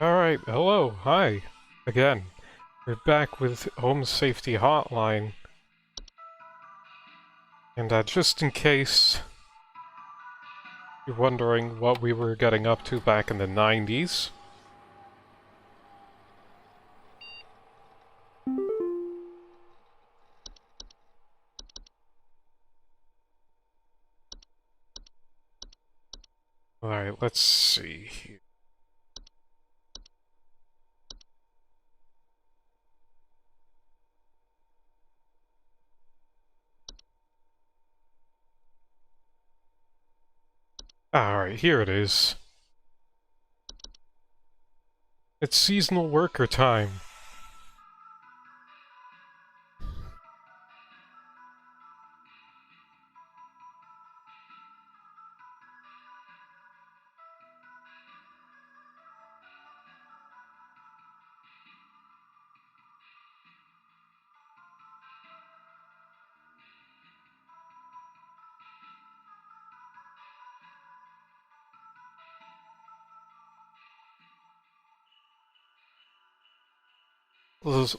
Alright, hello, hi, again. We're back with Home Safety Hotline. And just in case you're wondering what we were getting up to back in the 90s. Alright, let's see here. Alright, here it is. It's seasonal worker time.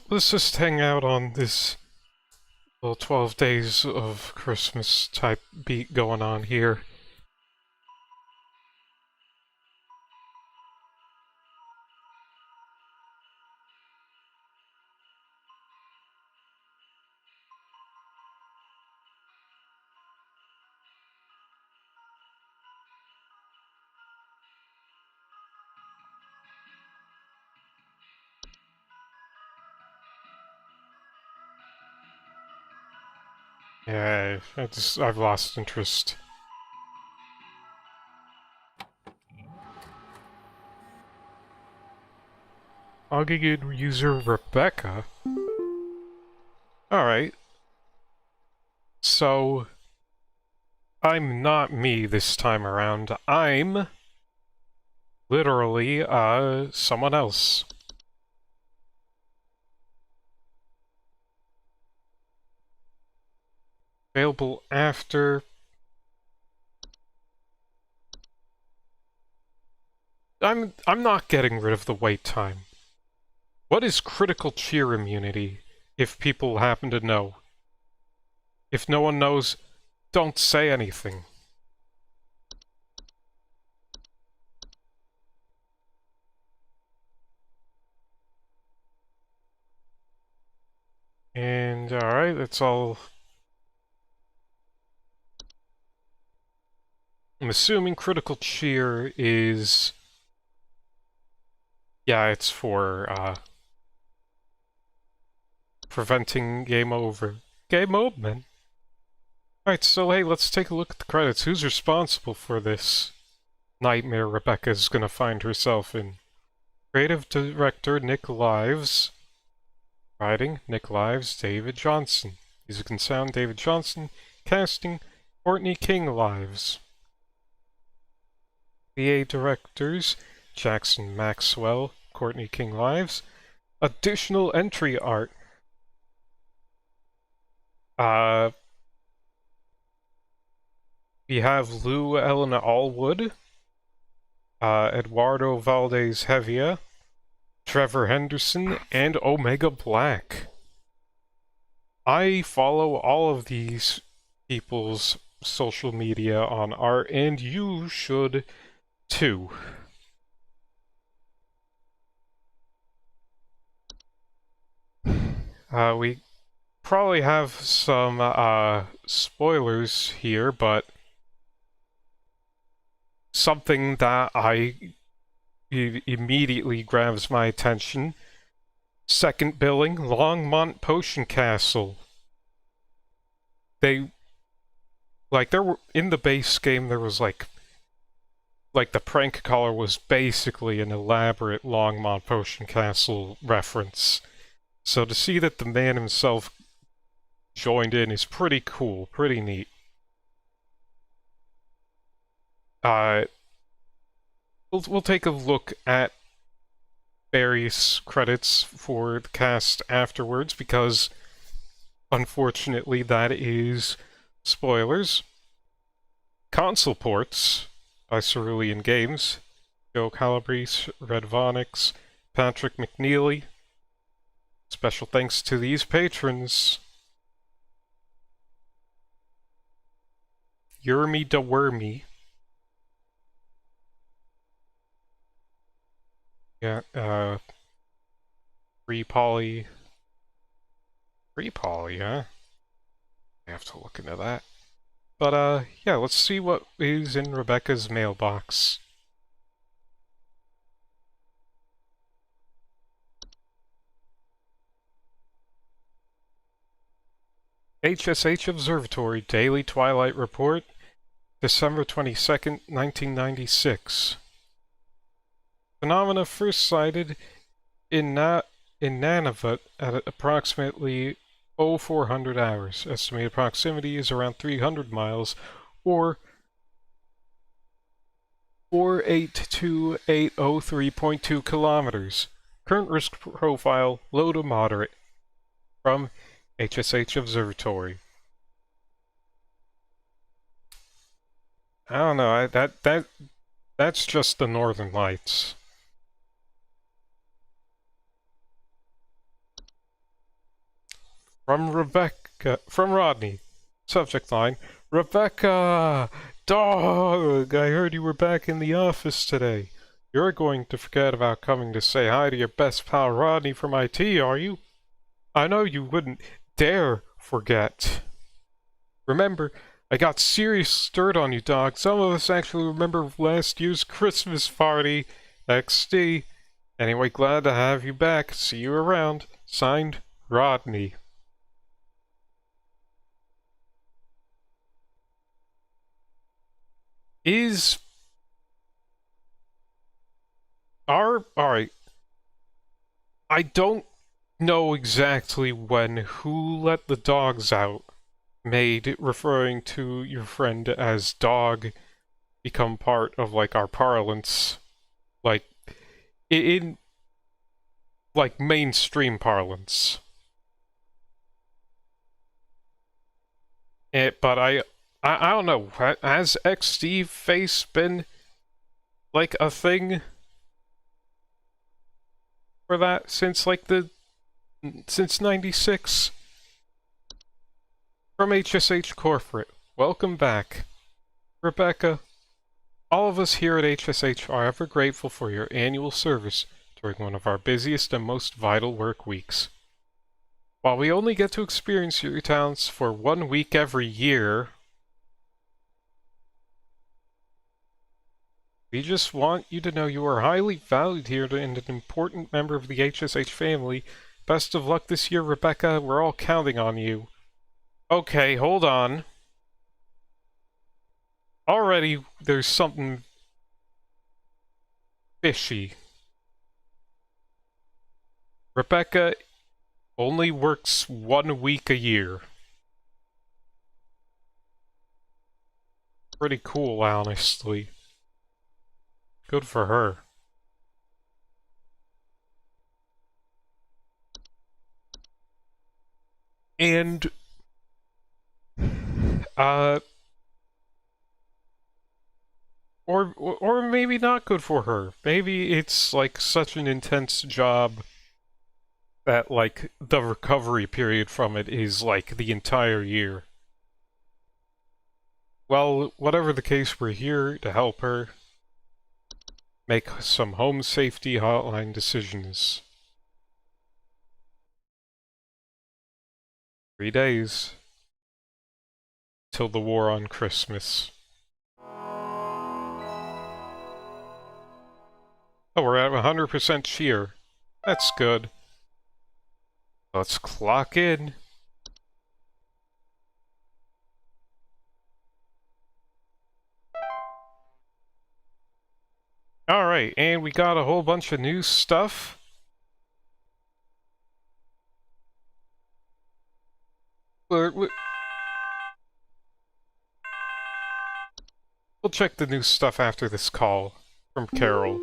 Let's just hang out on this little 12 days of Christmas type beat going on here. Yeah, I've lost interest. Logging user Rebecca. Alright. So, I'm not me this time around. I'm literally, someone else. Available after... I'm not getting rid of the wait time. What is critical cheer immunity, if people happen to know? If no one knows, don't say anything. And, alright, that's all... I'm assuming critical cheer is... Yeah, it's for, preventing game over. Game over, man. Alright, so hey, let's take a look at the credits. Who's responsible for this nightmare Rebecca's gonna find herself in? Creative director Nick Lives. Writing Nick Lives, David Johnson. Music and sound David Johnson. Casting Courtney King Lives. VA directors Jackson Maxwell, Courtney King Lives. Additional entry art. We have Lou Ellen Allwood, Eduardo Valdez Hevia, Trevor Henderson, and Omega Black. I follow all of these people's social media on art, and you should too. We probably have some spoilers here, but something that immediately grabs my attention. Second billing, Longmont Potion Castle. There were, in the base game, there was like the prank caller was basically an elaborate Longmont Potion Castle reference. So to see that the man himself joined in is pretty cool, pretty neat. We'll take a look at various credits for the cast afterwards, because unfortunately that is spoilers. Console ports by Cerulean Games, Joe Calabrese, Red Vonix, Patrick McNeely. Special thanks to these patrons. Yermy da Wormy. Yeah, Free Poly. Free Poly, huh? I have to look into that. But, yeah, let's see what is in Rebecca's mailbox. HSH Observatory Daily Twilight Report, December 22nd, 1996. Phenomena first sighted in Nunavut at approximately 0400 hours. Estimated proximity is around 300 miles, or 482803.2 kilometers. Current risk profile, low to moderate. From HSH Observatory. I don't know, that's just the Northern Lights. From Rodney. Subject line, Rebecca! Dog! I heard you were back in the office today. You're going to forget about coming to say hi to your best pal Rodney from IT, are you? I know you wouldn't dare forget. Remember, I got serious dirt on you, dog. Some of us actually remember last year's Christmas party. XD. Anyway, glad to have you back. See you around. Signed, Rodney. Alright. I don't know exactly when Who Let the Dogs Out made referring to your friend as dog become part of, like, our parlance. Like, in like, mainstream parlance. But I don't know. Has XD face been, like, a thing for that since, like, since 96? From HSH Corporate, welcome back. Rebecca, all of us here at HSH are ever grateful for your annual service during one of our busiest and most vital work weeks. While we only get to experience your talents for 1 week every year, we just want you to know you are highly valued here and an important member of the HSH family. Best of luck this year, Rebecca. We're all counting on you. Okay, hold on. Already, there's something fishy. Rebecca only works 1 week a year. Pretty cool, honestly. Good for her. And, or maybe not good for her. Maybe it's, like, such an intense job that, like, the recovery period from it is, like, the entire year. Well, whatever the case, we're here to help her make some home safety hotline decisions. 3 days till the war on Christmas. Oh, we're at 100% cheer. That's good. Let's clock in. Alright, and we got a whole bunch of new stuff. We'll check the new stuff after this call from Carol.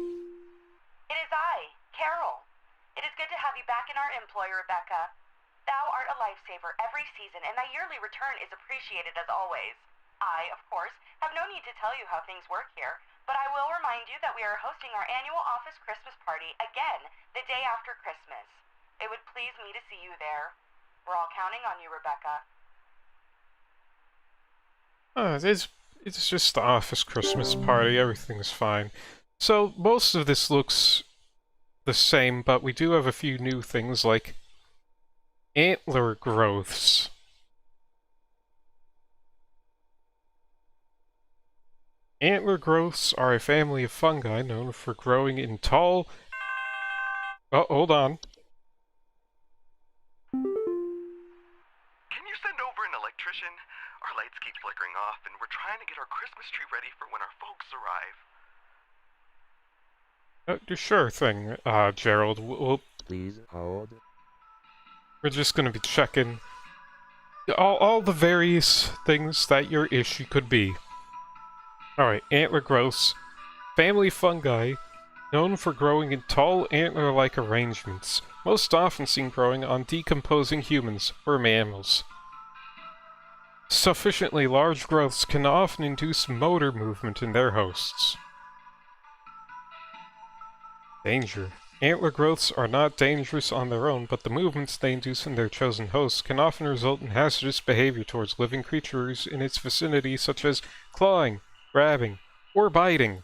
It is I, Carol. It is good to have you back in our employ, Rebecca. Thou art a lifesaver every season, and thy yearly return is appreciated as always. I, of course, have no need to tell you how things work here. But I will remind you that we are hosting our annual office Christmas party again the day after Christmas. It would please me to see you there. We're all counting on you, Rebecca. It's just the office Christmas party, everything's fine. So, most of this looks the same, but we do have a few new things like antler growths. Antler growths are a family of fungi known for growing in tall... Oh, hold on. Can you send over an electrician? Our lights keep flickering off, and we're trying to get our Christmas tree ready for when our folks arrive. Sure thing, Gerald. Please hold. We're just gonna be checking all the various things that your issue could be. Alright, antler growths. Family fungi, known for growing in tall antler-like arrangements, most often seen growing on decomposing humans or mammals. Sufficiently large growths can often induce motor movement in their hosts. Danger. Antler growths are not dangerous on their own, but the movements they induce in their chosen hosts can often result in hazardous behavior towards living creatures in its vicinity, such as clawing, grabbing, or biting.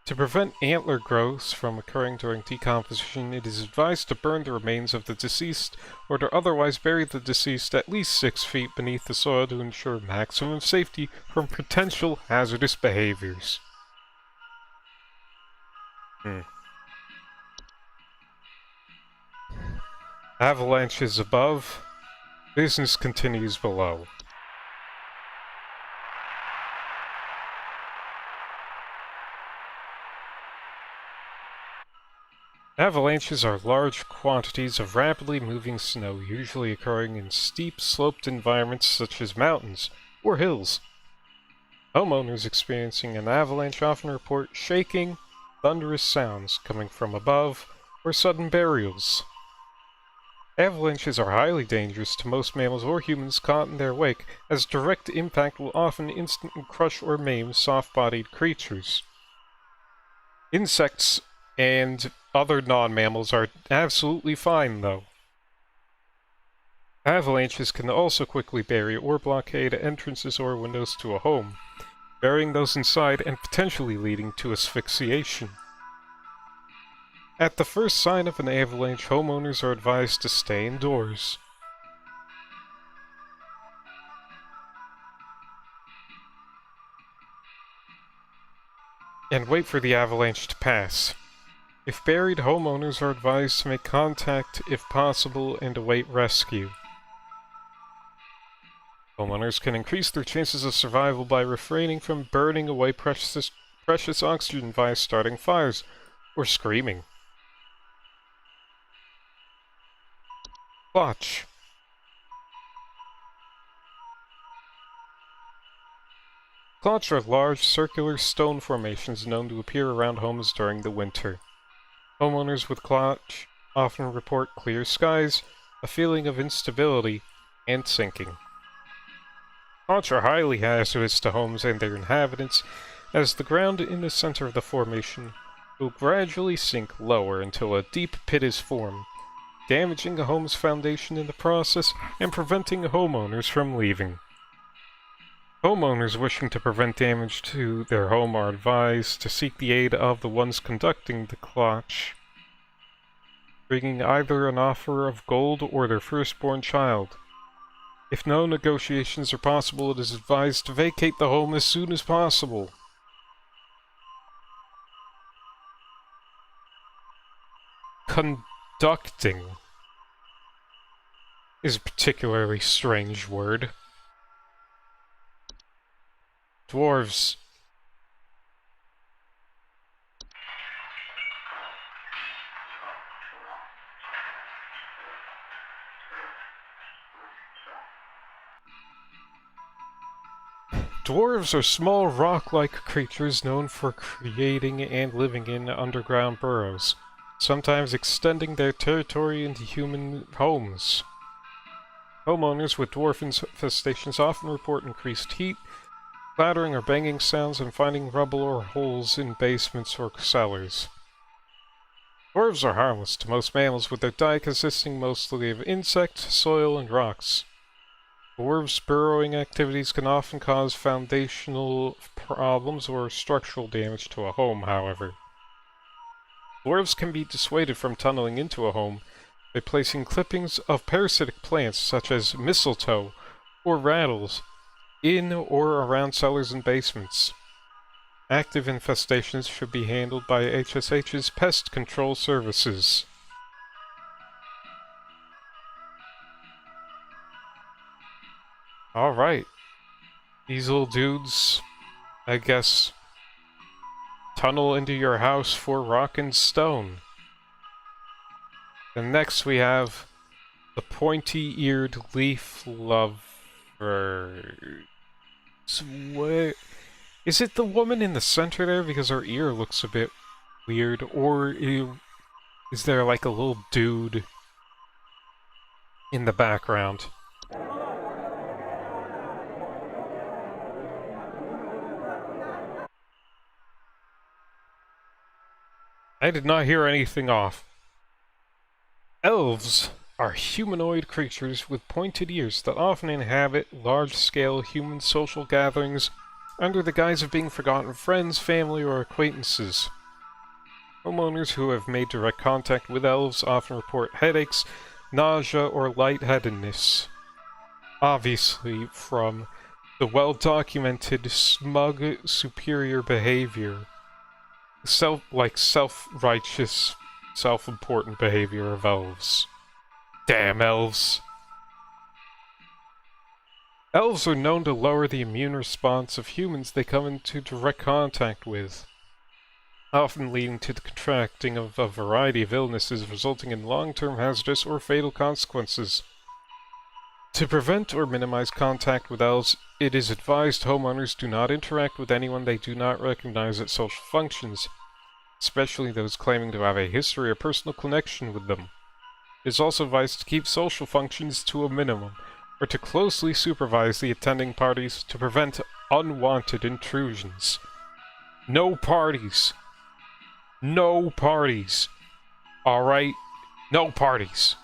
To prevent antler growths from occurring during decomposition, it is advised to burn the remains of the deceased or to otherwise bury the deceased at least 6 feet beneath the soil to ensure maximum safety from potential hazardous behaviors. Avalanches above, business continues below. Avalanches are large quantities of rapidly moving snow, usually occurring in steep, sloped environments such as mountains or hills. Homeowners experiencing an avalanche often report shaking, thunderous sounds coming from above, or sudden burials. Avalanches are highly dangerous to most mammals or humans caught in their wake, as direct impact will often instantly crush or maim soft-bodied creatures. Insects and other non-mammals are absolutely fine, though. Avalanches can also quickly bury or blockade entrances or windows to a home, burying those inside and potentially leading to asphyxiation. At the first sign of an avalanche, homeowners are advised to stay indoors. And wait for the avalanche to pass. If buried, homeowners are advised to make contact if possible and await rescue. Homeowners can increase their chances of survival by refraining from burning away precious oxygen via starting fires or screaming. Clutch. Clutch are large circular stone formations known to appear around homes during the winter. Homeowners with clutch often report clear skies, a feeling of instability, and sinking. Clutch are highly hazardous to homes and their inhabitants, as the ground in the center of the formation will gradually sink lower until a deep pit is formed, damaging a home's foundation in the process and preventing homeowners from leaving. Homeowners wishing to prevent damage to their home are advised to seek the aid of the ones conducting the clutch, bringing either an offer of gold or their firstborn child. If no negotiations are possible, it is advised to vacate the home as soon as possible. Conducting is a particularly strange word. Dwarves. Dwarves are small rock-like creatures known for creating and living in underground burrows, sometimes extending their territory into human homes. Homeowners with dwarf infestations often report increased heat, clattering or banging sounds, and finding rubble or holes in basements or cellars. Dwarves are harmless to most mammals, with their diet consisting mostly of insects, soil, and rocks. Dwarves' burrowing activities can often cause foundational problems or structural damage to a home, however. Dwarves can be dissuaded from tunneling into a home by placing clippings of parasitic plants such as mistletoe or rattles in or around cellars and basements. Active infestations should be handled by HSH's Pest Control Services. Alright. These little dudes, I guess, tunnel into your house for rock and stone. And next we have the pointy-eared leaf lover. Where is it? The woman in the center there, because her ear looks a bit weird, or is there like a little dude in the background? I did not hear anything off. Elves are humanoid creatures with pointed ears that often inhabit large-scale human social gatherings under the guise of being forgotten friends, family, or acquaintances. Homeowners who have made direct contact with elves often report headaches, nausea, or lightheadedness. Obviously, from the well-documented smug superior behavior. Self-righteous, self-important behavior of elves. Damn elves. Elves are known to lower the immune response of humans they come into direct contact with, often leading to the contracting of a variety of illnesses resulting in long-term hazardous or fatal consequences. To prevent or minimize contact with elves, it is advised homeowners do not interact with anyone they do not recognize at social functions, especially those claiming to have a history or personal connection with them. It is also advised to keep social functions to a minimum, or to closely supervise the attending parties to prevent unwanted intrusions. No parties. No parties. Alright? No parties.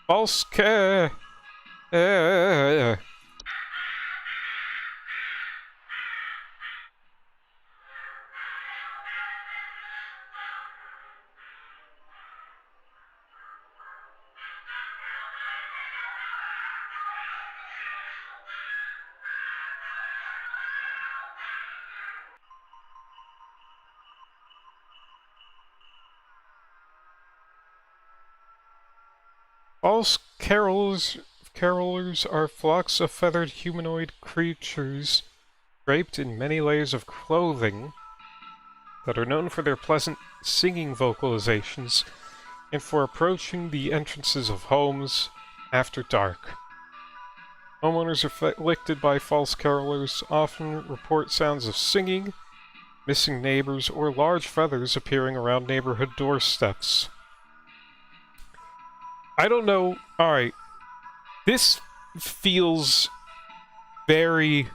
False care. False carolers are flocks of feathered humanoid creatures draped in many layers of clothing that are known for their pleasant singing vocalizations and for approaching the entrances of homes after dark. Homeowners afflicted by false carolers often report sounds of singing, missing neighbors, or large feathers appearing around neighborhood doorsteps. I don't know. Alright. This feels very...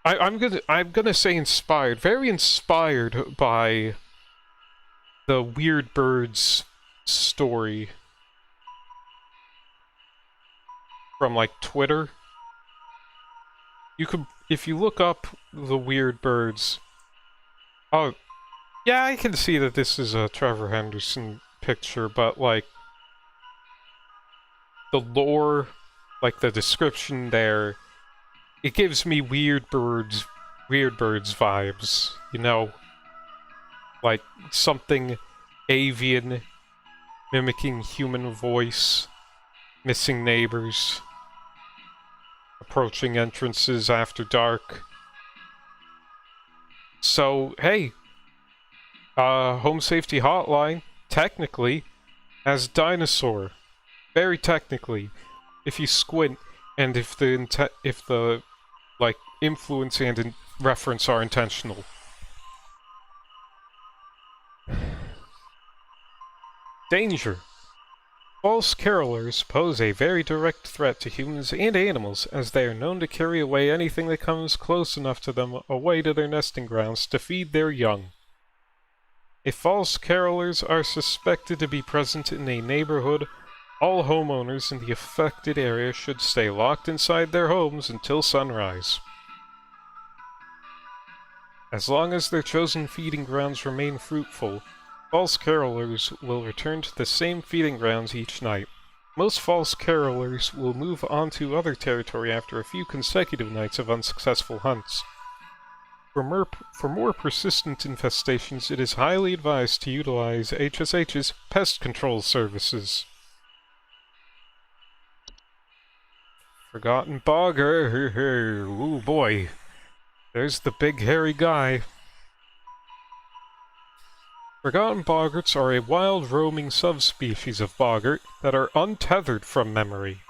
I'm gonna say inspired. Very inspired by the Weird Birds story from, like, Twitter. You could, if you look up the Weird Birds... Oh, yeah, I can see that this is a Trevor Henderson picture, but, like, the lore, like, the description there, it gives me Weird Birds vibes, you know? Like, something avian, mimicking human voice, missing neighbors, approaching entrances after dark. So, hey, Home Safety Hotline, technically, has dinosaur. Very technically. If you squint, and if the like, influence and reference are intentional. Danger. False carolers pose a very direct threat to humans and animals, as they are known to carry away anything that comes close enough to them away to their nesting grounds to feed their young. If false carolers are suspected to be present in a neighborhood, all homeowners in the affected area should stay locked inside their homes until sunrise. As long as their chosen feeding grounds remain fruitful, false carolers will return to the same feeding grounds each night. Most false carolers will move on to other territory after a few consecutive nights of unsuccessful hunts. For more persistent infestations, it is highly advised to utilize HSH's pest control services. Forgotten Bogger. Ooh boy. There's the big hairy guy. Forgotten boggarts are a wild roaming subspecies of boggart that are untethered from memory.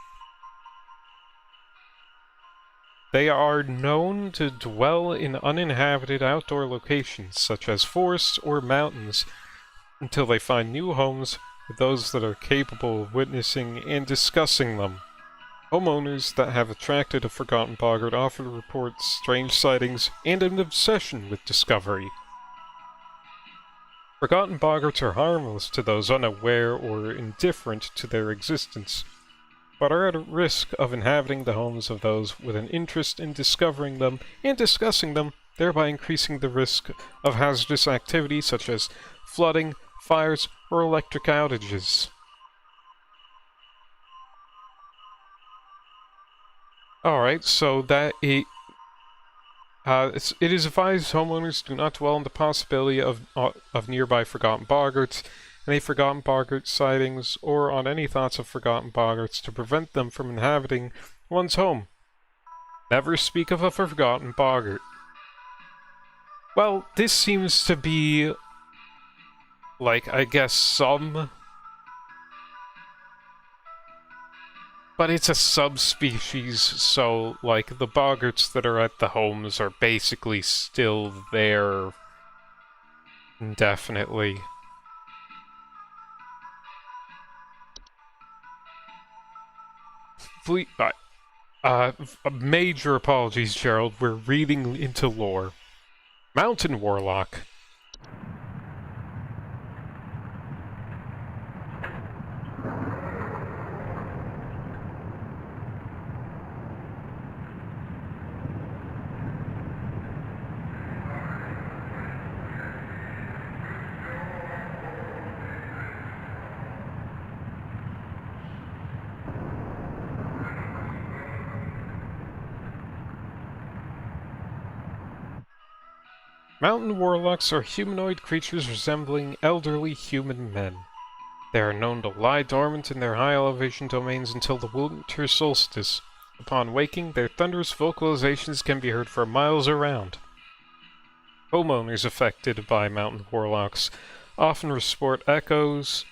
They are known to dwell in uninhabited outdoor locations, such as forests or mountains, until they find new homes with those that are capable of witnessing and discussing them. Homeowners that have attracted a forgotten boggart often report strange sightings and an obsession with discovery. Forgotten boggarts are harmless to those unaware or indifferent to their existence, but are at risk of inhabiting the homes of those with an interest in discovering them and discussing them, thereby increasing the risk of hazardous activity such as flooding, fires, or electric outages. Alright, so that it is advised homeowners do not dwell on the possibility of nearby forgotten boggarts, any forgotten boggart sightings, or on any thoughts of forgotten boggarts to prevent them from inhabiting one's home. Never speak of a forgotten boggart. Well, this seems to be, like, I guess some... But it's a subspecies, so, like, the boggarts that are at the homes are basically still there indefinitely. Major apologies, Gerald. We're reading into lore. Mountain Warlock. Mountain warlocks are humanoid creatures resembling elderly human men. They are known to lie dormant in their high elevation domains until the winter solstice. Upon waking, their thunderous vocalizations can be heard for miles around. Homeowners affected by mountain warlocks often report echoes,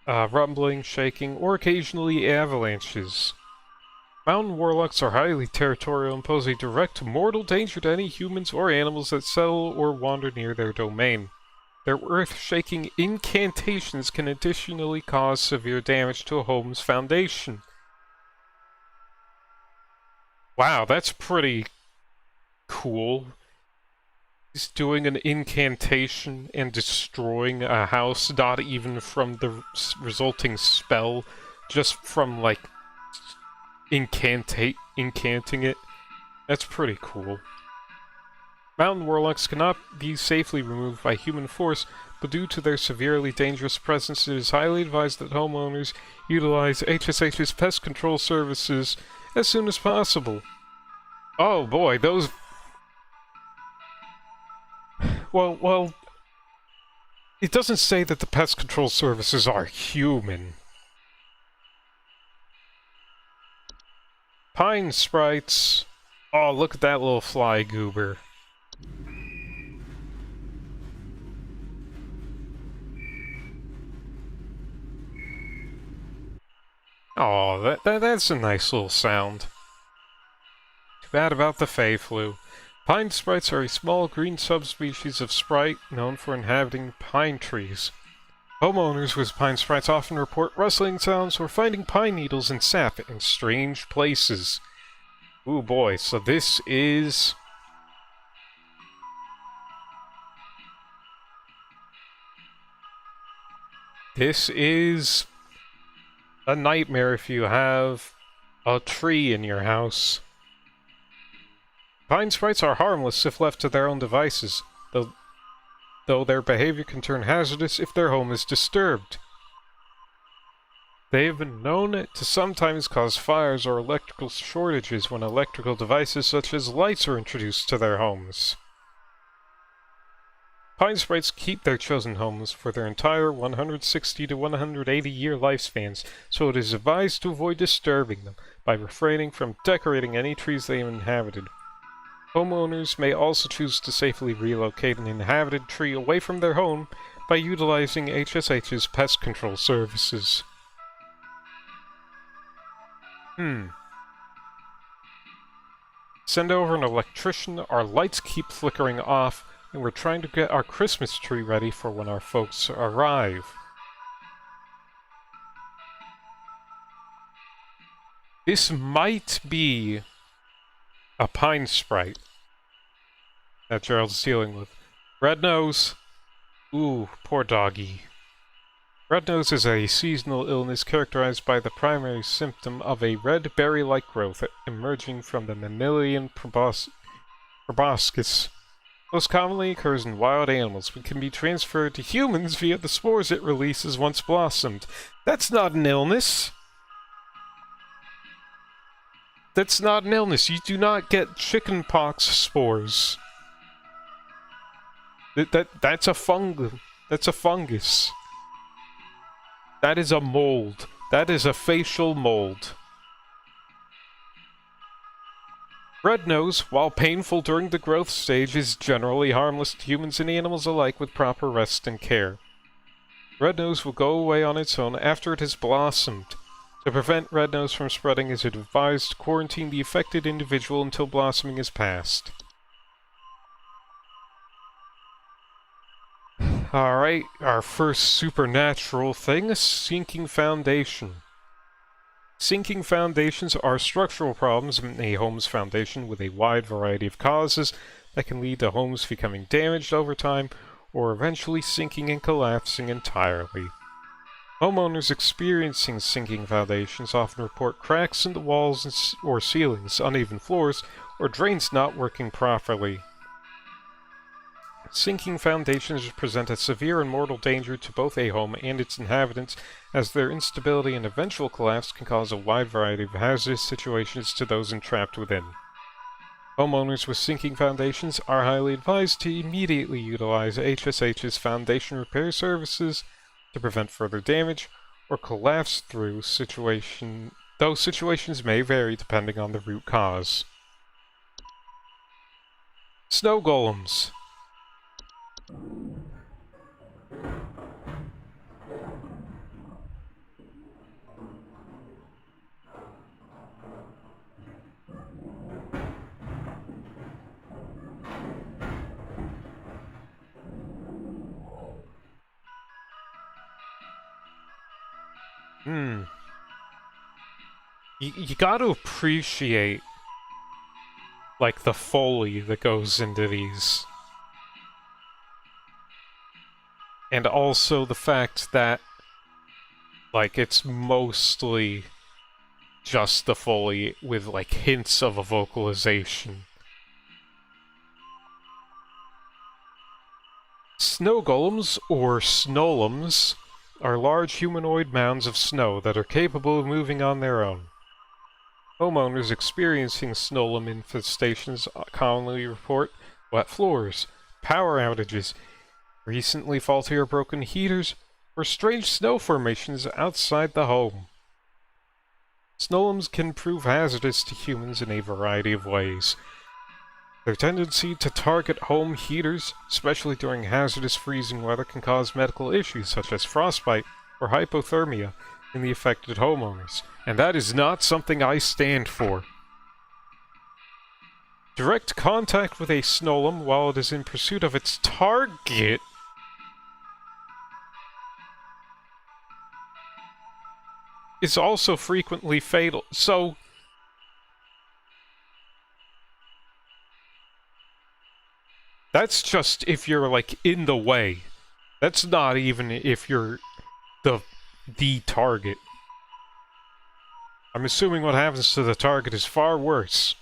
rumbling, shaking, or occasionally avalanches. Mountain warlocks are highly territorial and pose a direct mortal danger to any humans or animals that settle or wander near their domain. Their earth-shaking incantations can additionally cause severe damage to a home's foundation. Wow, that's pretty cool. He's doing an incantation and destroying a house, not even from the resulting spell, just from, like, incanting it. That's pretty cool. Mountain warlocks cannot be safely removed by human force, but due to their severely dangerous presence, it is highly advised that homeowners utilize HSH's pest control services as soon as possible. Oh boy, those... Well, it doesn't say that the pest control services are human. Pine sprites. Oh, look at that little fly goober. Oh, that's a nice little sound. Too bad about the Fey flu. Pine sprites are a small green subspecies of sprite known for inhabiting pine trees. Homeowners with pine sprites often report rustling sounds or finding pine needles and sap in strange places. Ooh boy, so this is... This is a nightmare if you have a tree in your house. Pine sprites are harmless if left to their own devices, though their behavior can turn hazardous if their home is disturbed. They have been known to sometimes cause fires or electrical shortages when electrical devices such as lights are introduced to their homes. Pine sprites keep their chosen homes for their entire 160 to 180 year lifespans, so it is advised to avoid disturbing them by refraining from decorating any trees they have inhabited. Homeowners may also choose to safely relocate an inhabited tree away from their home by utilizing HSH's pest control services. Send over an electrician, our lights keep flickering off, and we're trying to get our Christmas tree ready for when our folks arrive. This might be a pine sprite that Gerald's dealing with. Red nose. Ooh, poor doggy. Red nose is a seasonal illness characterized by the primary symptom of a red berry-like growth emerging from the mammalian proboscis. Most commonly occurs in wild animals, but can be transferred to humans via the spores it releases once blossomed. That's not an illness! That's not an illness. You do not get chickenpox spores. That's a fungus. That's a fungus. That is a mold. That is a facial mold. Red nose, while painful during the growth stage, is generally harmless to humans and animals alike with proper rest and care. Red nose will go away on its own after it has blossomed. To prevent red nose from spreading, it is advised to quarantine the affected individual until blossoming is past. Alright, our first supernatural thing, a sinking foundation. Sinking foundations are structural problems in a home's foundation with a wide variety of causes that can lead to homes becoming damaged over time or eventually sinking and collapsing entirely. Homeowners experiencing sinking foundations often report cracks in the walls or ceilings, uneven floors, or drains not working properly. Sinking foundations present a severe and mortal danger to both a home and its inhabitants, as their instability and eventual collapse can cause a wide variety of hazardous situations to those entrapped within. Homeowners with sinking foundations are highly advised to immediately utilize HSH's foundation repair services to prevent further damage or collapse though situations may vary depending on the root cause. Snow golems. You gotta appreciate, like, the foley that goes into these. And also the fact that, like, it's mostly just the foley with, like, hints of a vocalization. Snow golems, or snolems, are large humanoid mounds of snow that are capable of moving on their own. Homeowners experiencing snowlem infestations commonly report wet floors, power outages, recently faulty or broken heaters, or strange snow formations outside the home. Snolems can prove hazardous to humans in a variety of ways. Their tendency to target home heaters, especially during hazardous freezing weather, can cause medical issues such as frostbite or hypothermia in the affected homeowners, and that is not something I stand for. Direct contact with a snowlem while it is in pursuit of its target is also frequently fatal. So that's just if you're, like, in the way. That's not even if you're the target. I'm assuming what happens to the target is far worse.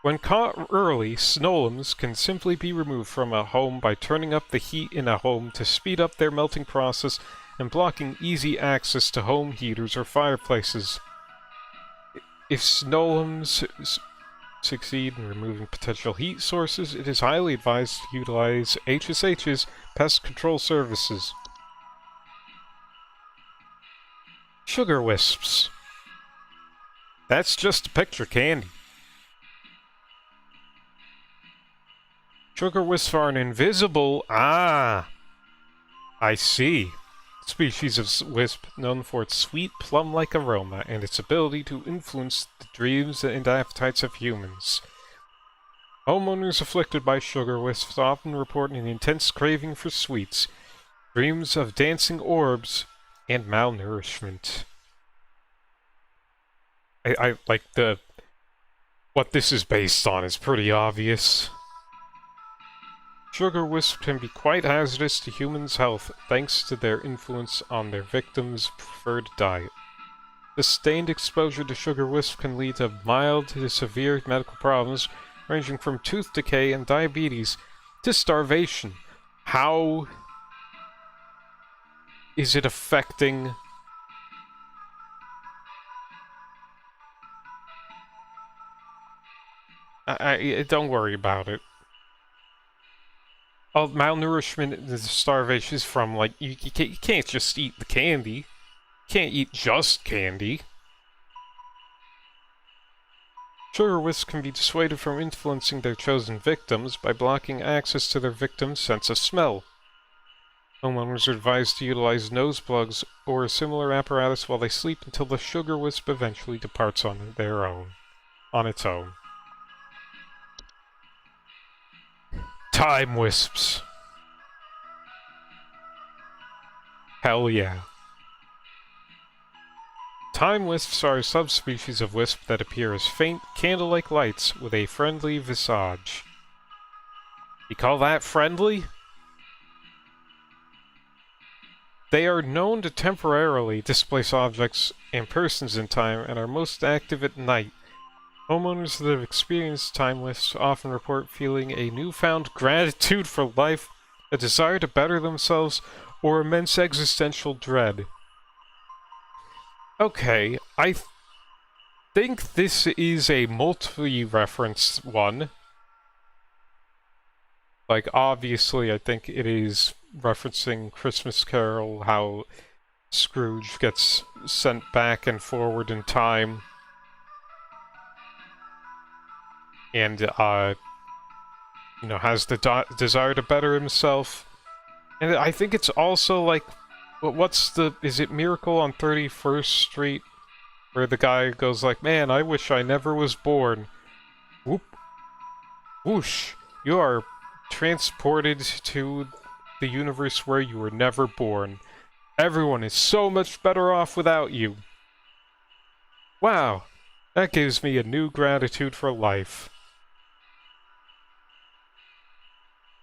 When caught early, snollums can simply be removed from a home by turning up the heat in a home to speed up their melting process and blocking easy access to home heaters or fireplaces. If snollums succeed in removing potential heat sources, it is highly advised to utilize HSH's pest control services. Sugar wisps. That's just a picture candy. Sugar wisps are an invisible... Ah! I see. Species of wisp known for its sweet plum-like aroma and its ability to influence the dreams and appetites of humans. Homeowners afflicted by sugar wisps often report an intense craving for sweets, dreams of dancing orbs, and malnourishment. I like the... What this is based on is pretty obvious. Sugar wisps can be quite hazardous to humans' health thanks to their influence on their victims' preferred diet. Sustained exposure to sugar wisps can lead to mild to severe medical problems ranging from tooth decay and diabetes to starvation. How is it affecting... don't worry about it. Well, malnourishment and starvation is from, like, you can't just eat the candy. You can't eat just candy. Sugar wisps can be dissuaded from influencing their chosen victims by blocking access to their victims' sense of smell. Homeowners are advised to utilize nose plugs or a similar apparatus while they sleep until the sugar wisp eventually departs on its own. Time wisps. Hell yeah. Time wisps are a subspecies of wisp that appear as faint, candle-like lights with a friendly visage. You call that friendly? They are known to temporarily displace objects and persons in time and are most active at night. Homeowners that have experienced time wisps often report feeling a newfound gratitude for life, a desire to better themselves, or immense existential dread. Okay, I think this is a multi-reference one. Like, obviously, I think it is referencing Christmas Carol, how Scrooge gets sent back and forward in time. And, you know, has the desire to better himself. And I think it's also, like, is it Miracle on 31st Street? Where the guy goes like, man, I wish I never was born. Whoop. Whoosh. You are transported to the universe where you were never born. Everyone is so much better off without you. Wow. That gives me a new gratitude for life.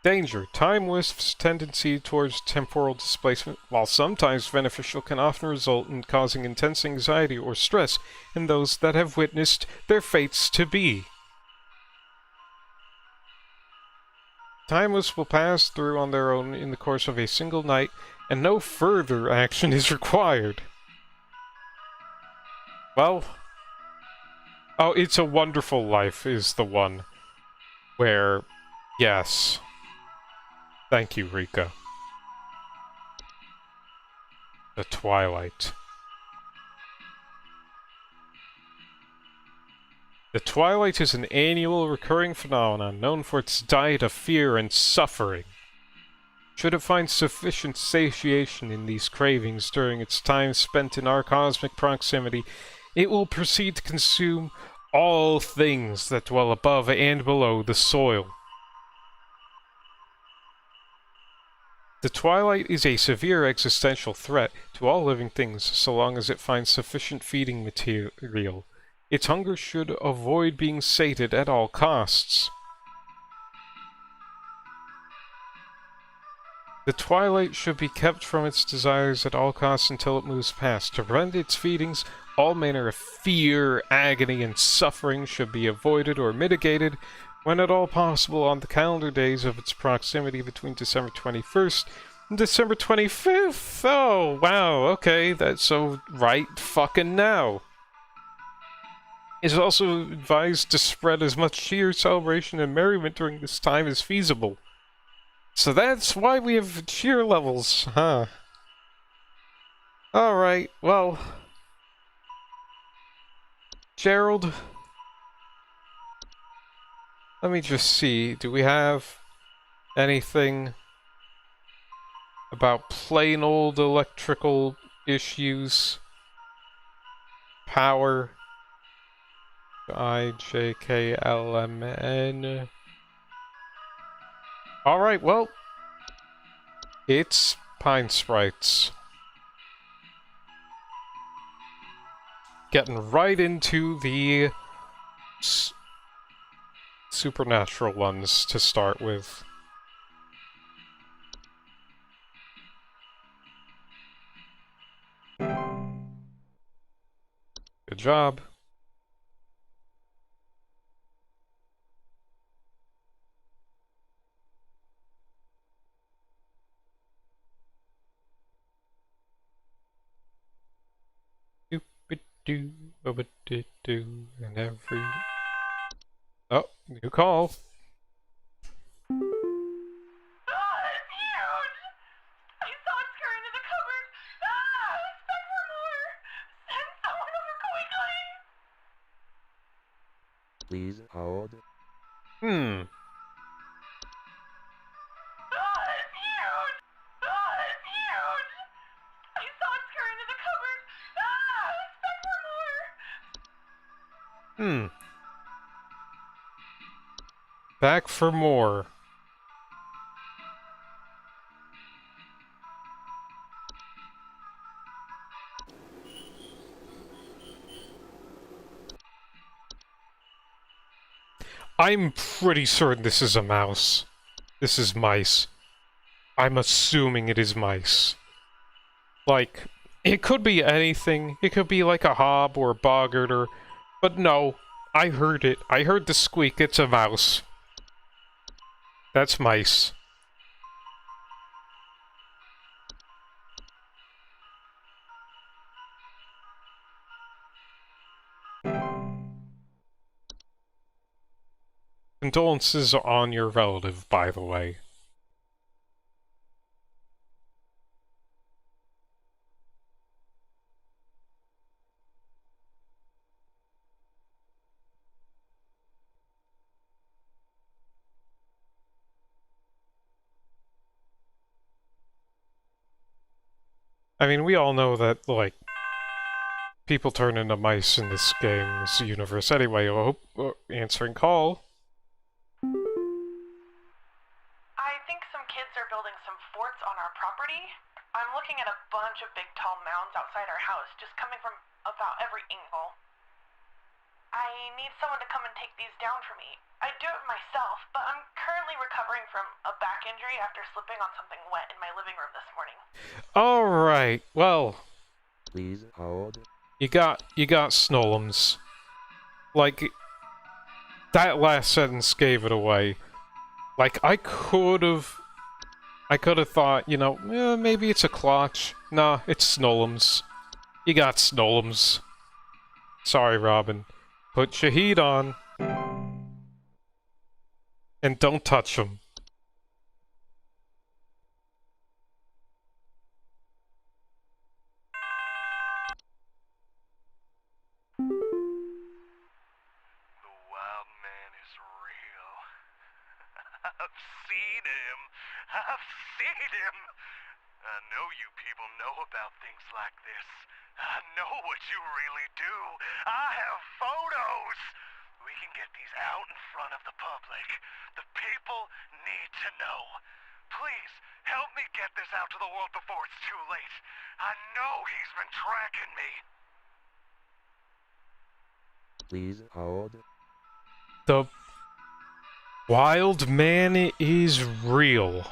Danger. Time wisps' tendency towards temporal displacement, while sometimes beneficial, can often result in causing intense anxiety or stress in those that have witnessed their fates to be. Time wisps will pass through on their own in the course of a single night, and no further action is required. Well... Oh, It's a Wonderful Life is the one where... Yes. Thank you, Rika. The Twilight. The Twilight is an annual recurring phenomenon known for its diet of fear and suffering. Should it find sufficient satiation in these cravings during its time spent in our cosmic proximity, it will proceed to consume all things that dwell above and below the soil. The twilight is a severe existential threat to all living things so long as it finds sufficient feeding material. Its hunger should avoid being sated at all costs. The twilight should be kept from its desires at all costs until it moves past. To prevent its feedings, all manner of fear, agony, and suffering should be avoided or mitigated when at all possible on the calendar days of its proximity between December 21st and December 25th. Oh, wow, okay, that's so right fucking now. It is also advised to spread as much cheer, celebration, and merriment during this time as feasible. So that's why we have cheer levels, huh? Alright, well... Gerald... Let me just see, do we have anything about plain old electrical issues? Power... IJKLMN... Alright, well... It's Pine Sprites. Getting right into the supernatural ones to start with. Good job. Do, do, and every... Oh, new call. Ah, it's huge! I saw it scurry into the cupboard. Ah, expect for more. Send someone over quickly. Please hold. Hmm. Ah, it's huge! Ah, it's huge! I saw it scurry into the cupboard. Ah, expect for more. Hmm. Back for more. I'm pretty certain this is a mouse. This is mice. I'm assuming it is mice. Like, it could be anything. It could be like a hob or a boggart or... But no, I heard it. I heard the squeak. It's a mouse. That's mice. Condolences on your relative, by the way. I mean, we all know that, like, people turn into mice in this game's universe anyway. Oh, answering call. I think some kids are building some forts on our property. I'm looking at a bunch of big tall mounds outside our house, just coming from about every angle. I need someone to come and take these down for me. I'd do it myself, but I'm currently recovering from a back injury after slipping on something wet in my living room this morning. Alright, well, Please hold. you got Snolums. Like, that last sentence gave it away. Like, I could've thought, you know, maybe it's a clutch. Nah, it's Snolums. You got Snolums. Sorry, Robin. Put your heat on. And don't touch them. The wild man is real. I've seen him. I've seen him. I know you people know about things like this. I know what you really do. I have photos. We can get these out in front of the public. The people need to know. Please, help me get get this out to the world before it's too late. I know he's been tracking me. Please hold. The wild man is real.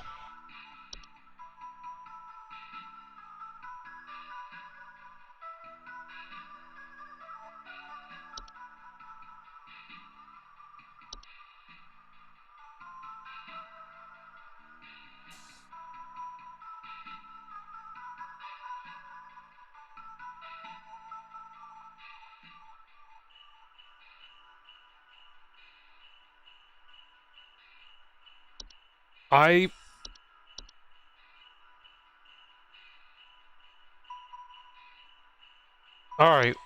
Alright.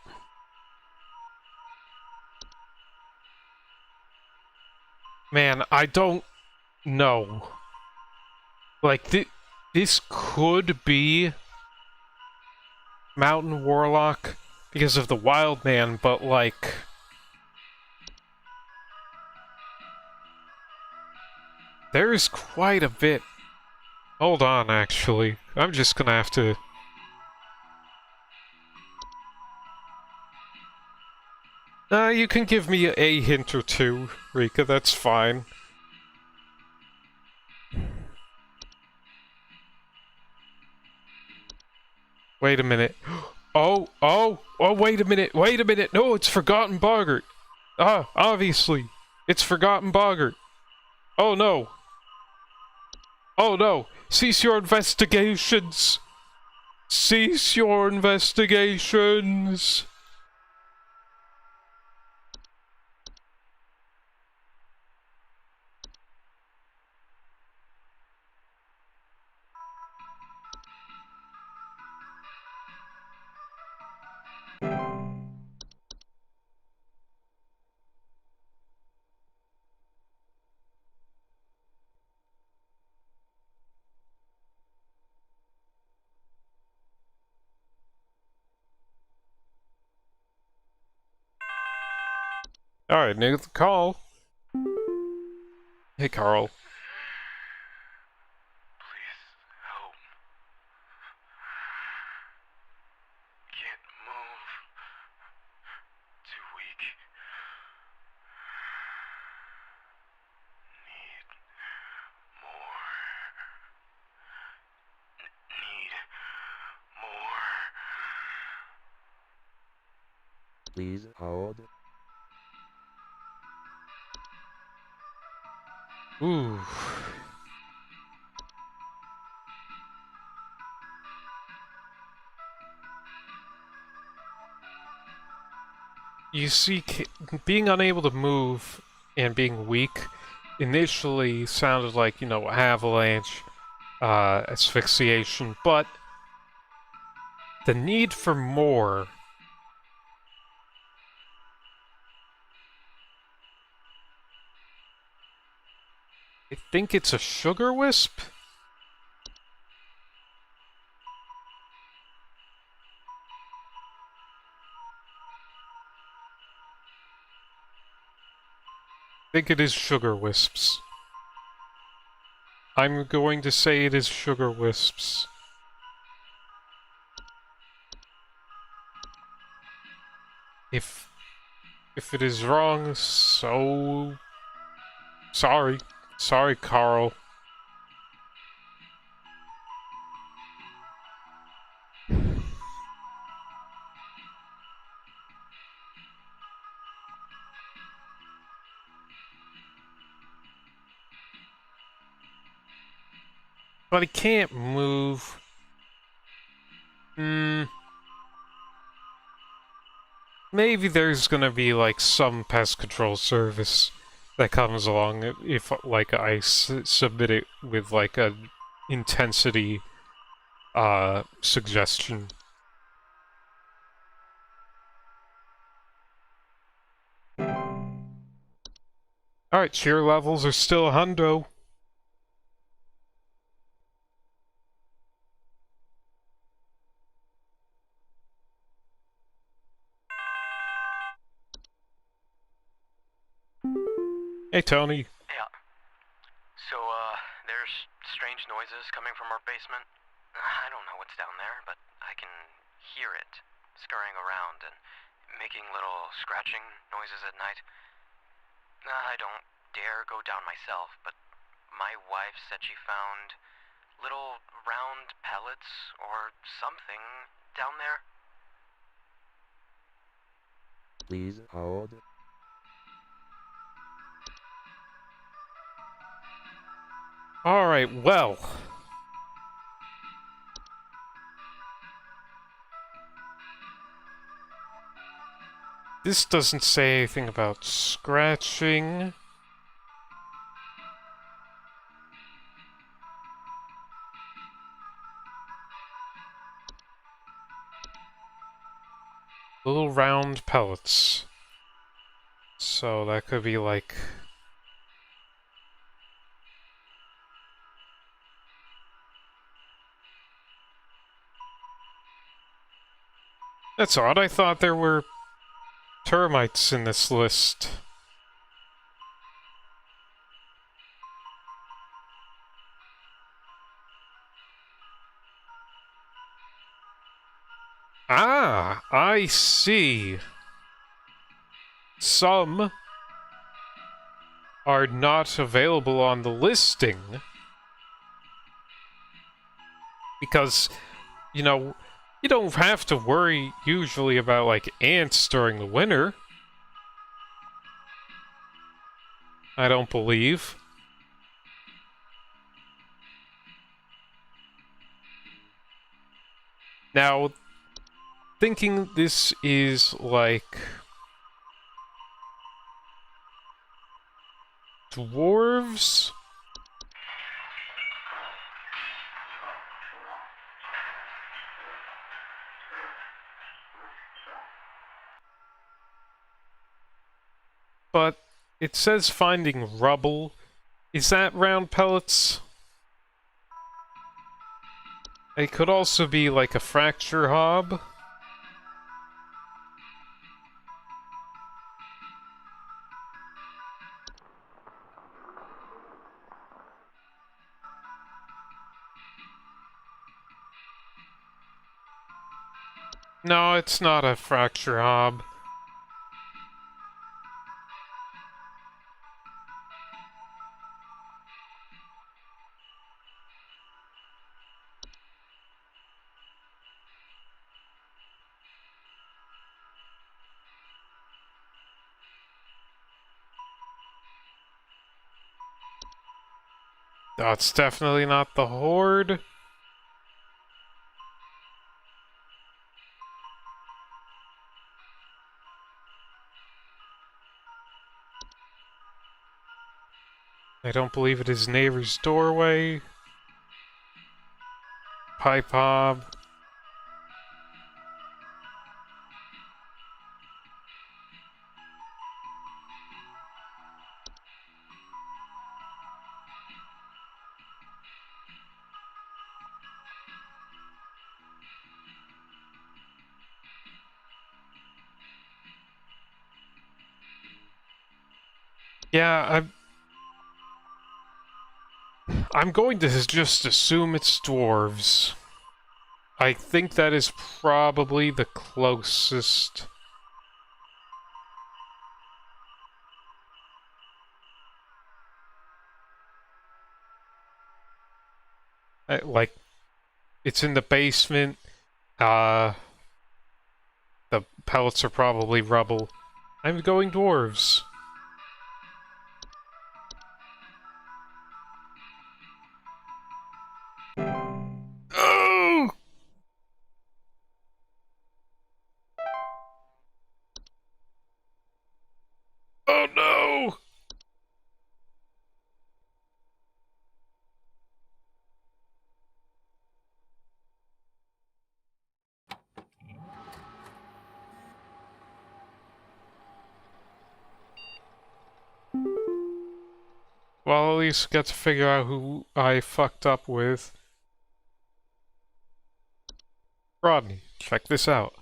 Man, I don't know. Like, this could be Mountain Warlock because of the Wild Man, but like... There's quite a bit. Hold on, actually. I'm just gonna have to... you can give me a hint or two, Rika, that's fine. Wait a minute. Oh, wait a minute, no, it's Forgotten Boggart. Ah, obviously. It's Forgotten Boggart. Oh no. Oh no. Cease your investigations. Cease your investigations. Alright, make the call. Hey, Carl. Please help. Can't move. Too weak. Need more. Need more. Please hold. Ooh. You see, being unable to move and being weak initially sounded like, you know, avalanche, asphyxiation, but the need for more... I think it's a sugar wisp? I think it is sugar wisps. I'm going to say it is sugar wisps. If it is wrong, so... Sorry. Sorry, Carl. But he can't move. Maybe there's gonna be, like, some pest control service that comes along if, like, I submit it with, like, a intensity, suggestion. Alright, cheer levels are still hundo. Hey, Tony. Yeah. So, there's strange noises coming from our basement. I don't know what's down there, but I can hear it scurrying around and making little scratching noises at night. I don't dare go down myself, but my wife said she found little round pellets or something down there. Please hold. Alright, well. This doesn't say anything about scratching. Little round pellets. So that could be like... That's odd, I thought there were termites in this list. Ah, I see. Some are not available on the listing because, you know, you don't have to worry usually about, like, ants during the winter. I don't believe. Now, thinking this is, like... dwarves? But it says finding rubble. Is that round pellets? It could also be like a fracture hob. No, it's not a fracture hob. That's definitely not the horde. I don't believe it is neighbor's doorway. Pipe hob. Yeah, I'm going to just assume it's dwarves. I think that is probably the closest. Like, it's in the basement. The pellets are probably rubble. I'm going dwarves. Oh! Oh no! Well, at least get to figure out who I fucked up with. Rodney, check this out.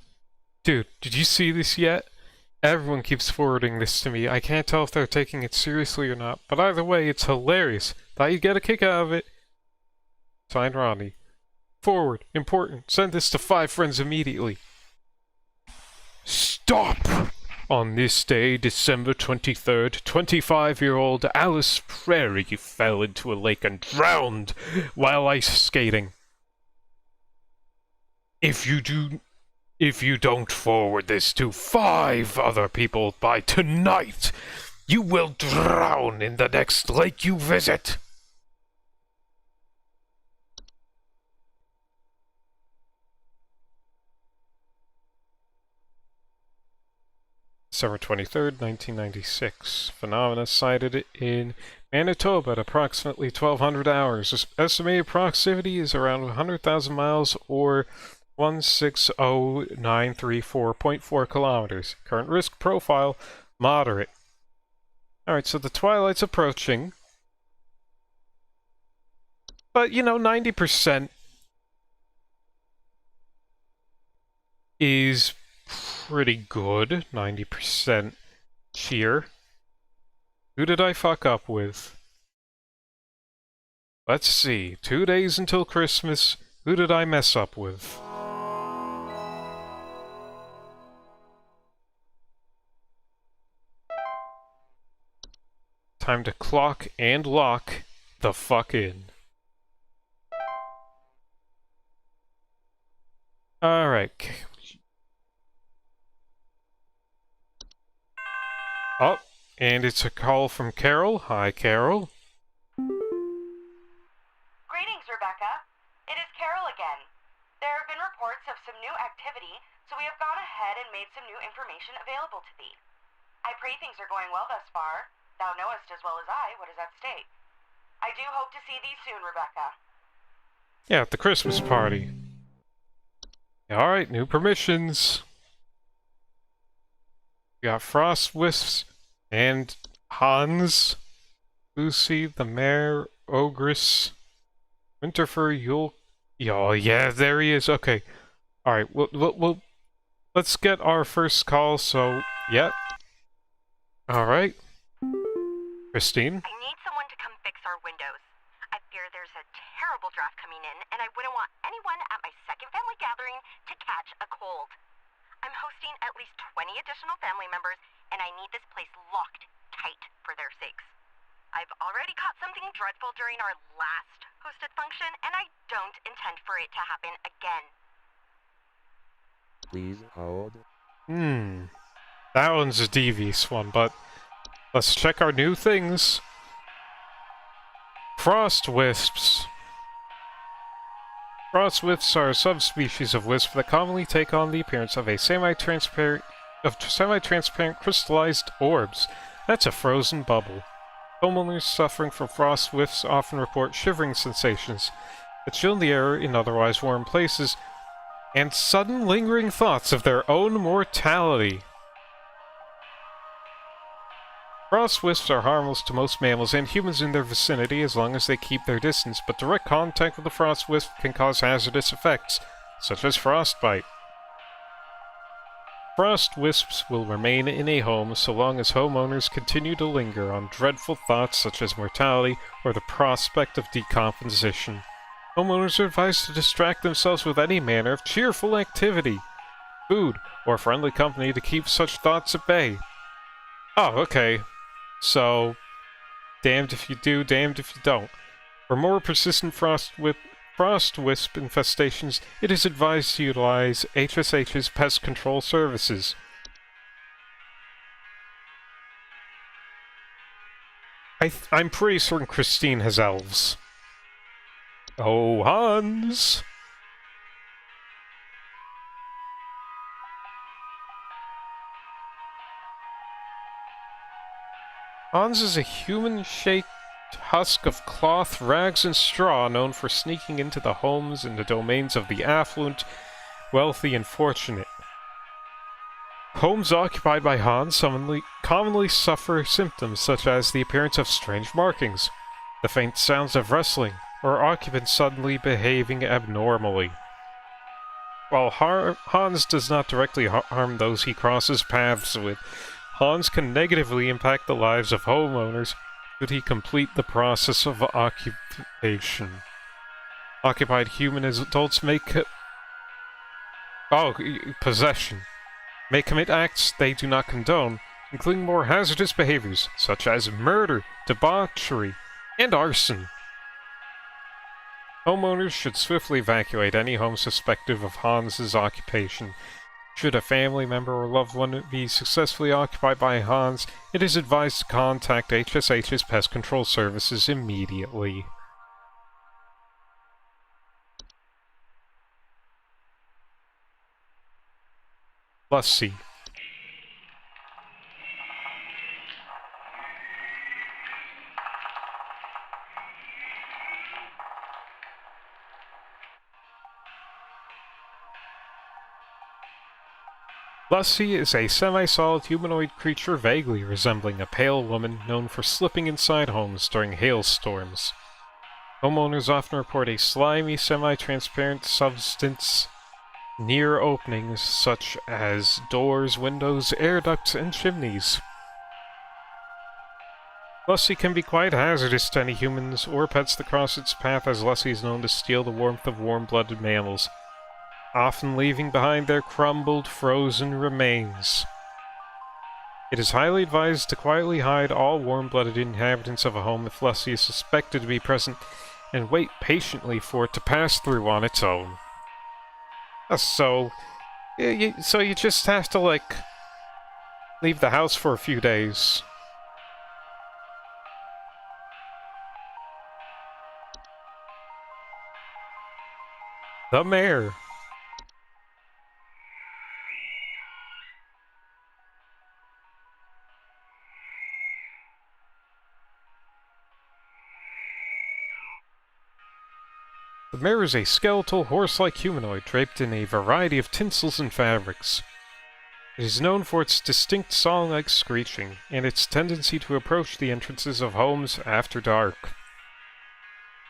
Dude, did you see this yet? Everyone keeps forwarding this to me. I can't tell if they're taking it seriously or not, but either way, it's hilarious. Thought you'd get a kick out of it. Signed, Ronnie. Forward. Important. Send this to 5 friends immediately. Stop! On this day, December 23rd, 25-year-old Alice Prairie fell into a lake and drowned while ice skating. If you don't forward this to 5 other people by tonight, you will drown in the next lake you visit. December 23rd, 1996. Phenomena cited in Manitoba at approximately 1200 hours. Estimated proximity is around 100,000 miles or 160,934.4 kilometers. Current risk profile, moderate. Alright, so the twilight's approaching. But, 90% is pretty good. 90% cheer. Who did I fuck up with? Let's see. 2 days until Christmas. Who did I mess up with? Time to clock and lock the fuck in. Alright. Oh, and it's a call from Carol. Hi, Carol. Greetings, Rebecca. It is Carol again. There have been reports of some new activity, so we have gone ahead and made some new information available to thee. I pray things are going well thus far. Thou knowest as well as I what is at stake. I do hope to see thee soon, Rebecca. Yeah, at the Christmas party. Alright, new permissions. We got Frost Wisps and Hans, Lucy, the Mare, Ogress, Winterfur, Yule. Oh, yeah, there he is. Okay. Alright, let's get our first call, so, yeah. Alright. Christine? I need someone to come fix our windows. I fear there's a terrible draft coming in, and I wouldn't want anyone at my second family gathering to catch a cold. I'm hosting at least 20 additional family members, and I need this place locked tight for their sakes. I've already caught something dreadful during our last hosted function, and I don't intend for it to happen again. Please hold. That one's a devious one, but let's check our new things. Frost Wisps. Frost Wisps are a subspecies of wisp that commonly take on the appearance of a semi-transparent crystallized orbs. That's a frozen bubble. Homeowners suffering from frost wisps often report shivering sensations that chill in the air in otherwise warm places, and sudden lingering thoughts of their own mortality. Frost wisps are harmless to most mammals and humans in their vicinity as long as they keep their distance, but direct contact with a frost wisp can cause hazardous effects, such as frostbite. Frost wisps will remain in a home so long as homeowners continue to linger on dreadful thoughts such as mortality or the prospect of decomposition. Homeowners are advised to distract themselves with any manner of cheerful activity, food, or friendly company to keep such thoughts at bay. Oh, okay. So, damned if you do, damned if you don't. For more persistent frost wisp infestations, it is advised to utilize HSH's pest control services. I'm pretty certain Christine has elves. Oh, Hans! Hans is a human-shaped husk of cloth, rags, and straw known for sneaking into the homes and the domains of the affluent, wealthy, and fortunate. Homes occupied by Hans commonly suffer symptoms such as the appearance of strange markings, the faint sounds of wrestling, or occupants suddenly behaving abnormally. While Hans does not directly harm those he crosses paths with, Hans can negatively impact the lives of homeowners should he complete the process of occupation. Occupied human as adults possession. May commit acts they do not condone, including more hazardous behaviors, such as murder, debauchery, and arson. Homeowners should swiftly evacuate any home suspected of Hans's occupation. Should a family member or loved one be successfully occupied by Hans, it is advised to contact HSH's Pest Control Services immediately. Let's see. Lussie is a semi-solid humanoid creature vaguely resembling a pale woman known for slipping inside homes during hailstorms. Homeowners often report a slimy, semi-transparent substance near openings such as doors, windows, air ducts, and chimneys. Lussie can be quite hazardous to any humans or pets that cross its path, as Lussie is known to steal the warmth of warm-blooded mammals, often leaving behind their crumbled, frozen remains. It is highly advised to quietly hide all warm-blooded inhabitants of a home if Lussie is suspected to be present, and wait patiently for it to pass through on its own. So you just have to, like, leave the house for a few days. The mayor. The mare is a skeletal, horse-like humanoid draped in a variety of tinsels and fabrics. It is known for its distinct song-like screeching, and its tendency to approach the entrances of homes after dark.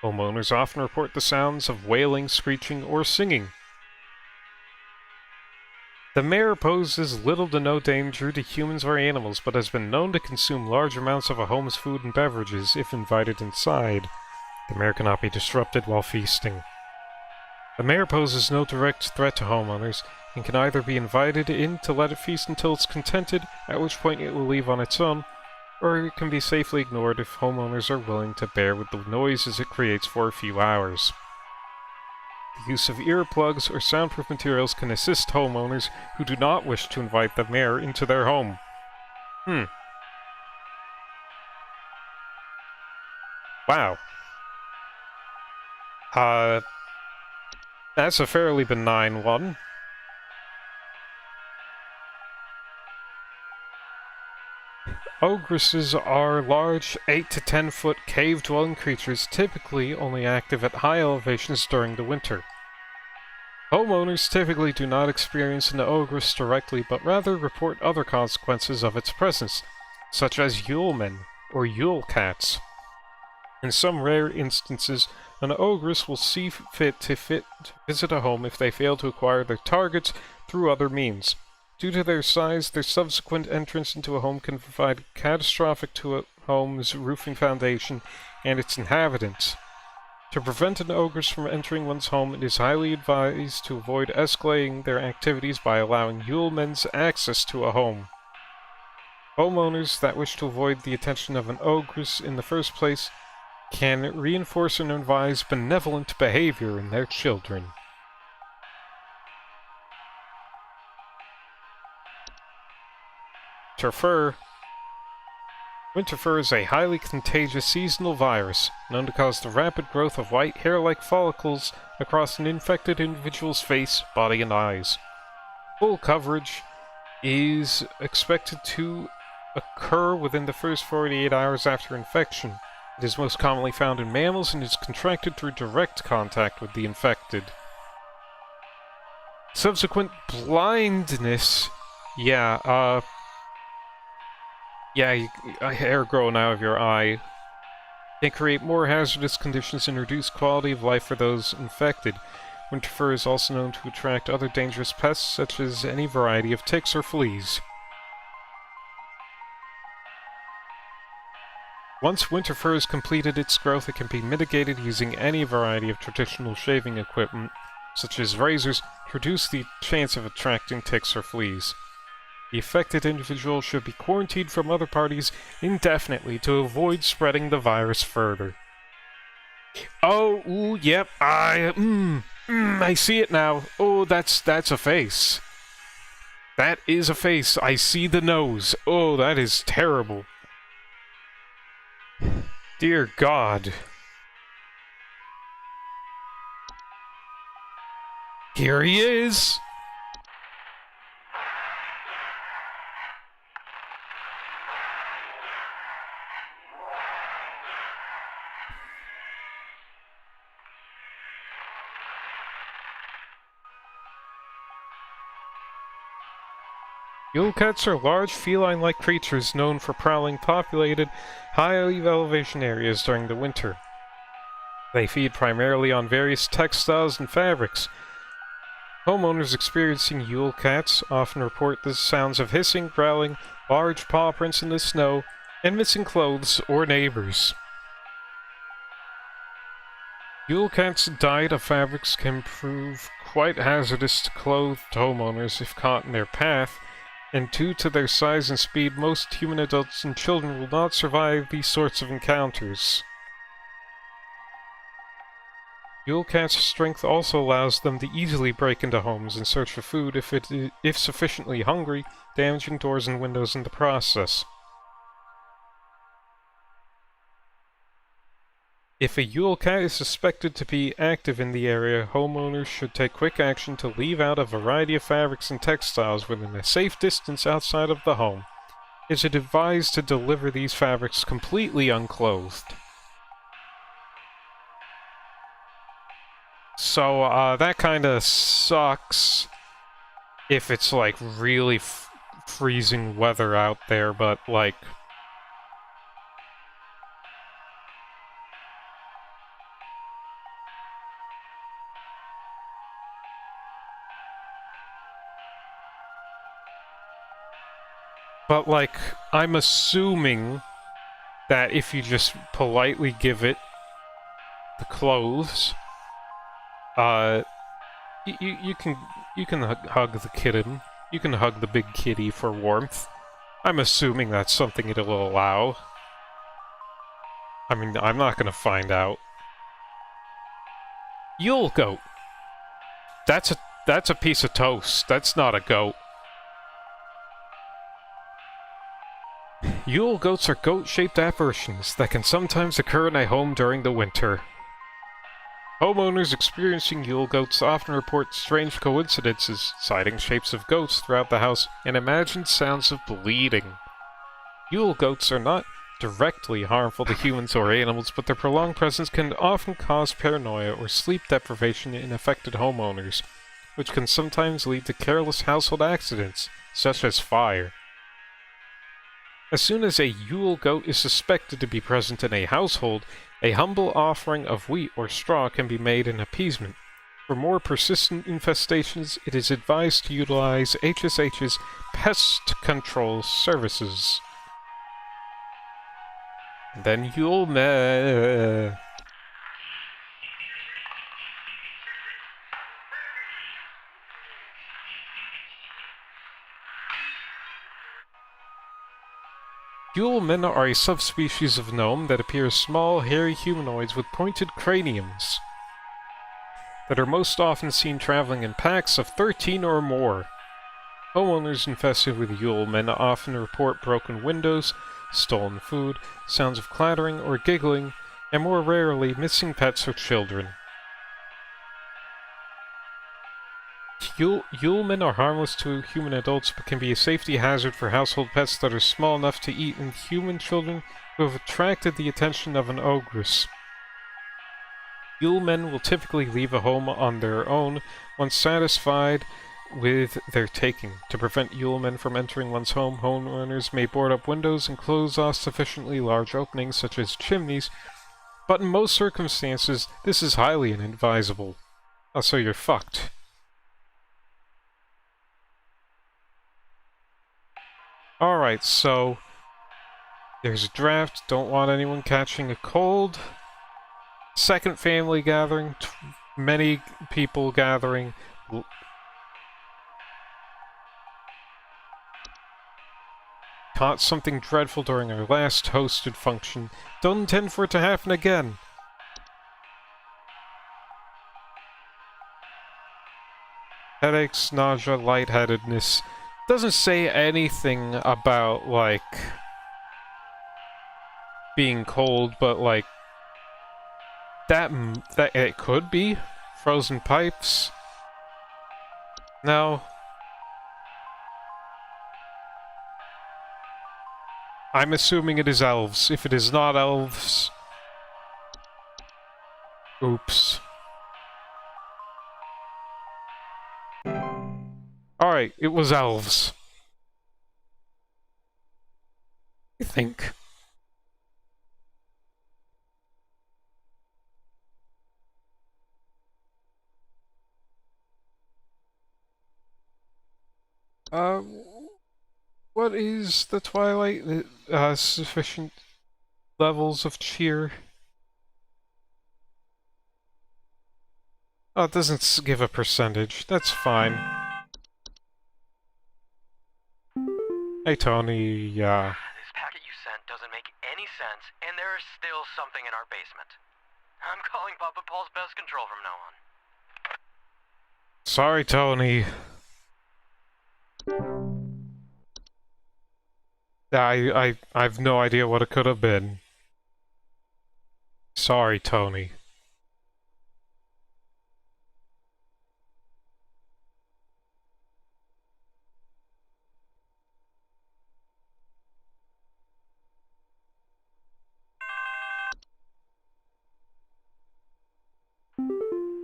Homeowners often report the sounds of wailing, screeching, or singing. The mare poses little to no danger to humans or animals, but has been known to consume large amounts of a home's food and beverages if invited inside. The mare cannot be disrupted while feasting. The mare poses no direct threat to homeowners, and can either be invited in to let it feast until it's contented, at which point it will leave on its own, or it can be safely ignored if homeowners are willing to bear with the noises it creates for a few hours. The use of earplugs or soundproof materials can assist homeowners who do not wish to invite the mare into their home. Wow. That's a fairly benign one. Ogresses are large, 8 to 10 foot cave-dwelling creatures typically only active at high elevations during the winter. Homeowners typically do not experience an ogress directly, but rather report other consequences of its presence, such as Yule men or Yule cats. In some rare instances, an ogress will see fit to visit a home if they fail to acquire their targets through other means. Due to their size, their subsequent entrance into a home can provide catastrophic to a home's roofing foundation and its inhabitants. To prevent an ogress from entering one's home, it is highly advised to avoid escalating their activities by allowing Yule men's access to a home. Homeowners that wish to avoid the attention of an ogress in the first place can reinforce and advise benevolent behavior in their children. Winter fur is a highly contagious seasonal virus, known to cause the rapid growth of white hair-like follicles across an infected individual's face, body, and eyes. Full coverage is expected to occur within the first 48 hours after infection. It is most commonly found in mammals and is contracted through direct contact with the infected. Subsequent blindness, hair growing out of your eye can create more hazardous conditions and reduce quality of life for those infected. Winter fur is also known to attract other dangerous pests, such as any variety of ticks or fleas. Once winter fur has completed its growth, it can be mitigated using any variety of traditional shaving equipment, such as razors, to reduce the chance of attracting ticks or fleas. The affected individual should be quarantined from other parties indefinitely to avoid spreading the virus further. Oh, ooh, yep, I see it now. Oh, that's a face. That is a face. I see the nose. Oh, that is terrible. Dear God. Here he is! Yule cats are large feline-like creatures known for prowling populated, high elevation areas during the winter. They feed primarily on various textiles and fabrics. Homeowners experiencing Yule cats often report the sounds of hissing, growling, large paw prints in the snow, and missing clothes or neighbors. Yule cats' diet of fabrics can prove quite hazardous to clothed homeowners if caught in their path, and due to their size and speed, most human adults and children will not survive these sorts of encounters. Yule cats' strength also allows them to easily break into homes in search for food if sufficiently hungry, damaging doors and windows in the process. If a Yule cat is suspected to be active in the area, homeowners should take quick action to leave out a variety of fabrics and textiles within a safe distance outside of the home. It is advised to deliver these fabrics completely unclothed. So, that kinda sucks if it's, like, really freezing weather out there, but, like... But, like, I'm assuming that if you just politely give it the clothes, you can hug the kitten. You can hug the big kitty for warmth. I'm assuming that's something it'll allow. I mean, I'm not gonna find out. Yule goat. That's a piece of toast. That's not a goat. Yule goats are goat-shaped apparitions that can sometimes occur in a home during the winter. Homeowners experiencing Yule goats often report strange coincidences, citing shapes of goats throughout the house and imagined sounds of bleeding. Yule goats are not directly harmful to humans or animals, but their prolonged presence can often cause paranoia or sleep deprivation in affected homeowners, which can sometimes lead to careless household accidents, such as fire. As soon as a Yule goat is suspected to be present in a household, a humble offering of wheat or straw can be made in appeasement. For more persistent infestations, it is advised to utilize HSH's pest control services. And then Yule Yule men are a subspecies of gnome that appear as small, hairy humanoids with pointed craniums that are most often seen traveling in packs of 13 or more. Homeowners infested with Yule men often report broken windows, stolen food, sounds of clattering or giggling, and more rarely missing pets or children. Yule men are harmless to human adults but can be a safety hazard for household pets that are small enough to eat and human children who have attracted the attention of an ogress. Yule men will typically leave a home on their own once satisfied with their taking. To prevent Yule men from entering one's home, homeowners may board up windows and close off sufficiently large openings such as chimneys, but in most circumstances this is highly inadvisable. Also, you're fucked. Alright, so There's a draft, don't want anyone catching a cold. Second family gathering, many people gathering. Caught something dreadful during our last hosted function. Don't intend for it to happen again. Headaches, nausea, lightheadedness. Doesn't say anything about, like, being cold, but, like, that it could be. Frozen pipes. No. I'm assuming it is elves. If it is not elves... Oops. Alright, it was elves. I think. What is the Twilight? Sufficient levels of cheer? Oh, it doesn't give a percentage. That's fine. Hey, Tony, This packet you sent doesn't make any sense, and there is still something in our basement. I'm calling Papa Paul's pest control from now on. sorry, Tony. I have no idea what it could have been. Sorry, Tony.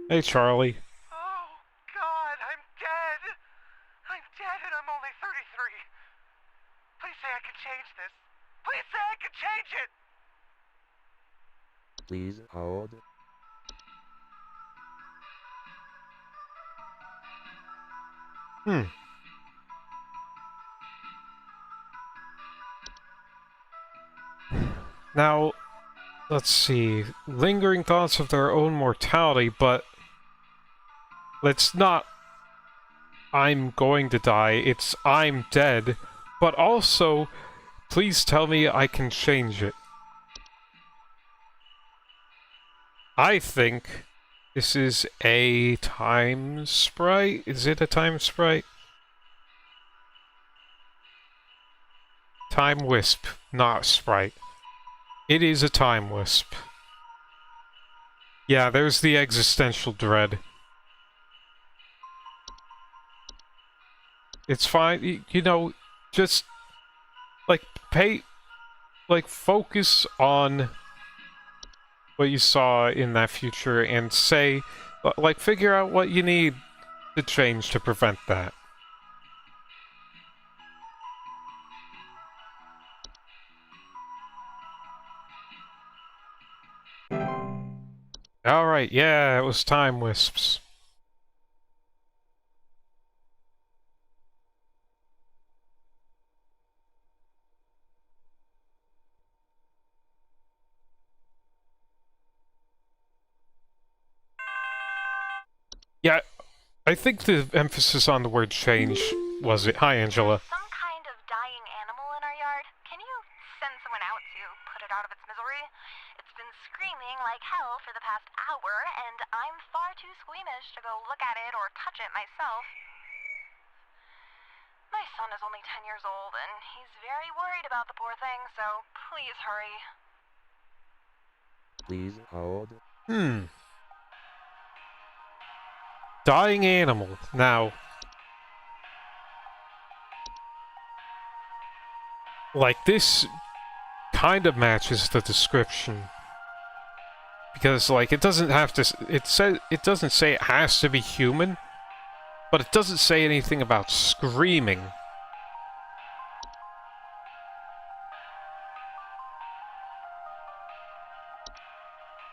Hey, Charlie. Oh, God, I'm dead. I'm dead and I'm only 33. Please say I can change this. Please say I can change it. Please hold. Now, let's see. Lingering thoughts of their own mortality, but... It's not... I'm going to die, it's I'm dead. But also, please tell me I can change it. I think this is a time sprite? Is it a time sprite? Time wisp, not sprite. It is a time wisp. Yeah, there's the existential dread. It's fine, you know, just, like, focus on what you saw in that future and say, like, figure out what you need to change to prevent that. Alright, yeah, it was time wisps. Yeah, I think the emphasis on the word change was it. Hi, Angela. Some kind of dying animal in our yard. Can you send someone out to put it out of its misery? It's been screaming like hell for the past hour, and I'm far too squeamish to go look at it or touch it myself. My son is only 10 years old, and he's very worried about the poor thing, so please hurry. Please hold. Dying animal. Now, like, this kind of matches the description. Because, like, it doesn't have to... It doesn't say it has to be human, but it doesn't say anything about screaming.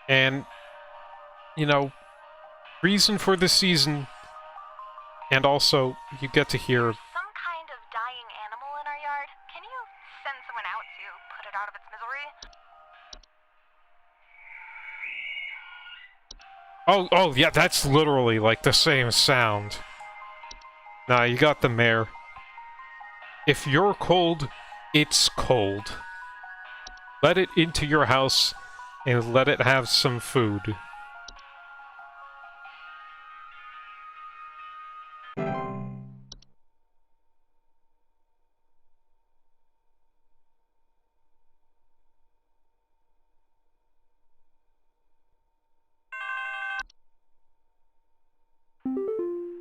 And, you know, reason for the season, and also, you get to hear... Some kind of dying animal in our yard. Can you send someone out to put it out of its misery. Oh, yeah, that's literally, like, the same sound. Nah, you got the mare. If you're cold, it's cold. Let it into your house, and let it have some food.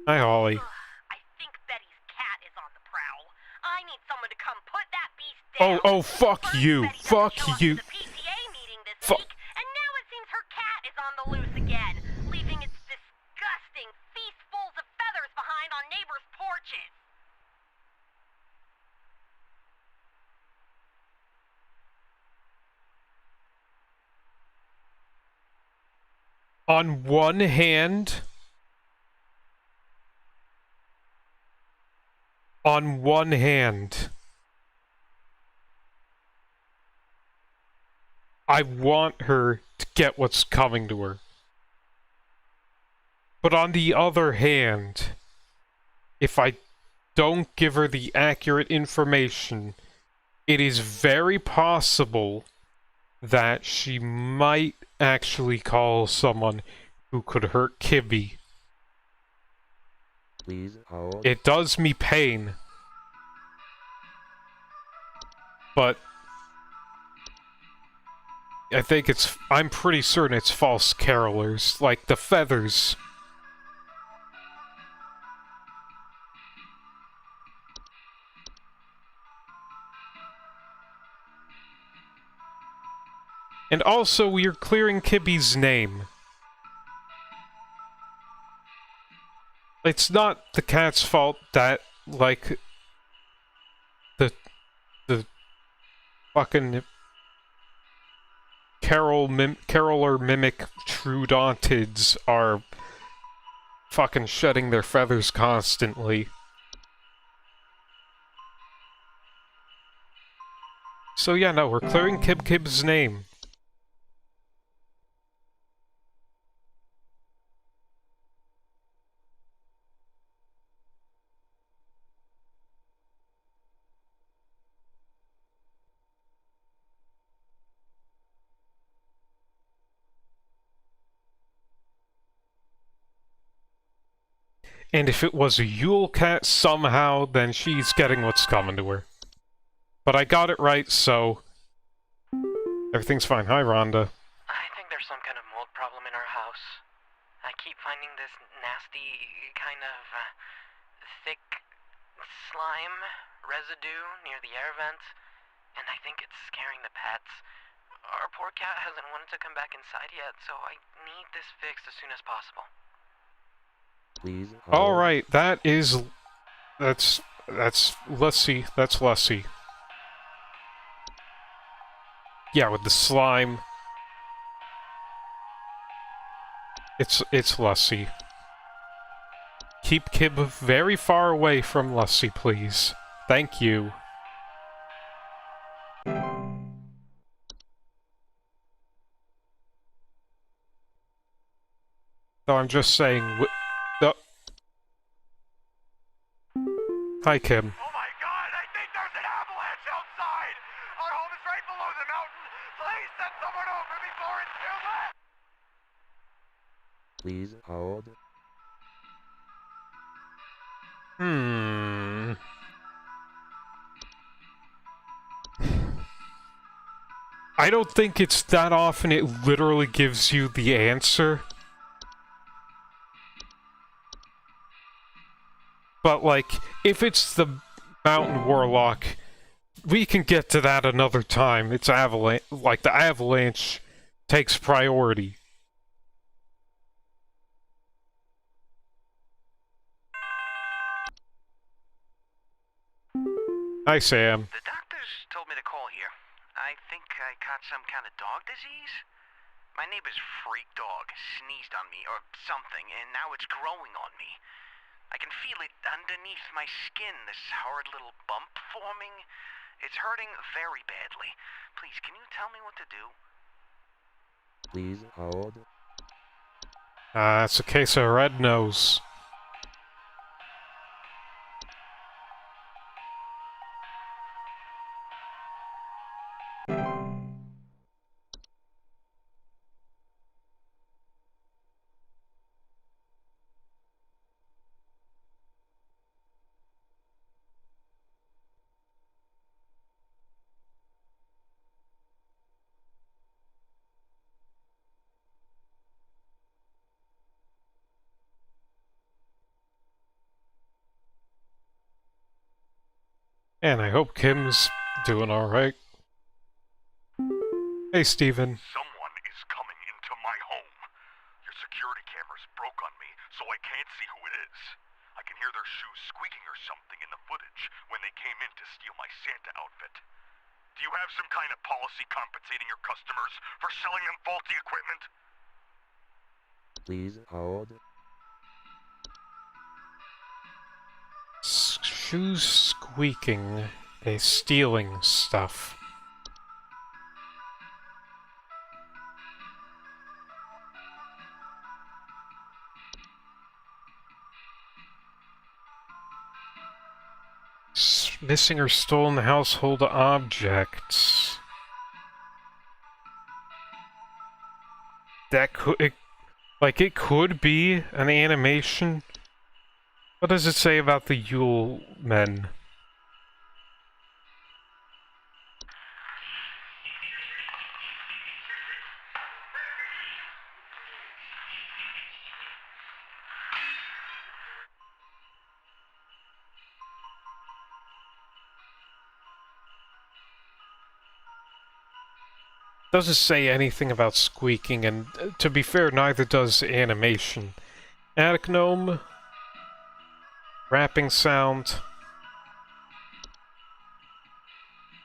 Hi, Holly. I think Betty's cat is on the prowl. I need someone to come put that beast down. Oh, fuck First, you. Betty doesn't show Fuck up you. to the PTA meeting this Fuck. week, and now it seems her cat is on the loose again, leaving its disgusting feastfuls of feathers behind on neighbors' porches. On one hand... On one hand... I want her to get what's coming to her. But on the other hand, if I don't give her the accurate information, it is very possible that she might actually call someone who could hurt Kibby. Please hold. It does me pain. But I think I'm pretty certain it's false carolers, like the feathers. And also, we're clearing Kibby's name. It's not the cat's fault that, like, the fucking caroler mimic troodontids are fucking shedding their feathers constantly. So yeah, no, we're clearing Kib's name. And if it was a Yule cat somehow, then she's getting what's coming to her. But I got it right, so... everything's fine. Hi, Rhonda. I think there's some kind of mold problem in our house. I keep finding this nasty kind of thick slime residue near the air vents, and I think it's scaring the pets. Our poor cat hasn't wanted to come back inside yet, so I need this fixed as soon as possible. Please hold. Alright, that's Lussie. That's Lussie. Yeah, with the slime. It's Lussie. Keep Kib very far away from Lussie, please. Thank you. So I'm just saying... Hi, Kim. Oh my god, I think there's an avalanche outside! Our home is right below the mountain! Please send someone over before it's too late! Please hold. I don't think it's that often it literally gives you the answer. But, like, if it's the Mountain Warlock, we can get to that another time. It's avalanche. Like, the avalanche takes priority. Hi, Sam. The doctors told me to call here. I think I caught some kind of dog disease. My neighbor's freak dog sneezed on me or something, and now it's growing on me. I can feel it underneath my skin, this horrid little bump forming. It's hurting very badly. Please, can you tell me what to do? Please hold. It's a case of red nose. And I hope Kim's doing alright. Hey, Steven. Someone is coming into my home. Your security cameras broke on me, so I can't see who it is. I can hear their shoes squeaking or something in the footage when they came in to steal my Santa outfit. Do you have some kind of policy compensating your customers for selling them faulty equipment? Please hold. Shoes squeaking. They stealing stuff. Missing or stolen household objects. That could... it could be an animation. What does it say about the Yule men? Doesn't say anything about squeaking, and to be fair, neither does animation. Attic gnome. Rapping sound.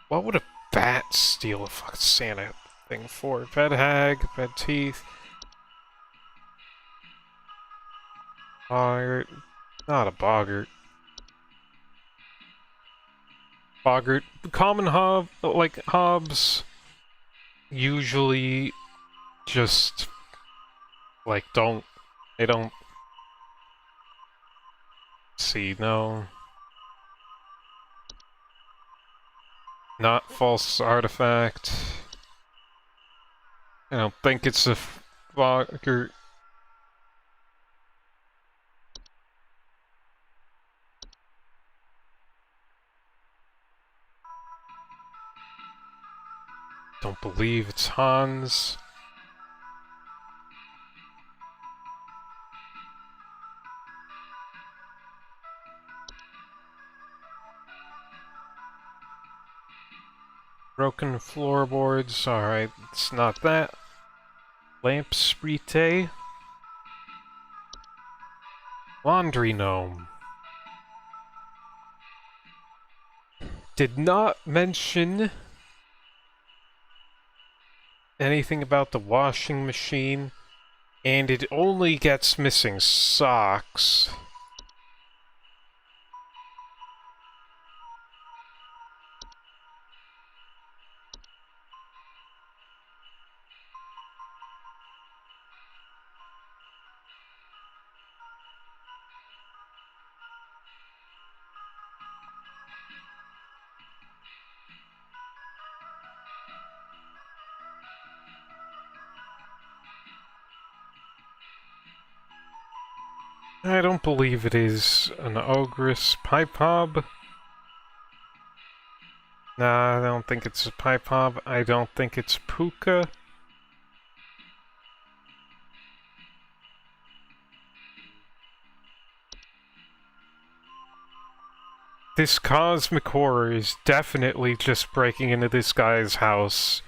What would a bat steal a fucking Santa thing for? Bed hag, bed teeth. Boggart. Not a boggart. Boggart. Common hob, like hobs, usually just, like, they don't see, no. Not false artifact. I don't think it's a boggart. Don't believe it's Hans. Broken floorboards. Alright, it's not that. Lamp sprite. Laundry gnome. Did not mention anything about the washing machine, and it only gets missing socks. I don't believe it is an ogress pipe hob. Nah, I don't think it's a pipe hob. I don't think it's puka. This cosmic horror is definitely just breaking into this guy's house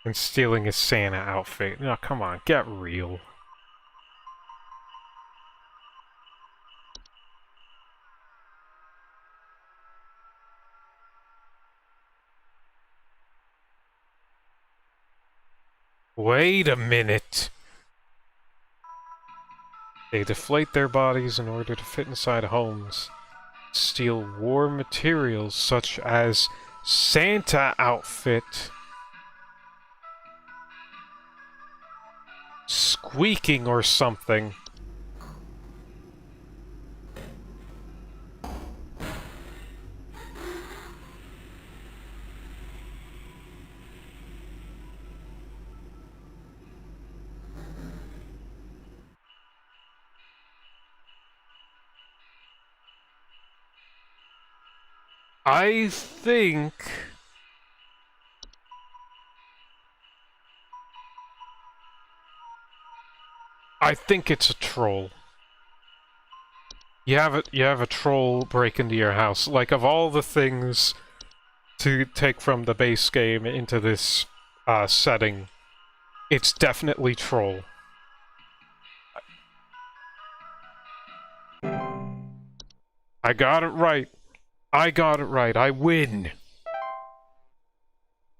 and stealing his Santa outfit. No, come on, get real. Wait a minute. They deflate their bodies in order to fit inside homes. Steal war materials such as Santa outfit. Squeaking or something. I think it's a troll. You have a troll break into your house. Like, of all the things to take from the base game into this setting, it's definitely troll. I got it right. I got it right. I win.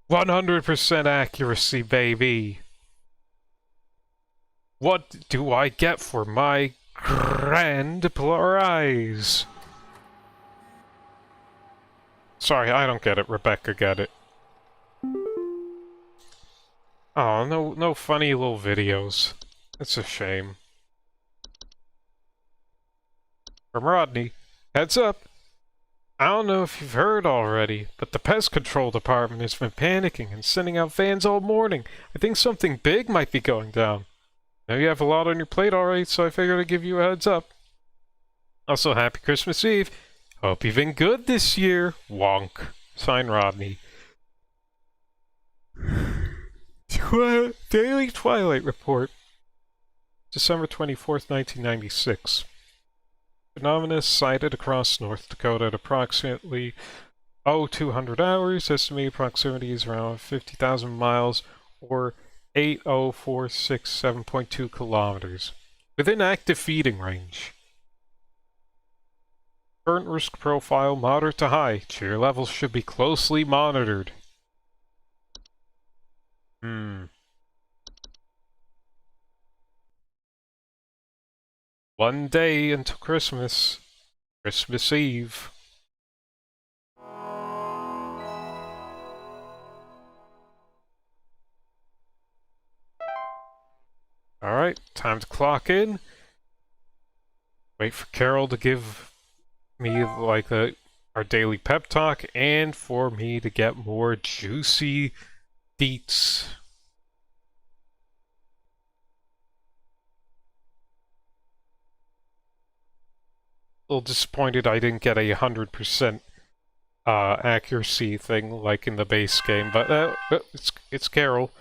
100% accuracy, baby. What do I get for my grand prize? Sorry, I don't get it. Rebecca get it. Oh, no funny little videos. It's a shame. From Rodney. Heads up. I don't know if you've heard already, but the pest control department has been panicking and sending out vans all morning. I think something big might be going down. Now you have a lot on your plate already, so I figured I'd give you a heads up. Also, happy Christmas Eve. Hope you've been good this year. Wonk. Sign Rodney. Daily Twilight Report. December 24th, 1996. Phenomena sighted across North Dakota at approximately 0200 hours. Estimated proximity is around 50,000 miles or 80467.2 kilometers. Within active feeding range. Current risk profile moderate to high. Cheer levels should be closely monitored. One day until Christmas. Christmas Eve. Alright, time to clock in. Wait for Carol to give me, like, our daily pep talk, and for me to get more juicy deets. A little disappointed I didn't get a 100% accuracy thing like in the base game, but it's Carol.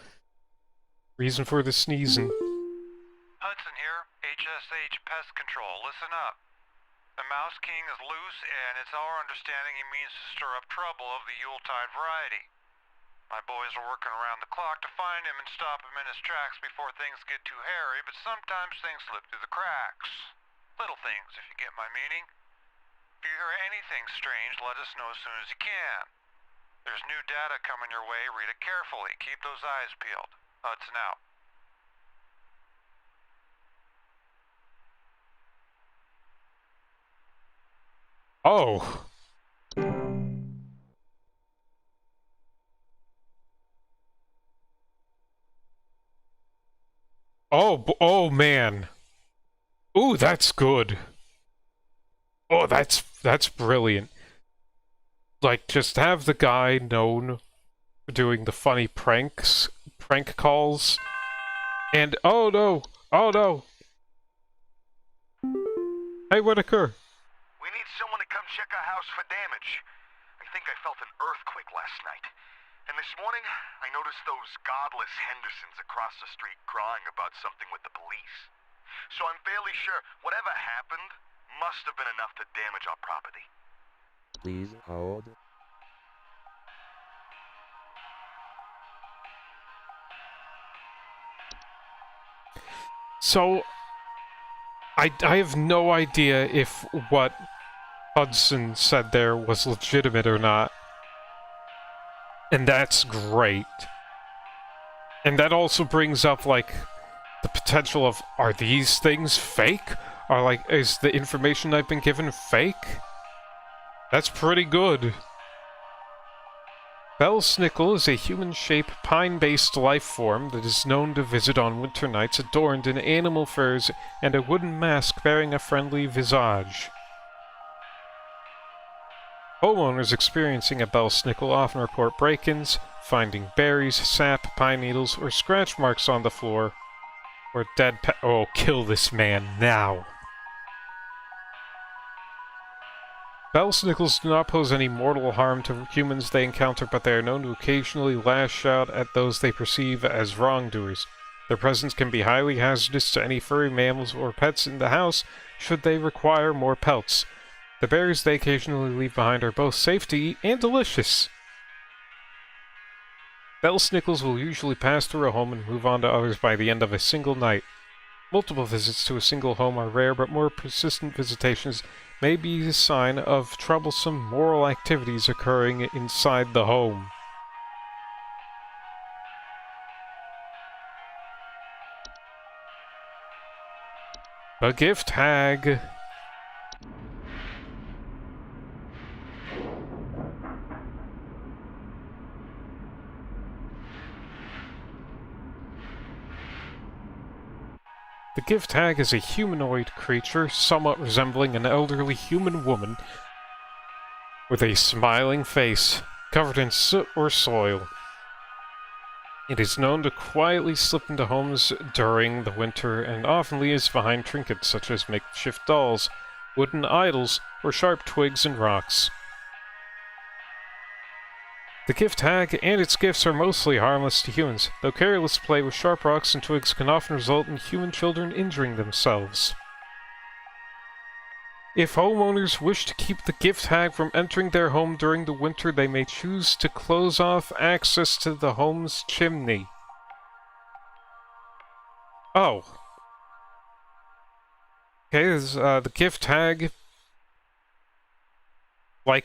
Reason for the sneezing. Hudson here, HSH Pest Control. Listen up. The Mouse King is loose, and it's our understanding he means to stir up trouble of the Yuletide variety. My boys are working around the clock to find him and stop him in his tracks before things get too hairy, but sometimes things slip through the cracks. Little things, if you get my meaning. If you hear anything strange, let us know as soon as you can. There's new data coming your way. Read it carefully. Keep those eyes peeled. Hudson out. Oh. Oh man. Ooh, that's good. Oh, that's brilliant. Like, just have the guy known for doing the funny prank calls, and oh no, hey Whitaker. We need someone to come check our house for damage. I think I felt an earthquake last night. And this morning, I noticed those godless Hendersons across the street crying about something with the police. So I'm fairly sure whatever happened must have been enough to damage our property. Please hold. So, I have no idea if what Hudson said there was legitimate or not. And that's great. And that also brings up, like, the potential of, are these things fake? Or, like, is the information I've been given fake? That's pretty good. Bellsnickle is a human-shaped, pine-based life form that is known to visit on winter nights adorned in animal furs and a wooden mask bearing a friendly visage. Homeowners experiencing a Bellsnickle often report break-ins, finding berries, sap, pine needles, or scratch marks on the floor, or dead oh, kill this man now. Bellsnickles do not pose any mortal harm to humans they encounter, but they are known to occasionally lash out at those they perceive as wrongdoers. Their presence can be highly hazardous to any furry mammals or pets in the house, should they require more pelts. The berries they occasionally leave behind are both safe to eat and delicious. Bellsnickles will usually pass through a home and move on to others by the end of a single night. Multiple visits to a single home are rare, but more persistent visitations may be a sign of troublesome moral activities occurring inside the home. A gift tag. The gift hag is a humanoid creature, somewhat resembling an elderly human woman, with a smiling face, covered in soot or soil. It is known to quietly slip into homes during the winter, and often leaves behind trinkets such as makeshift dolls, wooden idols, or sharp twigs and rocks. The gift hag and its gifts are mostly harmless to humans, though careless play with sharp rocks and twigs can often result in human children injuring themselves. If homeowners wish to keep the gift hag from entering their home during the winter, they may choose to close off access to the home's chimney. Oh. Okay, the gift hag... like...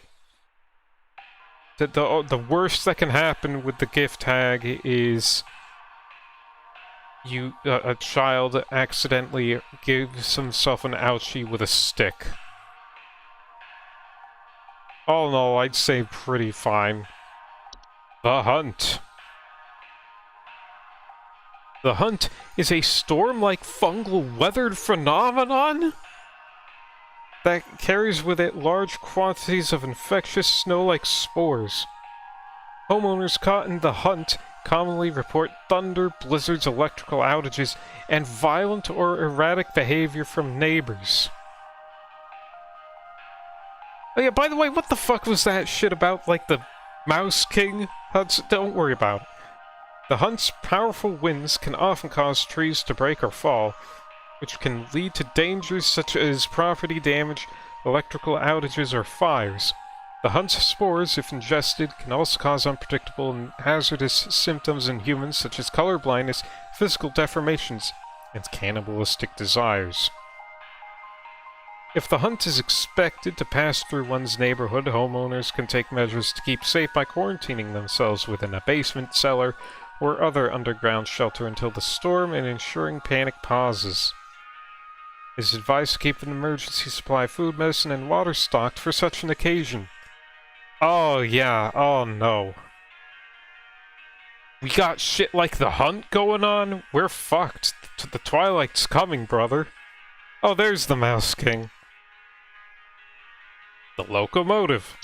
The worst that can happen with the gift tag is a child accidentally gives himself an ouchie with a stick. All in all, I'd say pretty fine. The Hunt. The Hunt is a storm-like fungal weathered phenomenon that carries with it large quantities of infectious snow-like spores. Homeowners caught in the Hunt commonly report thunder, blizzards, electrical outages, and violent or erratic behavior from neighbors. Oh yeah, by the way, what the fuck was that shit about, like, the Mouse King Hunts? Don't worry about it. The Hunt's powerful winds can often cause trees to break or fall, which can lead to dangers such as property damage, electrical outages, or fires. The Hunt's spores, if ingested, can also cause unpredictable and hazardous symptoms in humans such as color blindness, physical deformations, and cannibalistic desires. If the Hunt is expected to pass through one's neighborhood, homeowners can take measures to keep safe by quarantining themselves within a basement, cellar, or other underground shelter until the storm and ensuring panic pauses. It is advised to keep an emergency supply of food, medicine, and water stocked for such an occasion. Oh yeah, oh no. We got shit like the Hunt going on? We're fucked. The Twilight's coming, brother. Oh, there's the Mouse King. The locomotive.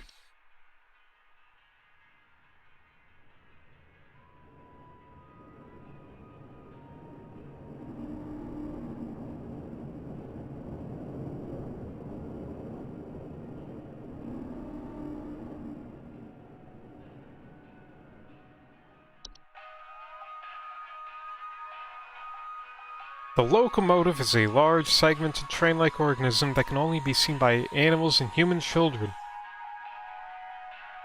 The locomotive is a large, segmented train-like organism that can only be seen by animals and human children.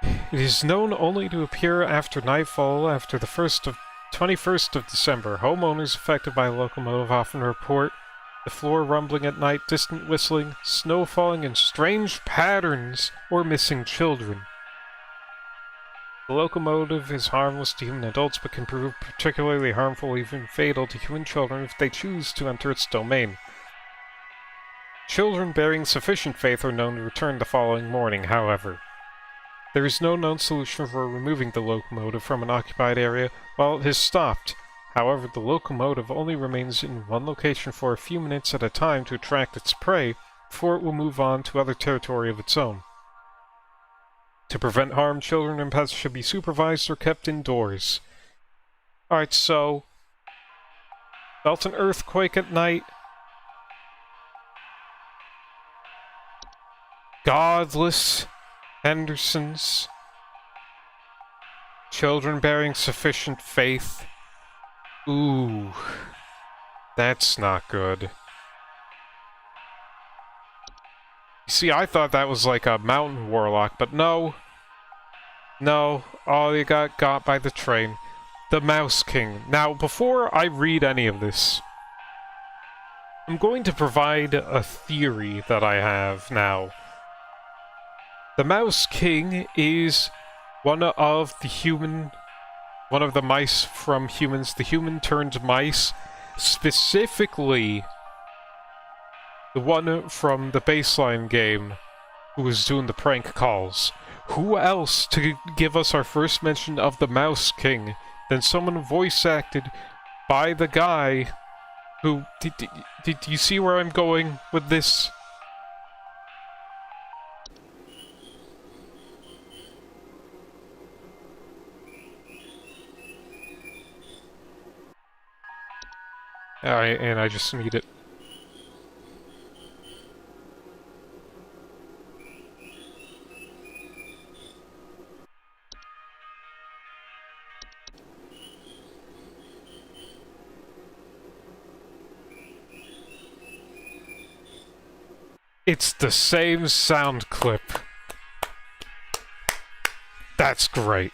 It is known only to appear after nightfall after the 21st of December. Homeowners affected by the locomotive often report the floor rumbling at night, distant whistling, snow falling in strange patterns, or missing children. The locomotive is harmless to human adults, but can prove particularly harmful, even fatal, to human children if they choose to enter its domain. Children bearing sufficient faith are known to return the following morning, however. There is no known solution for removing the locomotive from an occupied area while it has stopped. However, the locomotive only remains in one location for a few minutes at a time to attract its prey before it will move on to other territory of its own. To prevent harm, children and pets should be supervised or kept indoors. Alright, so... felt an earthquake at night. Godless Hendersons. Children bearing sufficient faith. Ooh. That's not good. You see, I thought that was like a mountain warlock, but no. No. Oh, you got by the train. The Mouse King. Now, before I read any of this, I'm going to provide a theory that I have now. The Mouse King is one of the mice from humans, the human turned mice, specifically the one from the baseline game who was doing the prank calls. Who else to give us our first mention of the Mouse King than someone voice acted by the guy who... Did you see where I'm going with this? Alright, and I just need it. It's the same sound clip. That's great.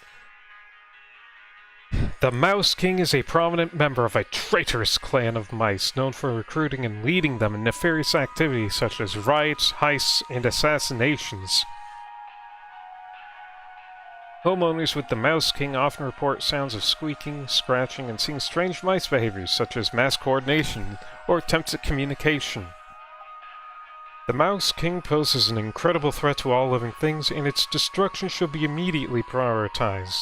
The Mouse King is a prominent member of a traitorous clan of mice known for recruiting and leading them in nefarious activities such as riots, heists, and assassinations. Homeowners with the Mouse King often report sounds of squeaking, scratching, and seeing strange mice behaviors such as mass coordination or attempts at communication. The Mouse King poses an incredible threat to all living things, and its destruction should be immediately prioritized.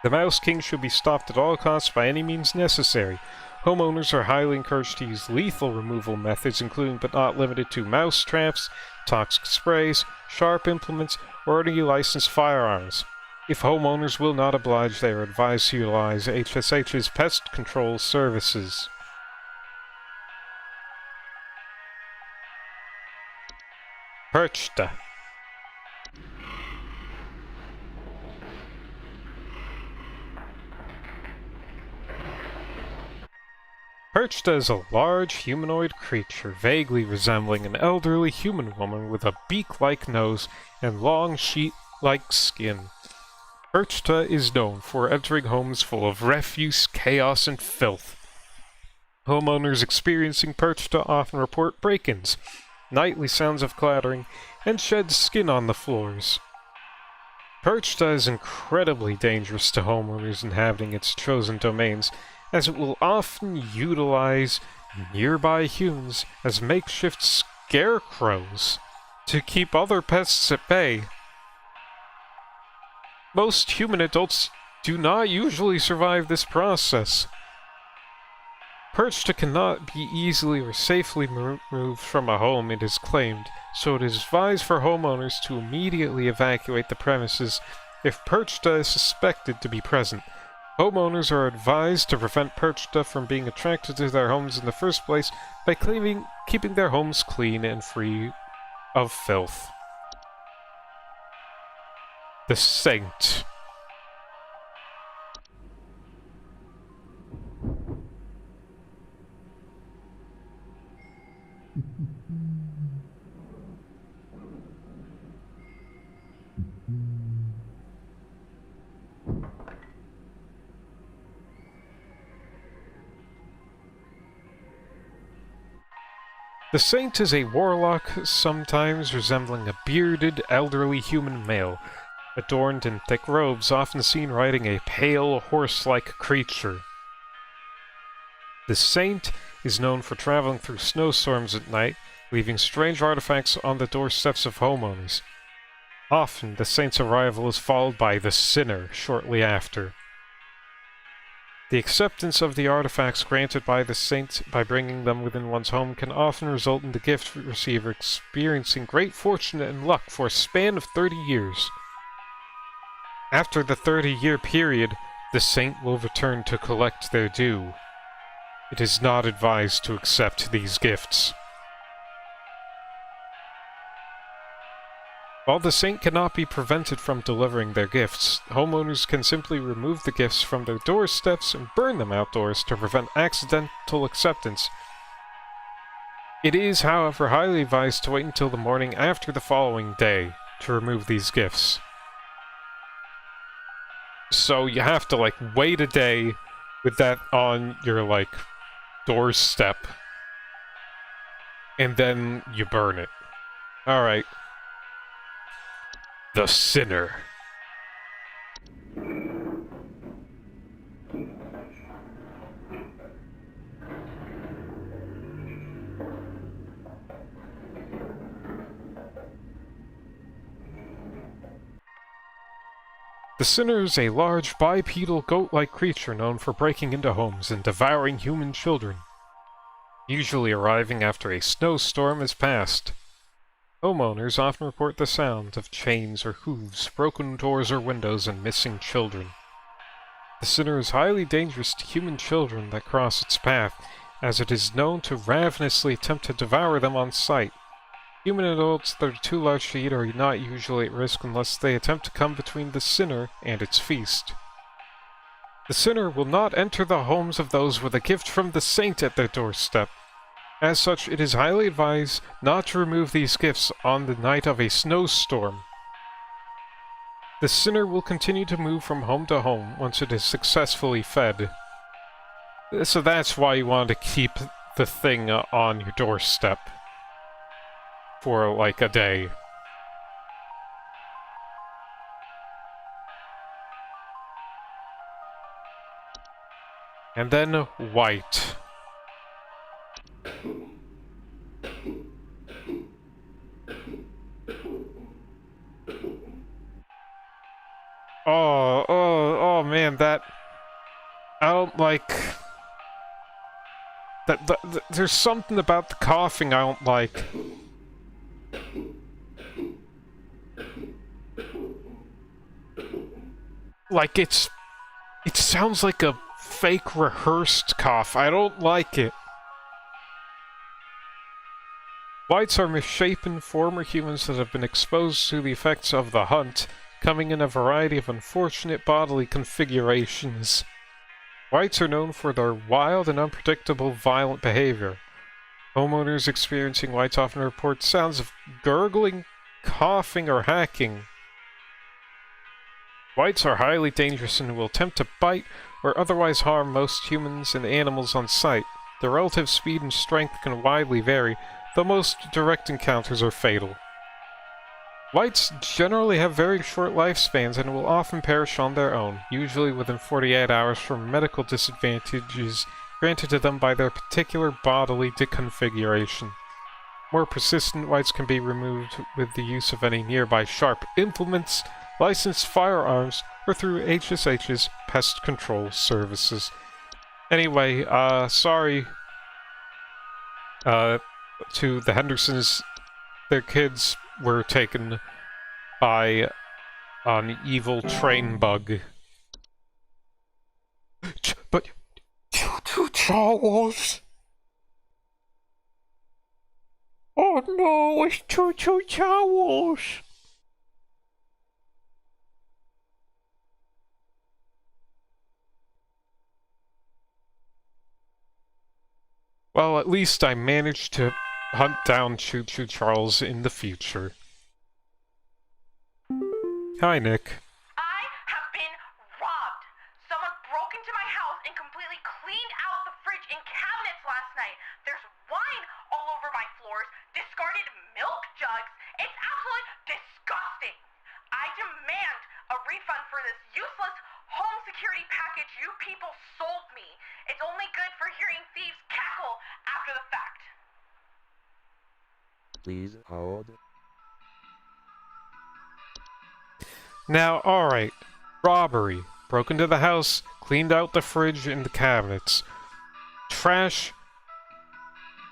The Mouse King should be stopped at all costs by any means necessary. Homeowners are highly encouraged to use lethal removal methods, including but not limited to mouse traps, toxic sprays, sharp implements, or any licensed firearms. If homeowners will not oblige, they are advised to utilize HSH's pest control services. Perchta. Perchta is a large humanoid creature vaguely resembling an elderly human woman with a beak-like nose and long sheet-like skin. Perchta is known for entering homes full of refuse, chaos, and filth. Homeowners experiencing Perchta often report break-ins, nightly sounds of clattering, and shed skin on the floors. Perchta is incredibly dangerous to homeowners inhabiting its chosen domains, as it will often utilize nearby humans as makeshift scarecrows to keep other pests at bay. Most human adults do not usually survive this process. Perchta cannot be easily or safely removed from a home, it is claimed, so it is advised for homeowners to immediately evacuate the premises if Perchta is suspected to be present. Homeowners are advised to prevent Perchta from being attracted to their homes in the first place by keeping their homes clean and free of filth. The Saint. The Saint is a warlock, sometimes resembling a bearded, elderly human male, adorned in thick robes, often seen riding a pale, horse-like creature. The Saint is known for traveling through snowstorms at night, leaving strange artifacts on the doorsteps of homeowners. Often, the saint's arrival is followed by the sinner shortly after. The acceptance of the artifacts granted by the saint by bringing them within one's home can often result in the gift receiver experiencing great fortune and luck for a span of 30 years. After the 30-year period, the saint will return to collect their due. It is not advised to accept these gifts. While the saint cannot be prevented from delivering their gifts, homeowners can simply remove the gifts from their doorsteps and burn them outdoors to prevent accidental acceptance. It is, however, highly advised to wait until the morning after the following day to remove these gifts. So you have to, like, wait a day with that on your, like, doorstep, and then you burn it. Alright. The Sinner. The Sinner is a large, bipedal, goat-like creature known for breaking into homes and devouring human children, usually arriving after a snowstorm has passed. Homeowners often report the sound of chains or hooves, broken doors or windows, and missing children. The Sinner is highly dangerous to human children that cross its path, as it is known to ravenously attempt to devour them on sight. Human adults that are too large to eat are not usually at risk unless they attempt to come between the Sinner and its feast. The Sinner will not enter the homes of those with a gift from the saint at their doorstep. As such, it is highly advised not to remove these gifts on the night of a snowstorm. The Sinner will continue to move from home to home once it is successfully fed. So that's why you want to keep the thing on your doorstep for like a day. And then white. Oh man, that... I don't like... There's something about the coughing I don't like. Like, it sounds like a fake rehearsed cough. I don't like it. Whites are misshapen former humans that have been exposed to the effects of the hunt, coming in a variety of unfortunate bodily configurations. Whites are known for their wild and unpredictable violent behavior. Homeowners experiencing whites often report sounds of gurgling, coughing, or hacking. Whites are highly dangerous and will attempt to bite or otherwise harm most humans and animals on sight. Their relative speed and strength can widely vary, though most direct encounters are fatal. Whites generally have very short lifespans and will often perish on their own, usually within 48 hours from medical disadvantages granted to them by their particular bodily deconfiguration. More persistent whites can be removed with the use of any nearby sharp implements, licensed firearms, or through HSH's pest control services. Anyway, sorry to the Hendersons. Their kids were taken by an evil train bug. But... Charles! Oh no, it's Charles! Well, at least I managed to hunt down Choo Choo Charles in the future. Hi, Nick. I have been robbed. Someone broke into my house and completely cleaned out the fridge and cabinets last night. There's wine all over my floors, discarded milk jugs. It's absolutely disgusting. I demand a refund for this useless home security package you people sold me. It's only good for hearing thieves cackle after the fact. Please hold. Now, alright. Robbery. Broke into the house, cleaned out the fridge and the cabinets. Trash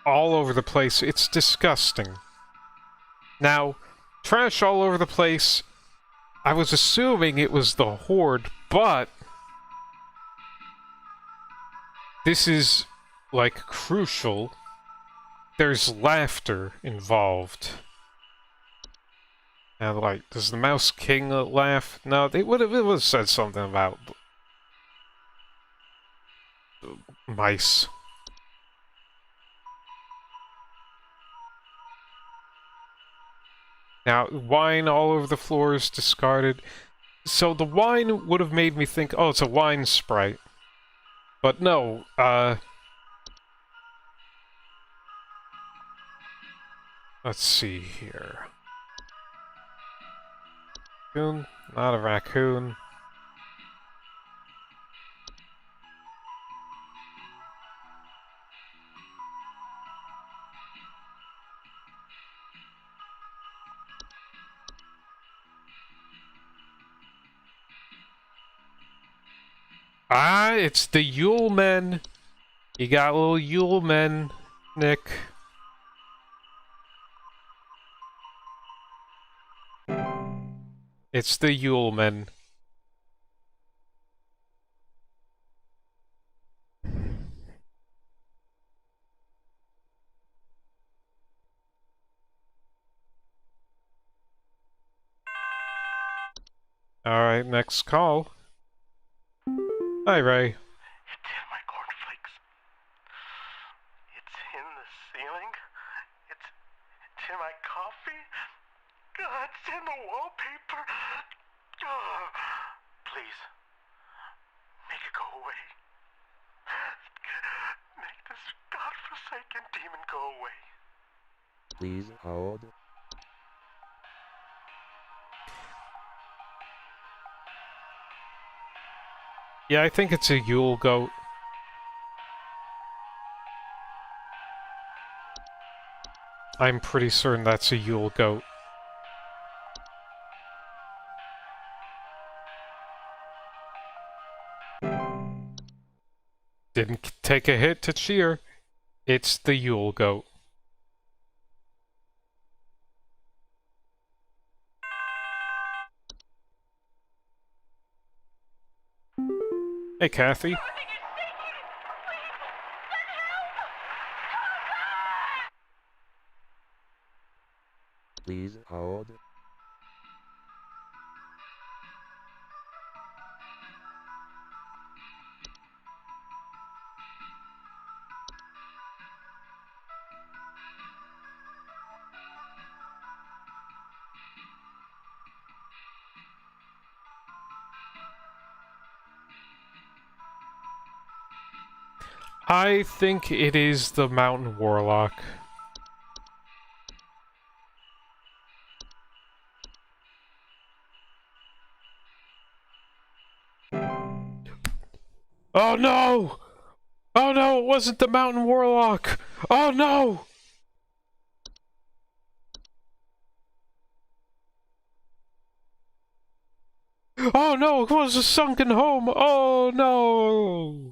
all over the place. It's disgusting. Now, trash all over the place. I was assuming it was the horde, but this is, like, crucial. There's laughter involved. Now, like, does the Mouse King laugh? No, it would have said something about mice. Now, wine all over the floors, discarded. So the wine would have made me think, oh, it's a wine sprite. But no, let's see here. Raccoon? Not a raccoon. Ah, it's the Yule Men. You got little Yule Men, Nick. It's the Yule Men. Alright, next call. Hi, Ray. It's in my cornflakes. It's in the ceiling. It's in my coffee. God, it's in the wallpaper. Oh, please, make it go away. Make this godforsaken demon go away. Please hold. Yeah, I think it's a Yule goat. I'm pretty certain that's a Yule goat. Didn't take a hit to cheer. It's the Yule goat. Hey, Kathy. Please hold. I think it is the Mountain Warlock. Oh no! Oh no, it wasn't the Mountain Warlock! Oh no! Oh no, it was a sunken home! Oh no!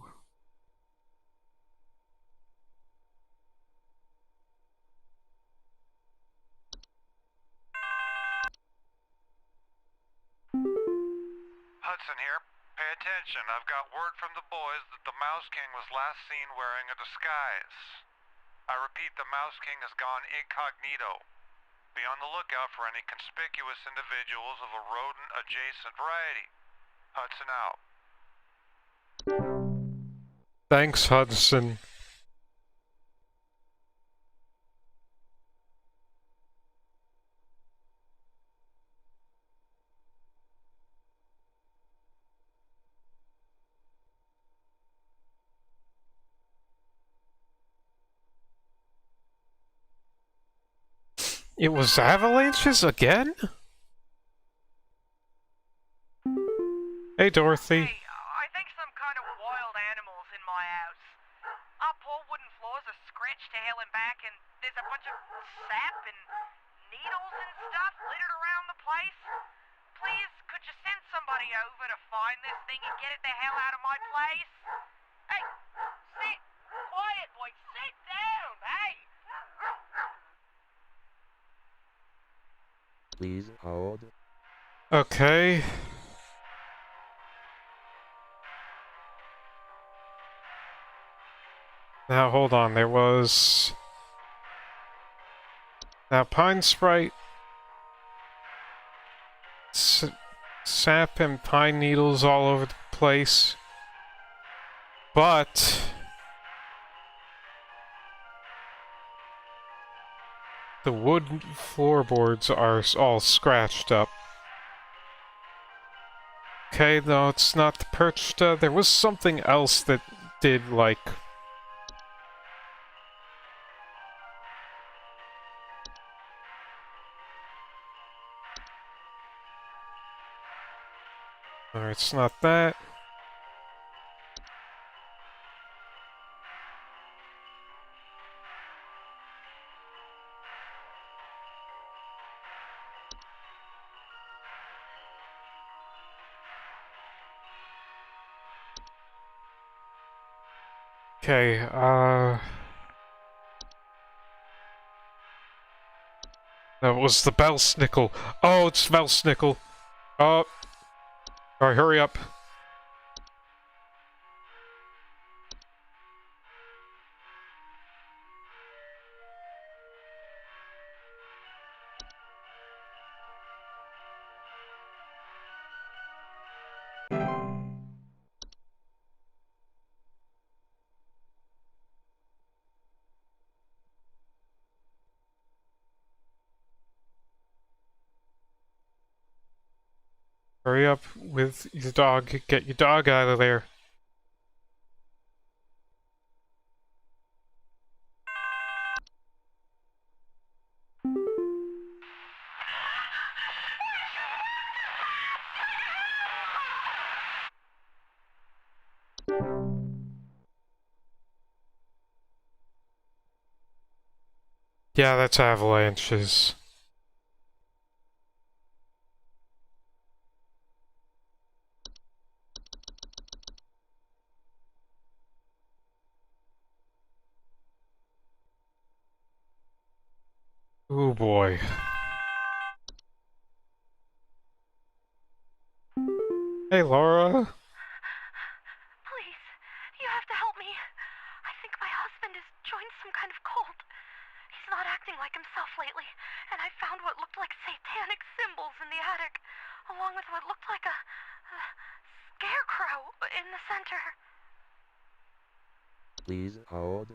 Hudson here. Pay attention. I've got word from the boys that the Mouse King was last seen wearing a disguise. I repeat, the Mouse King has gone incognito. Be on the lookout for any conspicuous individuals of a rodent-adjacent variety. Hudson out. Thanks, Hudson. It was avalanches again? Hey, Dorothy. Hey, I think some kind of wild animal's in my house. Our poor wooden floors are scratched to hell and back, and there's a bunch of sap and needles and stuff littered around the place. Please, could you somebody over to find this thing and get it the hell out of my place? Hey, sit. Quiet, boy. Sit down. Hey. Please hold. Okay. Now, hold on, there was... Now, Pine Sprite... Sap and pine needles all over the place. But... the wood floorboards are all scratched up. Okay, no, it's not the perchta. There was something else that did, like... Alright, it's not that. Okay, that was the Belsnickel. Oh, it's Belsnickel. Oh. Alright, hurry up. Hurry up with your dog. Get your dog out of there. Yeah, that's avalanches. Oh boy. Hey, Laura. Please, you have to help me. I think my husband has joined some kind of cult. He's not acting like himself lately, and I found what looked like satanic symbols in the attic, along with what looked like a scarecrow in the center. Please hold.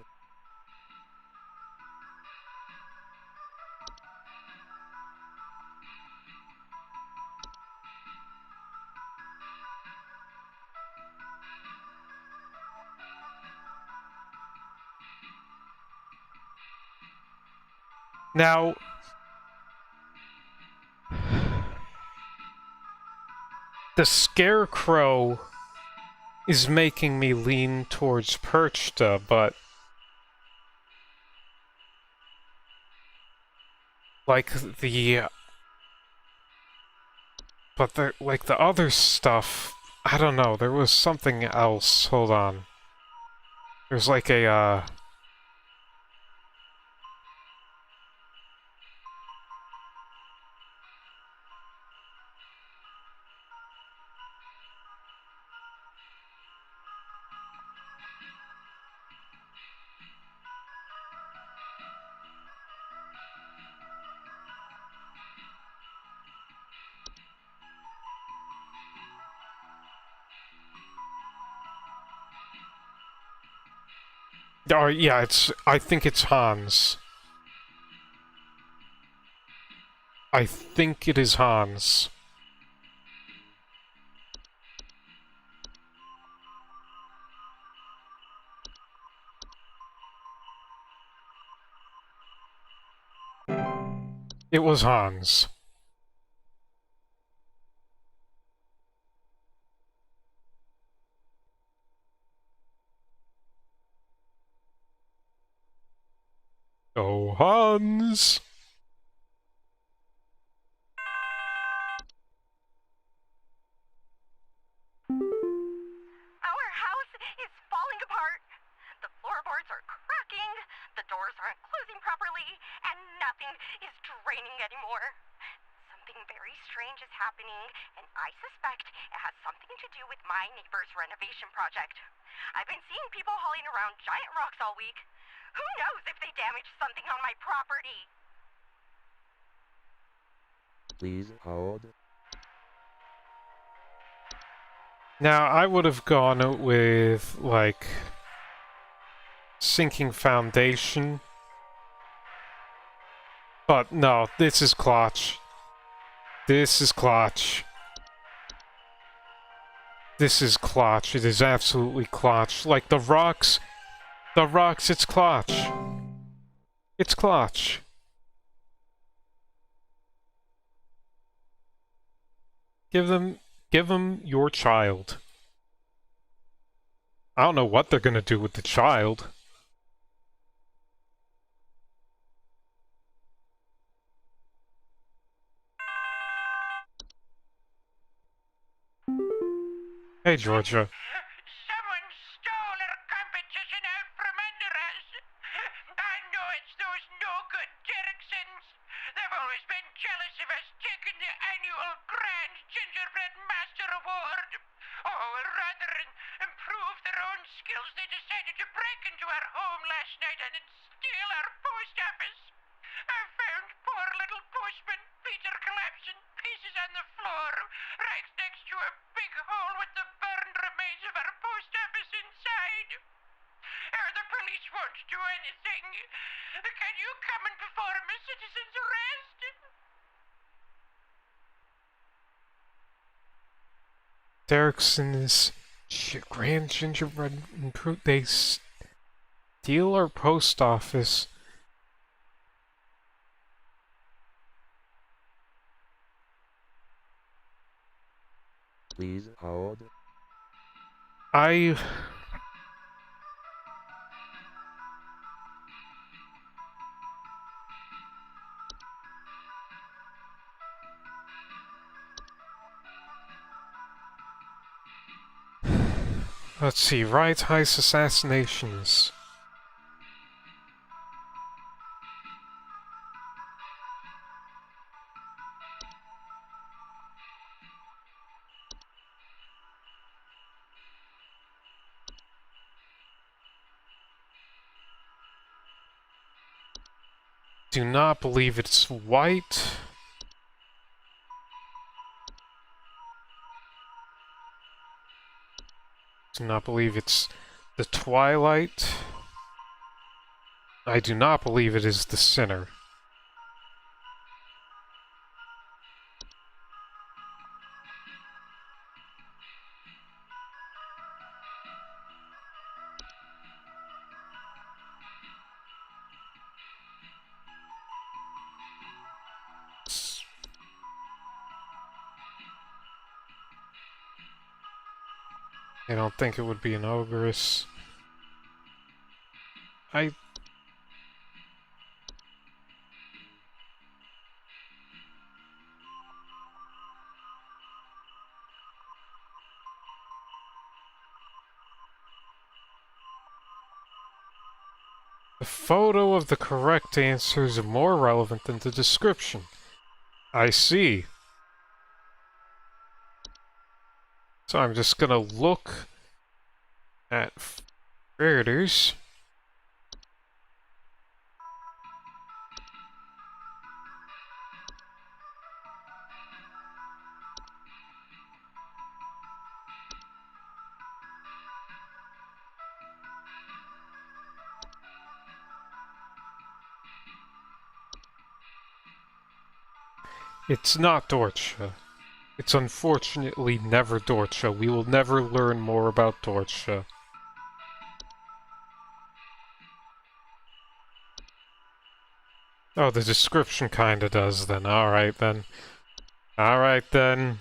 Now... the Scarecrow is making me lean towards Perchta, but... like, the... But the, like, the other stuff... I don't know, there was something else. Hold on. There's like a, oh, yeah, it's... I think it's Hans. I think it is Hans. It was Hans. Oh, Hans! falling apart. The floorboards are cracking, the doors aren't closing properly, and nothing is draining anymore. Something very strange is happening, and I suspect it has something to do with my neighbor's renovation project. I've been seeing people hauling around giant rocks all week. Who knows if they damaged something on my property? Please hold. Now, I would have gone with, like, sinking foundation. But no, this is clutch. This is clutch. This is clutch. It is absolutely clutch. Like, the rocks, it's clutch. It's clutch. Give them your child. I don't know what they're gonna do with the child. Hey, Georgia. Someone stole our competition out from under us. I know it's those no-good Derricksons. They've always been jealous of us taking the annual Grand Gingerbread Master Award. Oh, well, rather than improve their own skills, they decided to break into our home last night and steal our post office. I found poor little postman Peter collapsing pieces on the floor, right next to a big hole with the burned remains of our post office inside. The police won't do anything. Can you come and perform a citizen's arrest? Derrickson's Grand Gingerbread Improve. They steal our post office. Please hold. Let's see, right heist assassinations. Do not believe it's white. Do not believe it's the Twilight. I do not believe it is the Sinner. I don't think it would be an ogress. I The photo of the correct answer is more relevant than the description. I see. So I'm just gonna look at predators. It's not Dorcha. It's unfortunately never Dorcha. We will never learn more about Dorcha. Oh, the description kinda does then. Alright then. Alright then.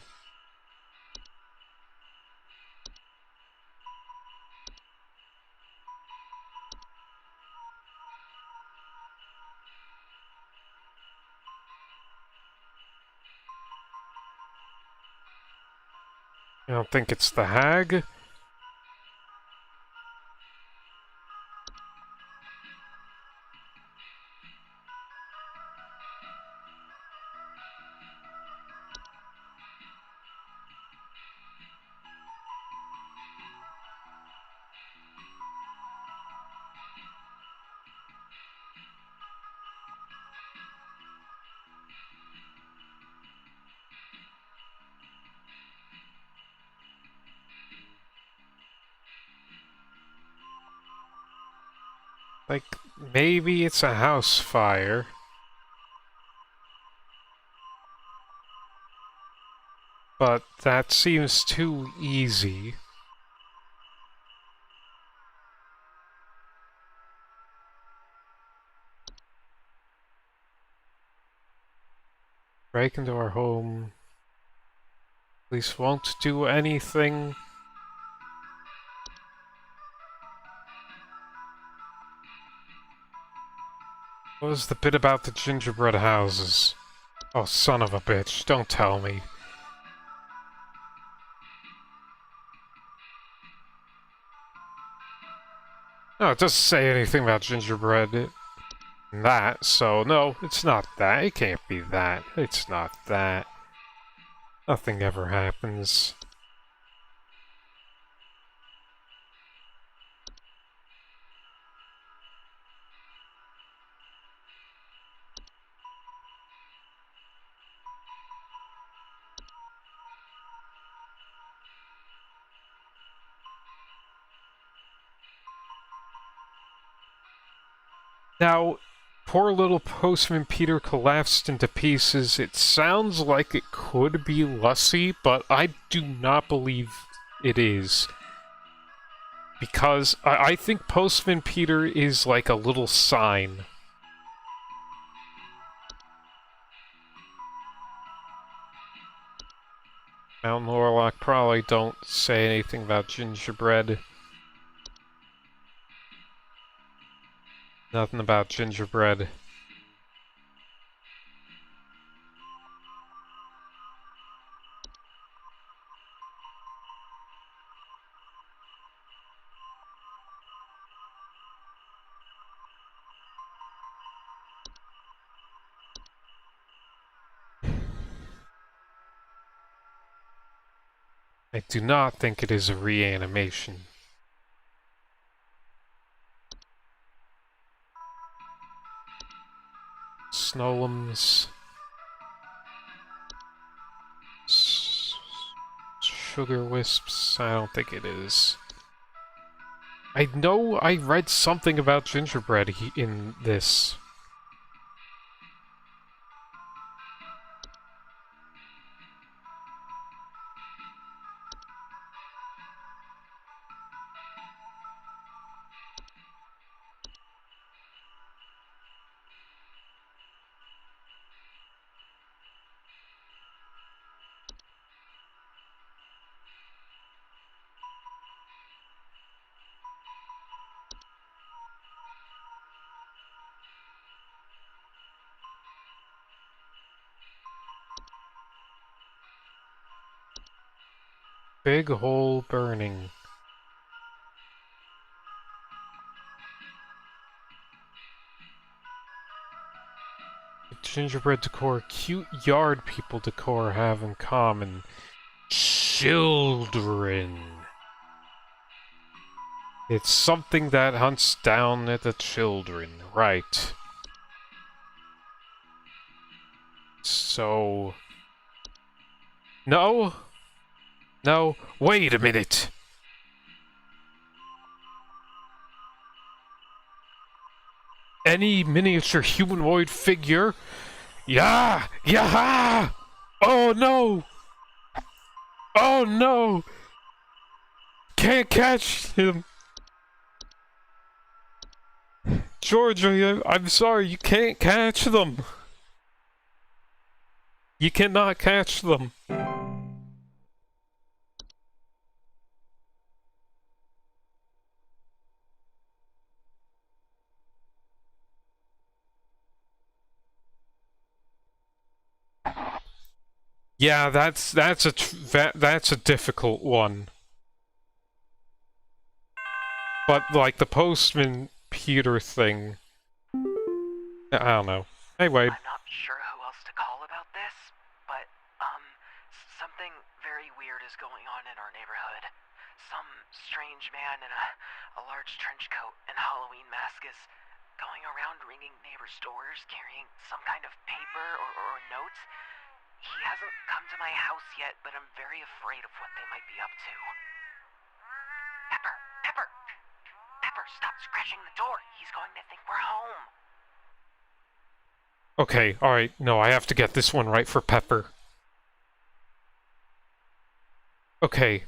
I don't think it's the hag. Like, maybe it's a house fire. But that seems too easy. Break into our home. Police won't do anything. What was the bit about the gingerbread houses? Oh, son of a bitch, don't tell me. No, it doesn't say anything about gingerbread in that, so no, it's not that. It can't be that. It's not that. Nothing ever happens. Now, poor little postman Peter collapsed into pieces. It sounds like it could be Lucy, but I do not believe it is. Because I think Postman Peter is like a little sign. Mountain Warlock probably don't say anything about gingerbread. Nothing about gingerbread. I do not think it is a reanimation. Snowlums. Sugar Wisps. I don't think it is. I know I read something about gingerbread in this. Big hole burning. Gingerbread decor, cute yard people decor have in common. Children. It's something that hunts down at the children, right? So... No? No? Wait a minute! Any miniature humanoid figure? Yeah! Yeah! Oh no! Oh no! Can't catch him! Georgia, I'm sorry, you can't catch them! You cannot catch them! Yeah, that's a difficult one. But like the Postman Peter thing, I don't know. Anyway, I'm not sure who else to call about this, but, something very weird is going on in our neighborhood. Some strange man in a large trench coat and Halloween mask is going around ringing neighbors' doors carrying some kind of paper or notes. He hasn't come to my house yet, but I'm very afraid of what they might be up to. Pepper! Pepper! Pepper, Stop scratching the door. He's going to think we're home. Okay, alright, no, I have to get this one right for Pepper. Okay.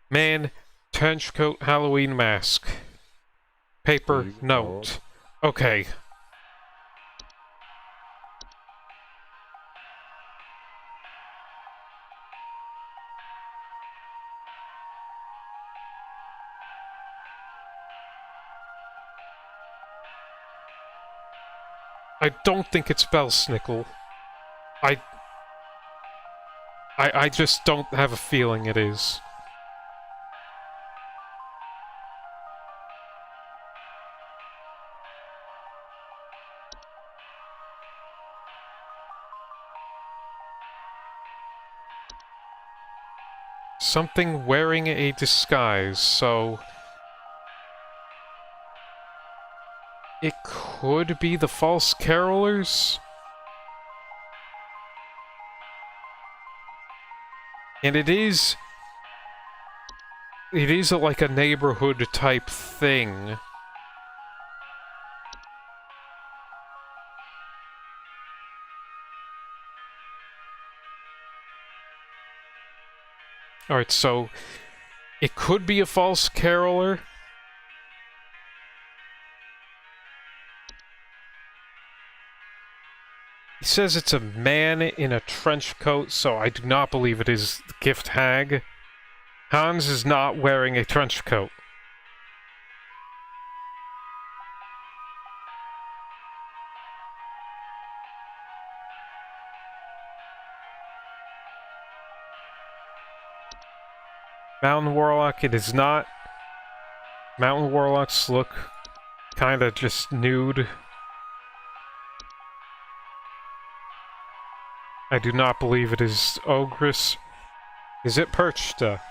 Man, trench coat, Halloween mask. Paper, Please note. Okay. I don't think it's Belsnickel. I just don't have a feeling it is. Something wearing a disguise, so... It could be the false carolers? And it is like a neighborhood type thing. Alright, so it could be a false caroler. He says it's a man in a trench coat, so I do not believe it is the gift hag. Hans is not wearing a trench coat. Mountain Warlock, it is not. Mountain Warlocks look kinda just nude. I do not believe it is Ogress. Is it Perchta?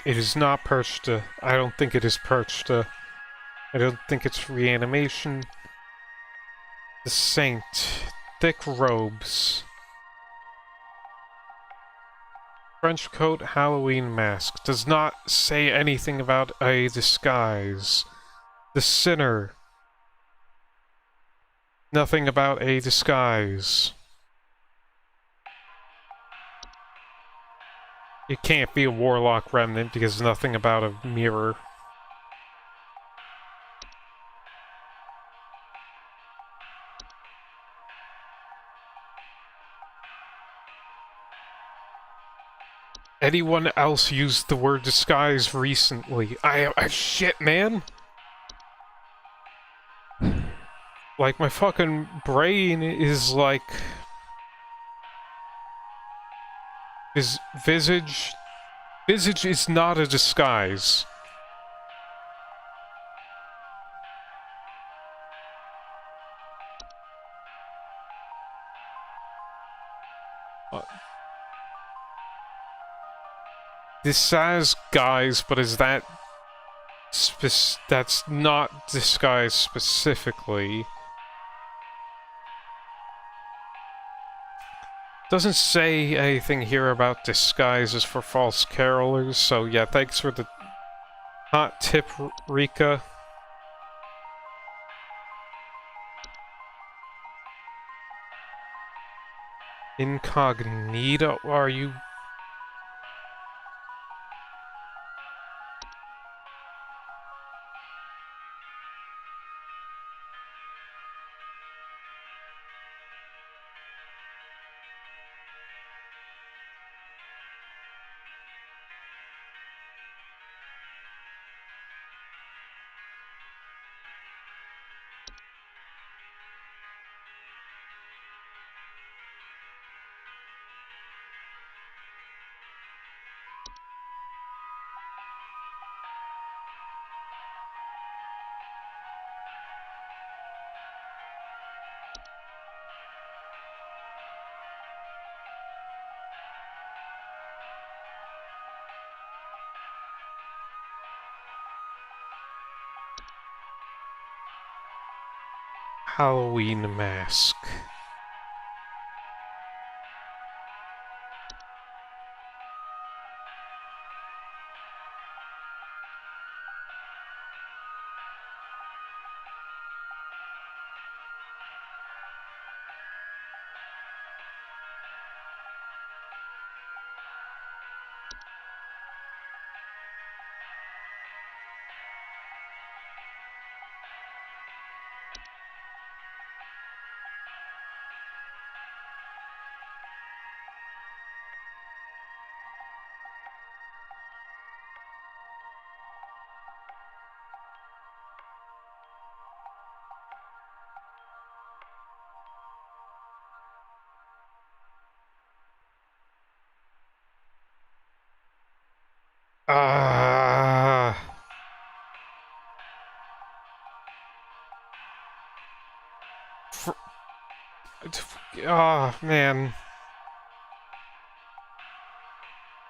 It is not Perchta. I don't think it is Perchta. I don't think it's Reanimation. The Saint. Thick robes. French coat, Halloween mask. Does not say anything about a disguise. The Sinner. Nothing about a disguise. It can't be a Warlock Remnant because nothing about a mirror. Anyone else used the word disguise recently? Shit, man! Like, my fucking brain is like... Visage... Visage is not a disguise. This says guise, but is that... that's not disguise specifically. Doesn't say anything here about disguises for false carolers, so yeah, thanks for the hot tip, Rika. Incognito, are you... Halloween mask. Ah. Ah, man.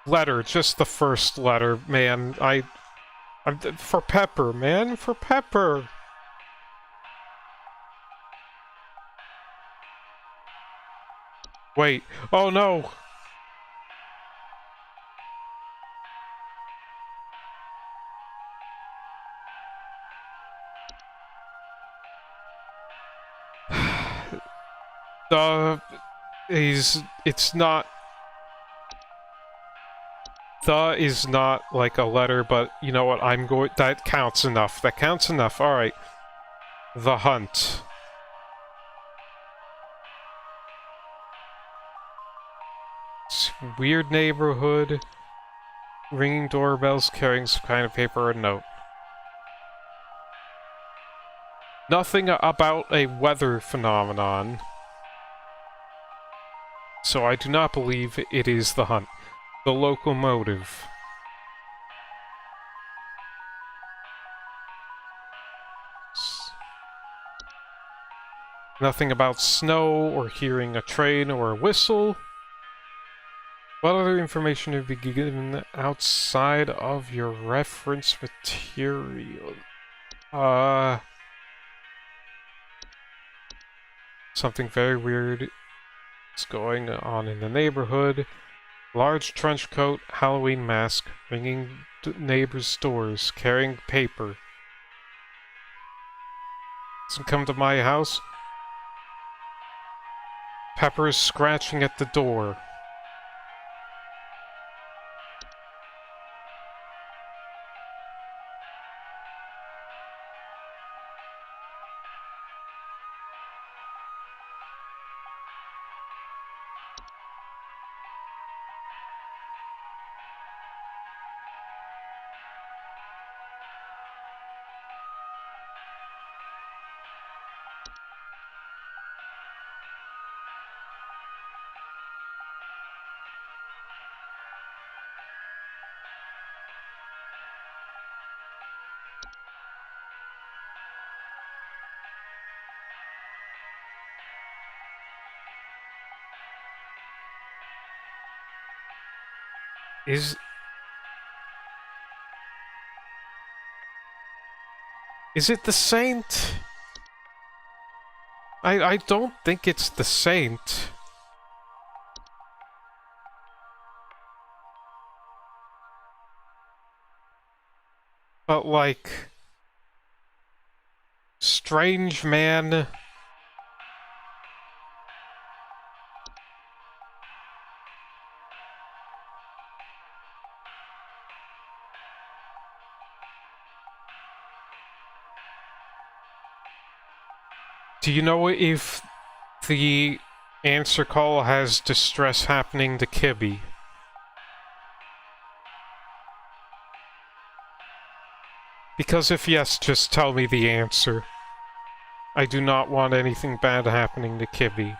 Letter, just the first letter, man. I'm for Pepper, man, for Pepper. Wait. Oh no. It's not. The is not like a letter, but you know what? That counts enough. That counts enough. Alright. The hunt. It's weird neighborhood. Ringing doorbells, carrying some kind of paper or note. Nothing about a weather phenomenon. So I do not believe it is the hunt. The locomotive. Nothing about snow or hearing a train or a whistle. What other information would be given outside of your reference material? Something very weird is going on in the neighborhood. Large trench coat, Halloween mask, ringing neighbors' doors, carrying paper. Doesn't come to my house. Pepper is scratching at the door. Is it the Saint? I don't think it's the Saint. But like... Strange man... Do you know if the answer call has distress happening to Kibby? Because if yes, just tell me the answer. I do not want anything bad happening to Kibby.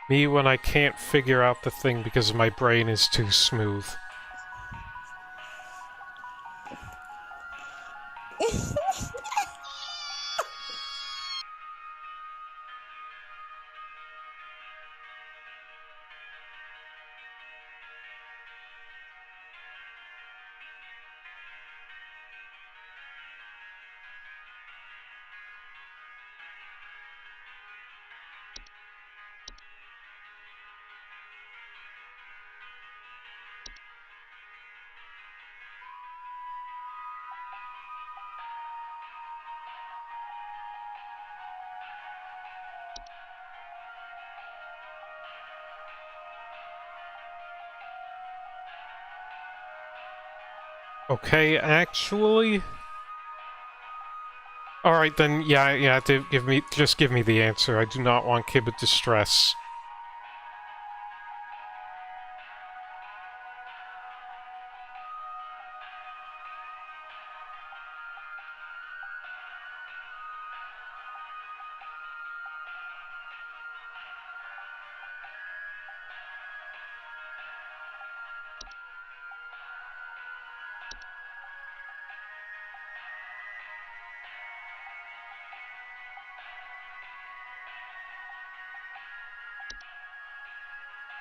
Me when I can't figure out the thing because my brain is too smooth. Okay, actually... Alright then, yeah, just give me the answer. I do not want Kibbit distress.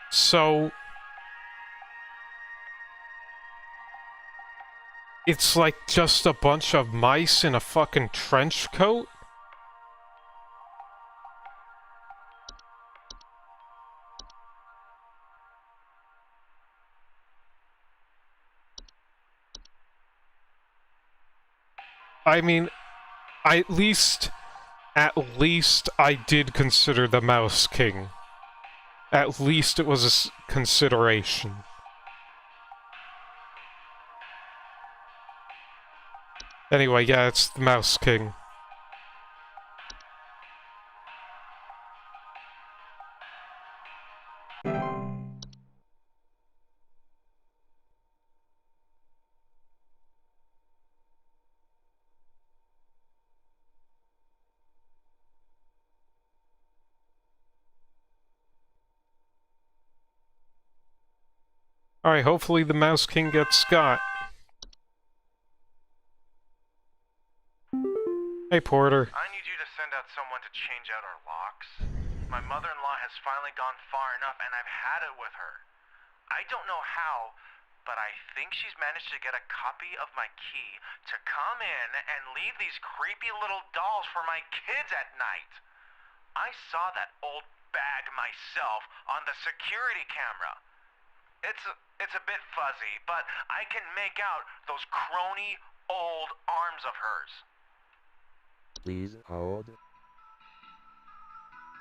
So... It's like just a bunch of mice in a fucking trench coat? I mean, at least I did consider the Mouse King. At least it was a consideration. Anyway, yeah, it's the Mouse King. Alright, hopefully the Mouse King gets got. Hey, Porter. I need you to send out someone to change out our locks. My mother-in-law has finally gone far enough, and I've had it with her. I don't know how, but I think she's managed to get a copy of my key to come in and leave these creepy little dolls for my kids at night. I saw that old bag myself on the security camera. It's a bit fuzzy, but I can make out those crony old arms of hers. Please hold.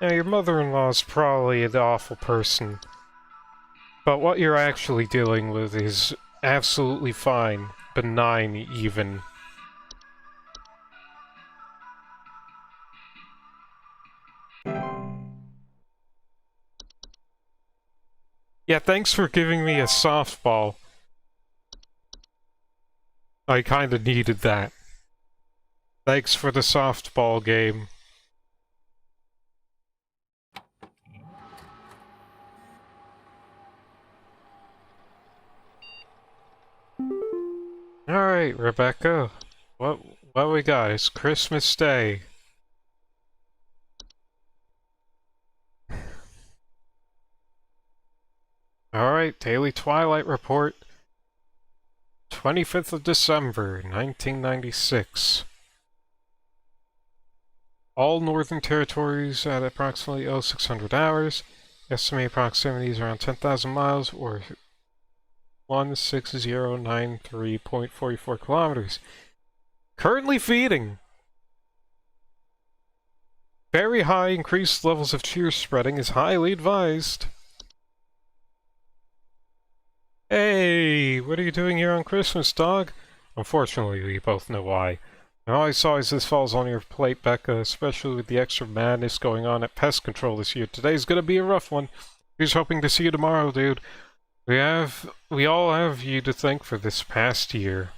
Now, your mother-in-law's probably an awful person. But what you're actually dealing with is absolutely fine. Benign, even. Yeah, thanks for giving me a softball. I kinda needed that. Thanks for the softball game. Alright, Rebecca. What we got? It's Christmas Day. Alright, Daily Twilight Report. 25th of December, 1996. All northern territories at approximately 0600 hours. Estimated proximity is around 10,000 miles, or 16093.44 kilometers. Currently feeding. Very high increased levels of cheer spreading is highly advised. Hey, what are you doing here on Christmas, dog? Unfortunately, we both know why. And all I saw is this falls on your plate, Becca, especially with the extra madness going on at pest control this year. Today's gonna be a rough one. Here's hoping to see you tomorrow, dude. We all have you to thank for this past year.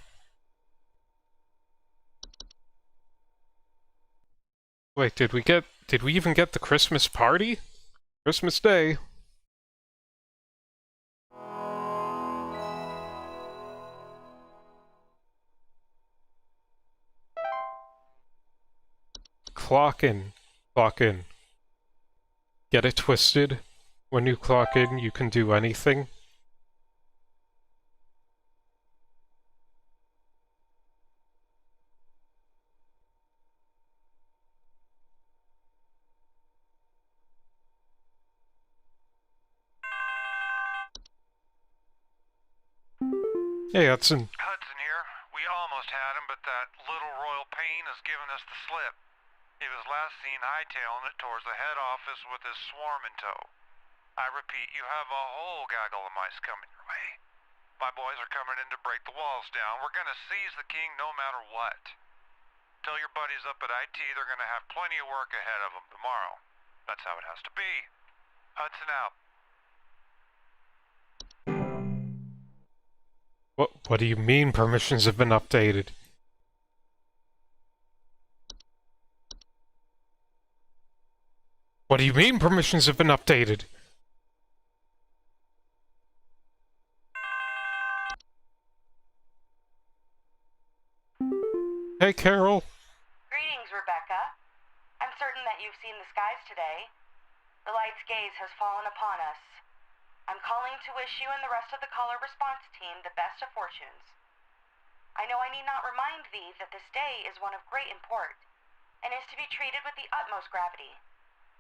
Wait, did we even get the Christmas party? Christmas Day. Clock in. Clock in. Get it twisted. When you clock in, you can do anything. Hey, Hudson. Hudson here. We almost had him, but that little royal pain has given us the slip. He was last seen hightailing it towards the head office with his swarm in tow. I repeat, you have a whole gaggle of mice coming your way. My boys are coming in to break the walls down. We're gonna seize the king no matter what. Tell your buddies up at IT they're gonna have plenty of work ahead of them tomorrow. That's how it has to be. Hudson out. What do you mean permissions have been updated? What do you mean permissions have been updated? Hey, Carol. Greetings, Rebecca. I'm certain that you've seen the skies today. The light's gaze has fallen upon us. I'm calling to wish you and the rest of the caller response team the best of fortunes. I know I need not remind thee that this day is one of great import, and is to be treated with the utmost gravity.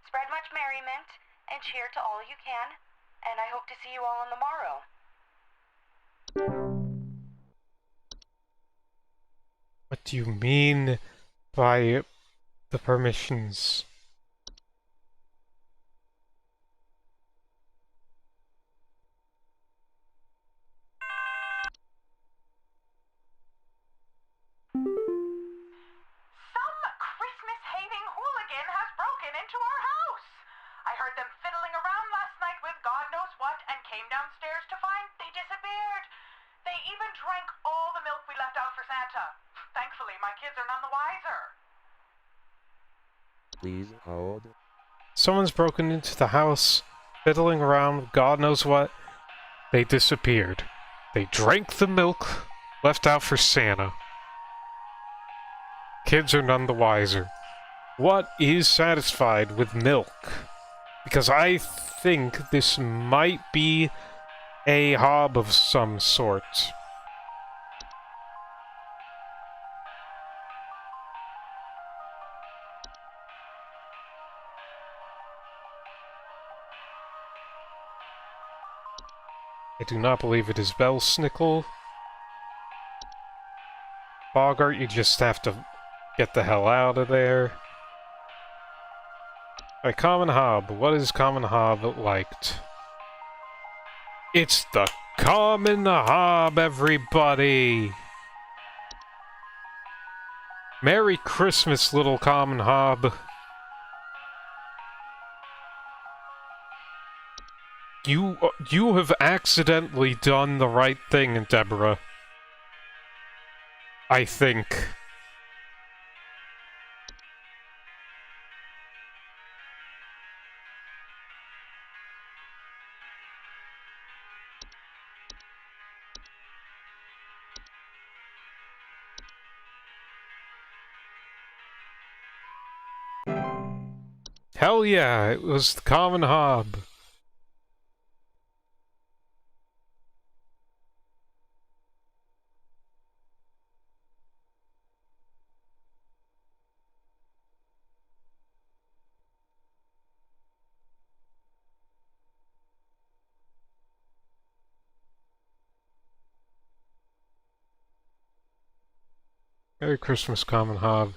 Spread much merriment, and cheer to all you can, and I hope to see you all on the morrow. What do you mean by the permissions? Some Christmas-hating hooligan has broken into our house. I heard them fiddling around last night with God knows what and came downstairs to find they disappeared. They even drank all the milk we left out for Santa. Thankfully, my kids are none the wiser. Please hold. Someone's broken into the house, fiddling around with God knows what. They disappeared. They drank the milk left out for Santa. Kids are none the wiser. What is satisfied with milk? Because I think this might be a hob of some sort. I do not believe it is Belsnickel. Bogart, you just have to get the hell out of there. Alright, Common Hob. What is Common Hob liked? It's the Common Hob, everybody! Merry Christmas, little Common Hob. You have accidentally done the right thing, Deborah. I think. Hell yeah, it was the Common Hob. Merry Christmas, Common Hob.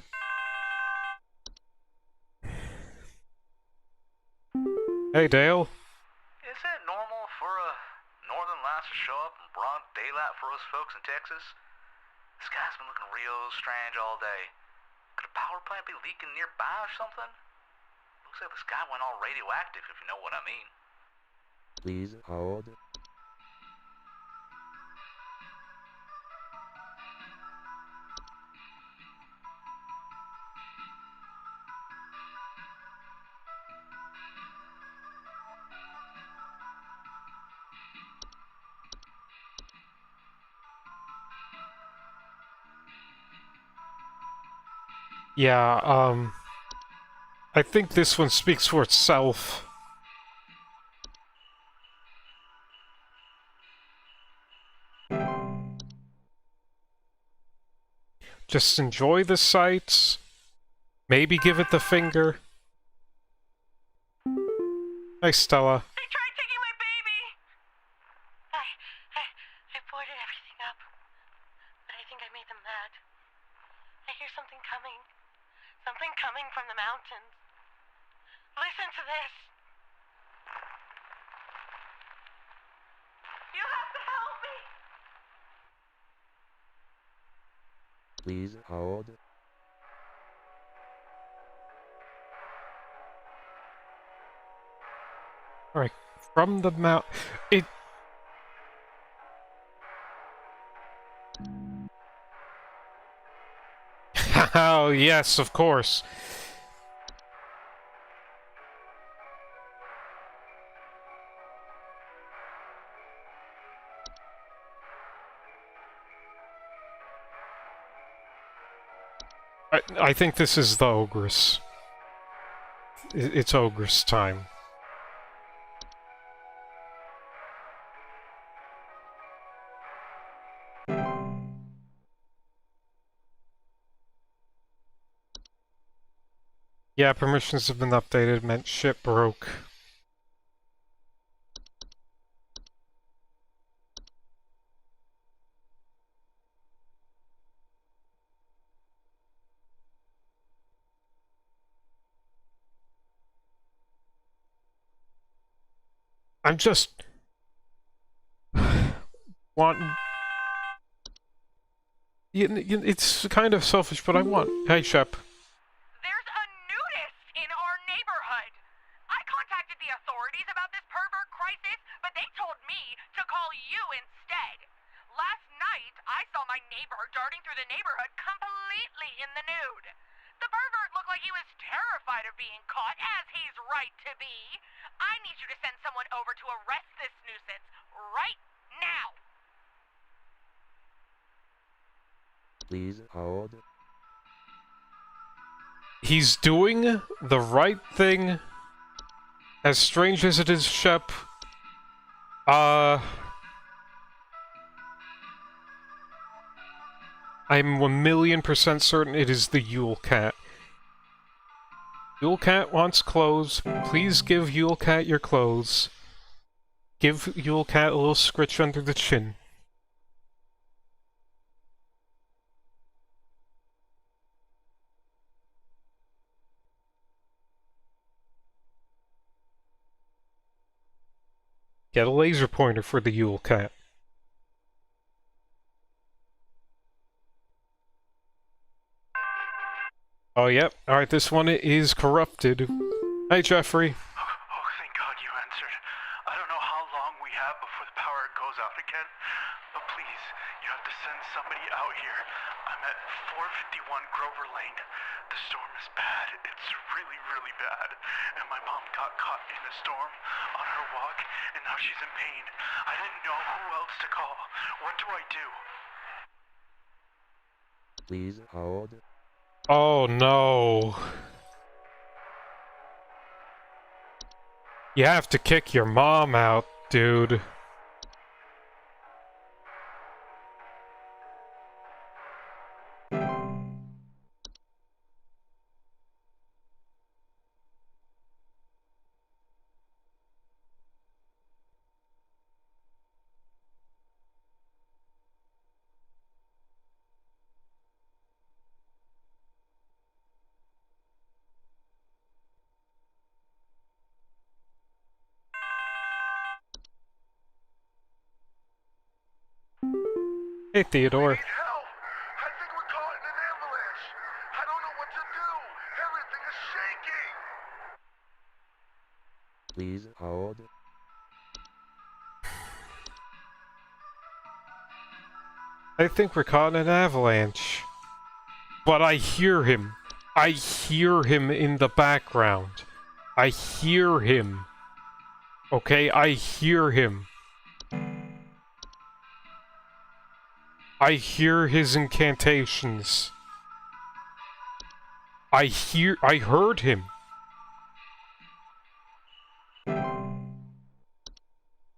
Hey, Dale. Is it normal for a northern lights to show up in broad daylight for us folks in Texas? The sky's been looking real strange all day. Could a power plant be leaking nearby or something? Looks like the sky went all radioactive, if you know what I mean. Please hold. Yeah, I think this one speaks for itself. Just enjoy the sights. Maybe give it the finger. Hi, Stella. They tried taking my baby! I boarded everything up, but I think I made them mad. I hear something coming. Something coming from the mountains. Listen to this. You have to help me! Please hold. Alright, from the mount... It... Oh, yes, of course. I think this is the Ogress. It's Ogress time. Yeah, permissions have been updated, meant ship broke. I'm just... want... It's kind of selfish, but I want... Hey, Shep. There's a nudist in our neighborhood. I contacted the authorities about this pervert crisis, but they told me to call you instead. Last night, I saw my neighbor darting through the neighborhood completely in the nude. The pervert looked like he was terrified of being caught, as he's right to be. I need you to send someone over to arrest this nuisance right now. Please hold. He's doing the right thing. As strange as it is, Shep. I'm 1,000,000% certain it is the Yule Cat. Yule Cat wants clothes. Please give Yule Cat your clothes. Give Yule Cat a little scritch under the chin. Get a laser pointer for the Yule Cat. Oh, yep. Alright, this one is corrupted. Hey, Jeffrey. Oh, thank God you answered. I don't know how long we have before the power goes out again, but please, you have to send somebody out here. I'm at 451 Grover Lane. The storm is bad. It's really, really bad. And my mom got caught in a storm on her walk, and now she's in pain. I didn't know who else to call. What do I do? Please hold. Oh, no. You have to kick your mom out, dude. Hey, Theodore. I need help. I think we're caught in an avalanche. I don't know what to do. Everything is shaking. Please hold. I think we're caught in an avalanche. But I hear him. I hear him in the background. I hear him. Okay, I hear him. I hear his incantations. I heard him.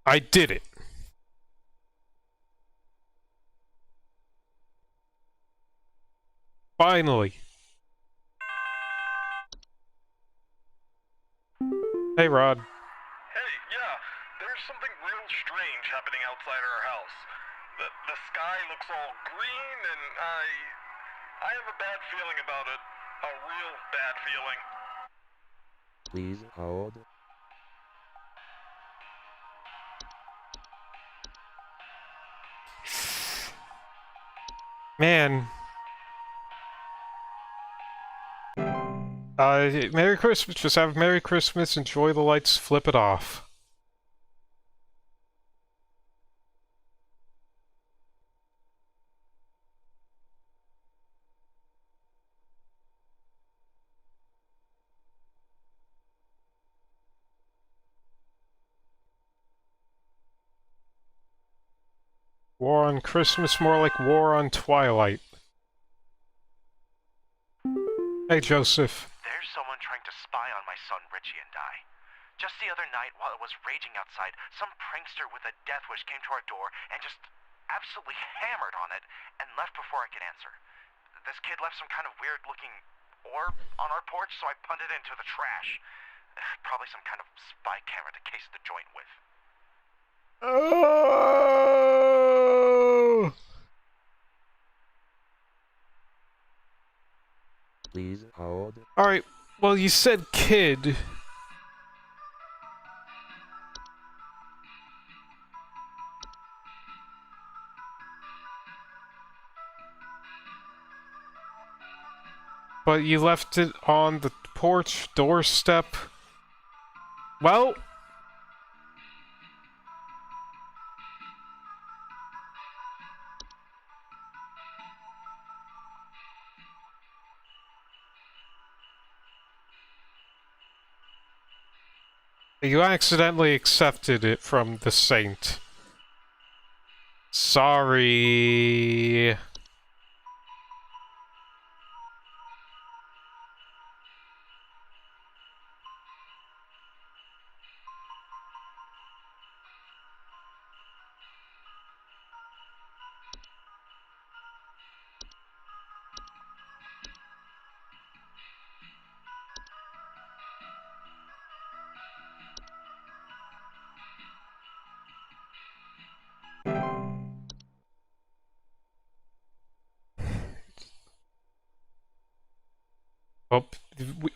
I did it. Finally. Hey, Rod. Hey, yeah, there's something real strange happening outside our house. The sky looks all green, and I have a bad feeling about it. A real bad feeling. Please hold. Man. Merry Christmas. Just have a Merry Christmas, enjoy the lights, flip it off. War on Christmas, more like war on Twilight. Hey, Joseph. There's someone trying to spy on my son Richie and I. Just the other night, while it was raging outside, some prankster with a death wish came to our door and just absolutely hammered on it and left before I could answer. This kid left some kind of weird-looking orb on our porch, so I punted it into the trash. Probably some kind of spy camera to case the joint with. Oh! Please hold. Alright, well, you said kid. But you left it on the porch doorstep. Well... You accidentally accepted it from the saint. Sorry.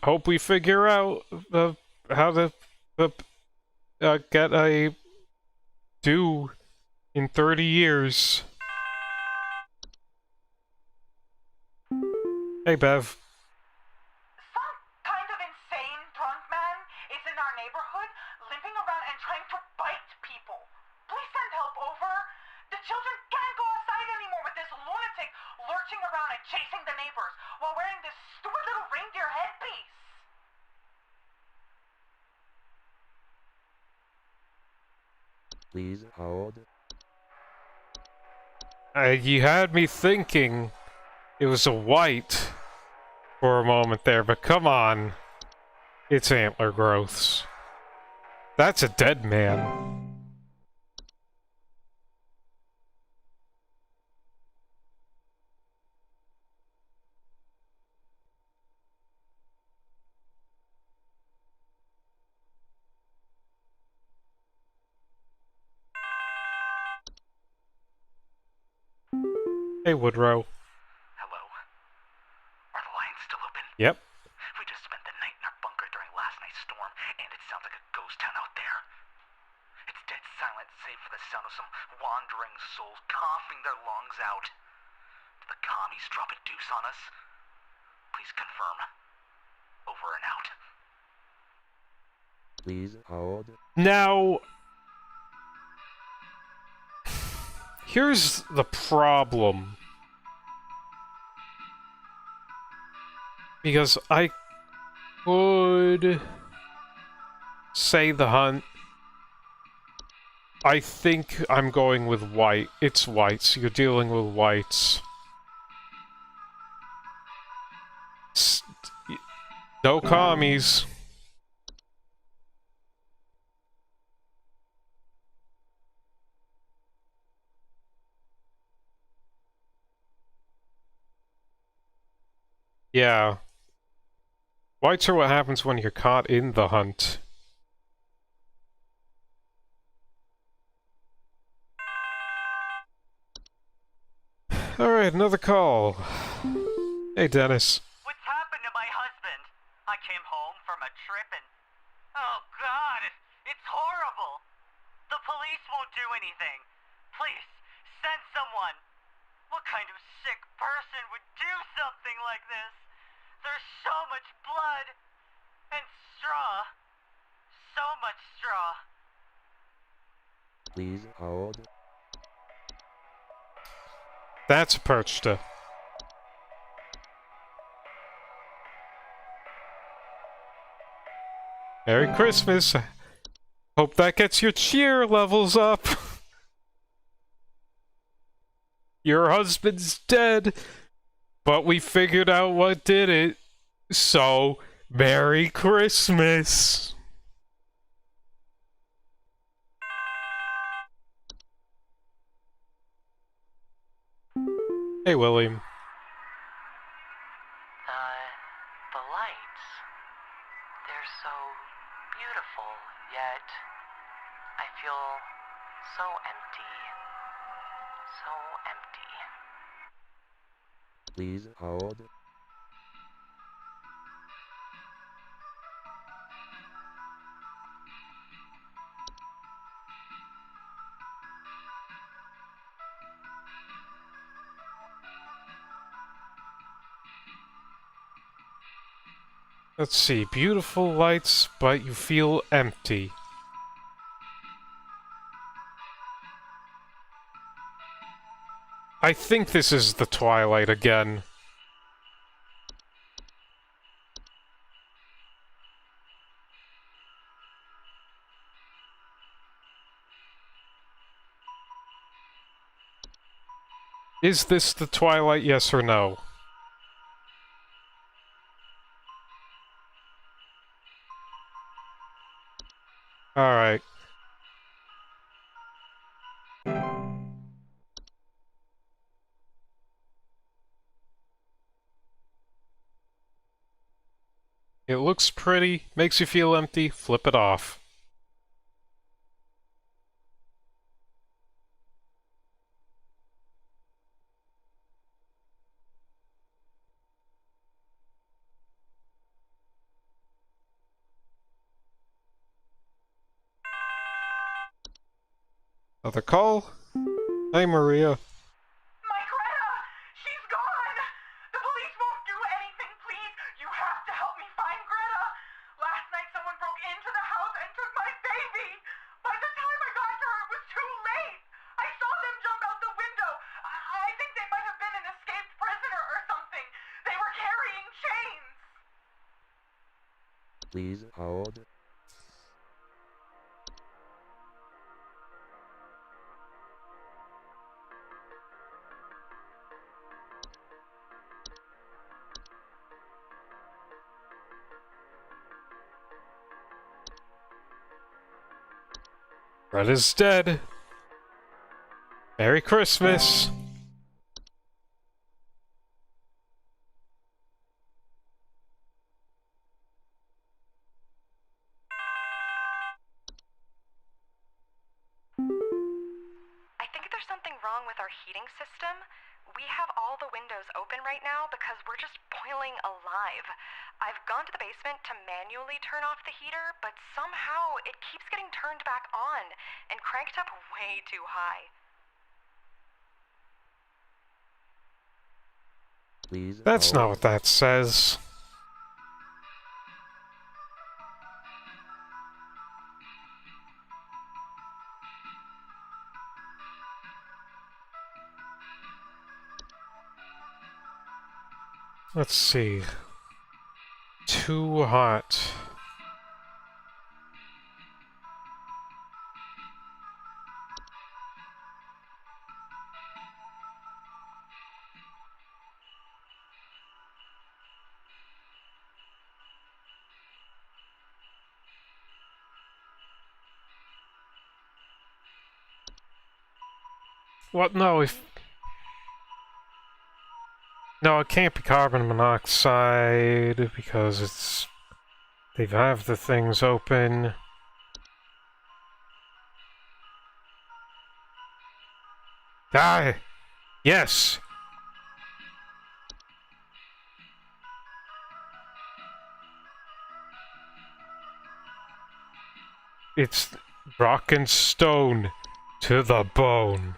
Hope we figure out how to get a due in 30 years. Hey, Bev. Some kind of insane drunk man is in our neighborhood, limping around and trying to bite people. Please send help over. The children can't go outside anymore with this lunatic lurching around and chasing the neighbors while wearing this stupid little reindeer headpiece. Please hold. You had me thinking it was a white for a moment there, but come on. It's antler growths. That's a dead man. Hey, Woodrow. Hello? Are the lines still open? Yep. We just spent the night in our bunker during last night's storm, and it sounds like a ghost town out there. It's dead silent, save for the sound of some wandering souls coughing their lungs out. Did the commies drop a deuce on us? Please confirm. Over and out. Please hold. Now, here's the problem. Because I would say the hunt. I think I'm going with white. It's whites. You're dealing with whites. No commies. Yeah. Whites are what happens when you're caught in the hunt. Alright, another call. Hey, Dennis. What's happened to my husband? I came home from a trip and... Oh, God! It's horrible! The police won't do anything. Please, send someone. What kind of sick person would do something like this? There's so much blood. And straw. So much straw. Please hold. That's a perchta. Merry Christmas. Hope that gets your cheer levels up. Your husband's dead, but we figured out what did it. So, Merry Christmas. Hey, William. The lights. They're so beautiful, yet I feel so empty. So empty. Please hold. Let's see. Beautiful lights, but you feel empty. I think this is the Twilight again. Is this the Twilight, yes or no? Alright. It looks pretty, makes you feel empty, flip it off. Another call? Hey, Maria. My Greta! She's gone! The police won't do anything, please! You have to help me find Greta! Last night someone broke into the house and took my baby! By the time I got to her, it was too late! I saw them jump out the window! I think they might have been an escaped prisoner or something! They were carrying chains! Please hold. Red is dead. Merry Christmas. I think there's something wrong with our heating system. We have all the windows open right now because we're just boiling alive. I've gone to the basement to manually turn off the heater, but somehow it keeps getting turned back on and cranked up way too high. Please That's not hold. what that says. Let's see. Too hot. What? No, if... No, it can't be carbon monoxide, because it's... They have the things open. Ah! Yes! It's rock and stone to the bone.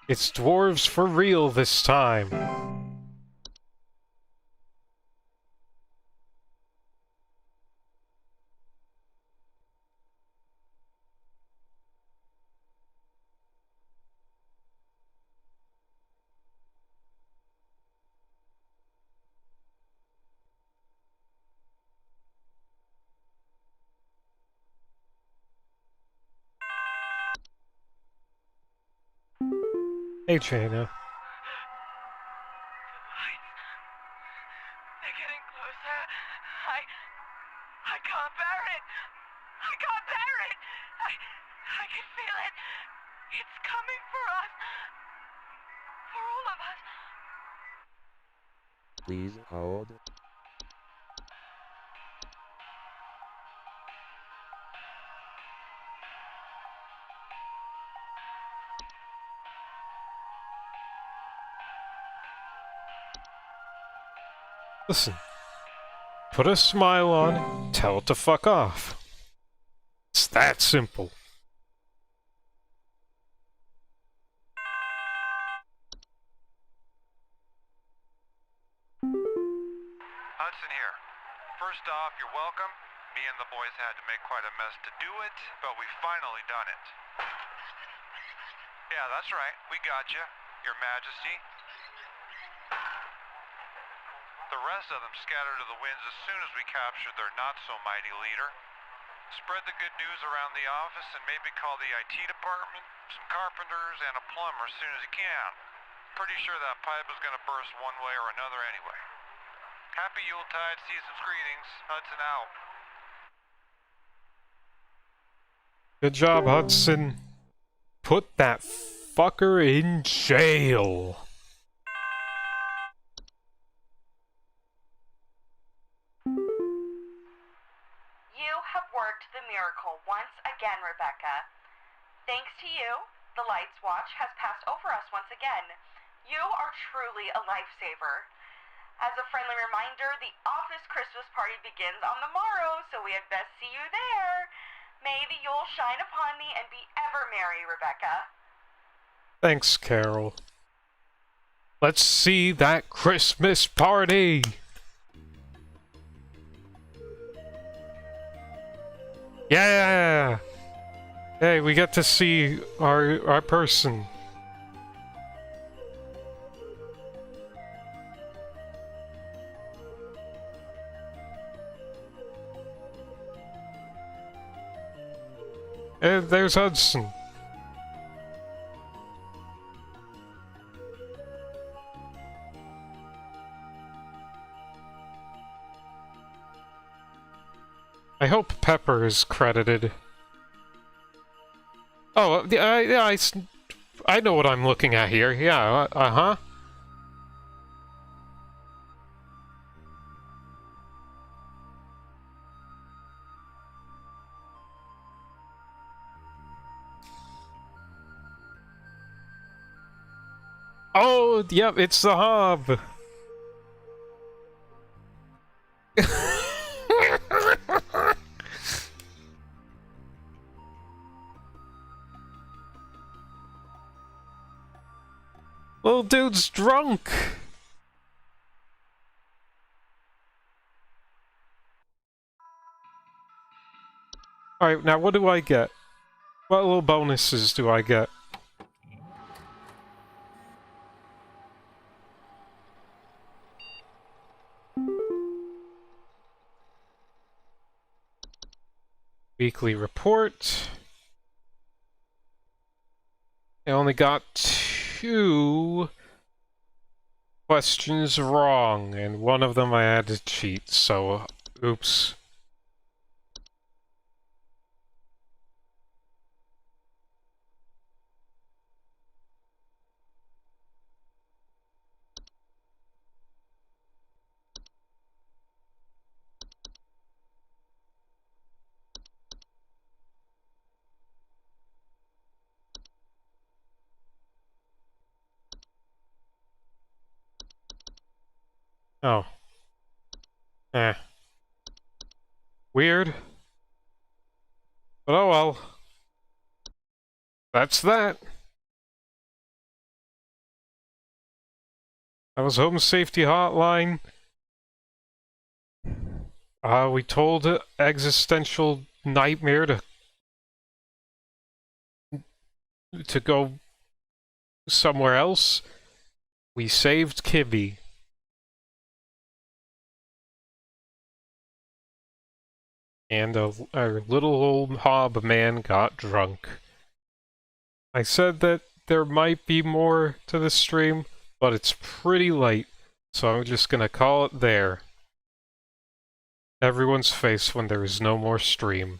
It's dwarves for real this time. Hey, Jaina. They're getting closer. I can't bear it. I can't bear it. I can feel it. It's coming for us. For all of us. Please hold. Listen. Put a smile on, tell it to fuck off. It's that simple. Hudson here. First off, you're welcome. Me and the boys had to make quite a mess to do it, but we finally done it. Yeah, that's right. We got you, Your Majesty. The rest of them scattered to the winds as soon as we captured their not-so-mighty leader. Spread the good news around the office and maybe call the IT department, some carpenters, and a plumber as soon as you can. Pretty sure that pipe is gonna burst one way or another anyway. Happy Yuletide, season's greetings. Hudson out. Good job, Hudson. Put that fucker in jail. You have worked the miracle once again, Rebecca. Thanks to you, the Lights Watch has passed over us once again. You are truly a lifesaver. As a friendly reminder, the office Christmas party begins on the morrow, so we had best see you there. May the Yule shine upon thee and be ever merry, Rebecca. Thanks, Carol. Let's see that Christmas party! Yeah! Hey, we get to see our person. There's Hudson. I hope Pepper is credited. Oh, I know what I'm looking at here. Yeah, uh-huh. Oh, yep, it's the Hob. Little dude's drunk. Alright, now what do I get? What little bonuses do I get? Weekly report. I only got 2 questions wrong, and one of them I had to cheat, so oops. Oh. Eh. Weird. But oh well. That's that. That was Home Safety Hotline. We told Existential Nightmare to go somewhere else. We saved Kibby. And our little old hob man got drunk. I said that there might be more to this stream, but it's pretty late, so I'm just gonna call it there. Everyone's face when there is no more stream.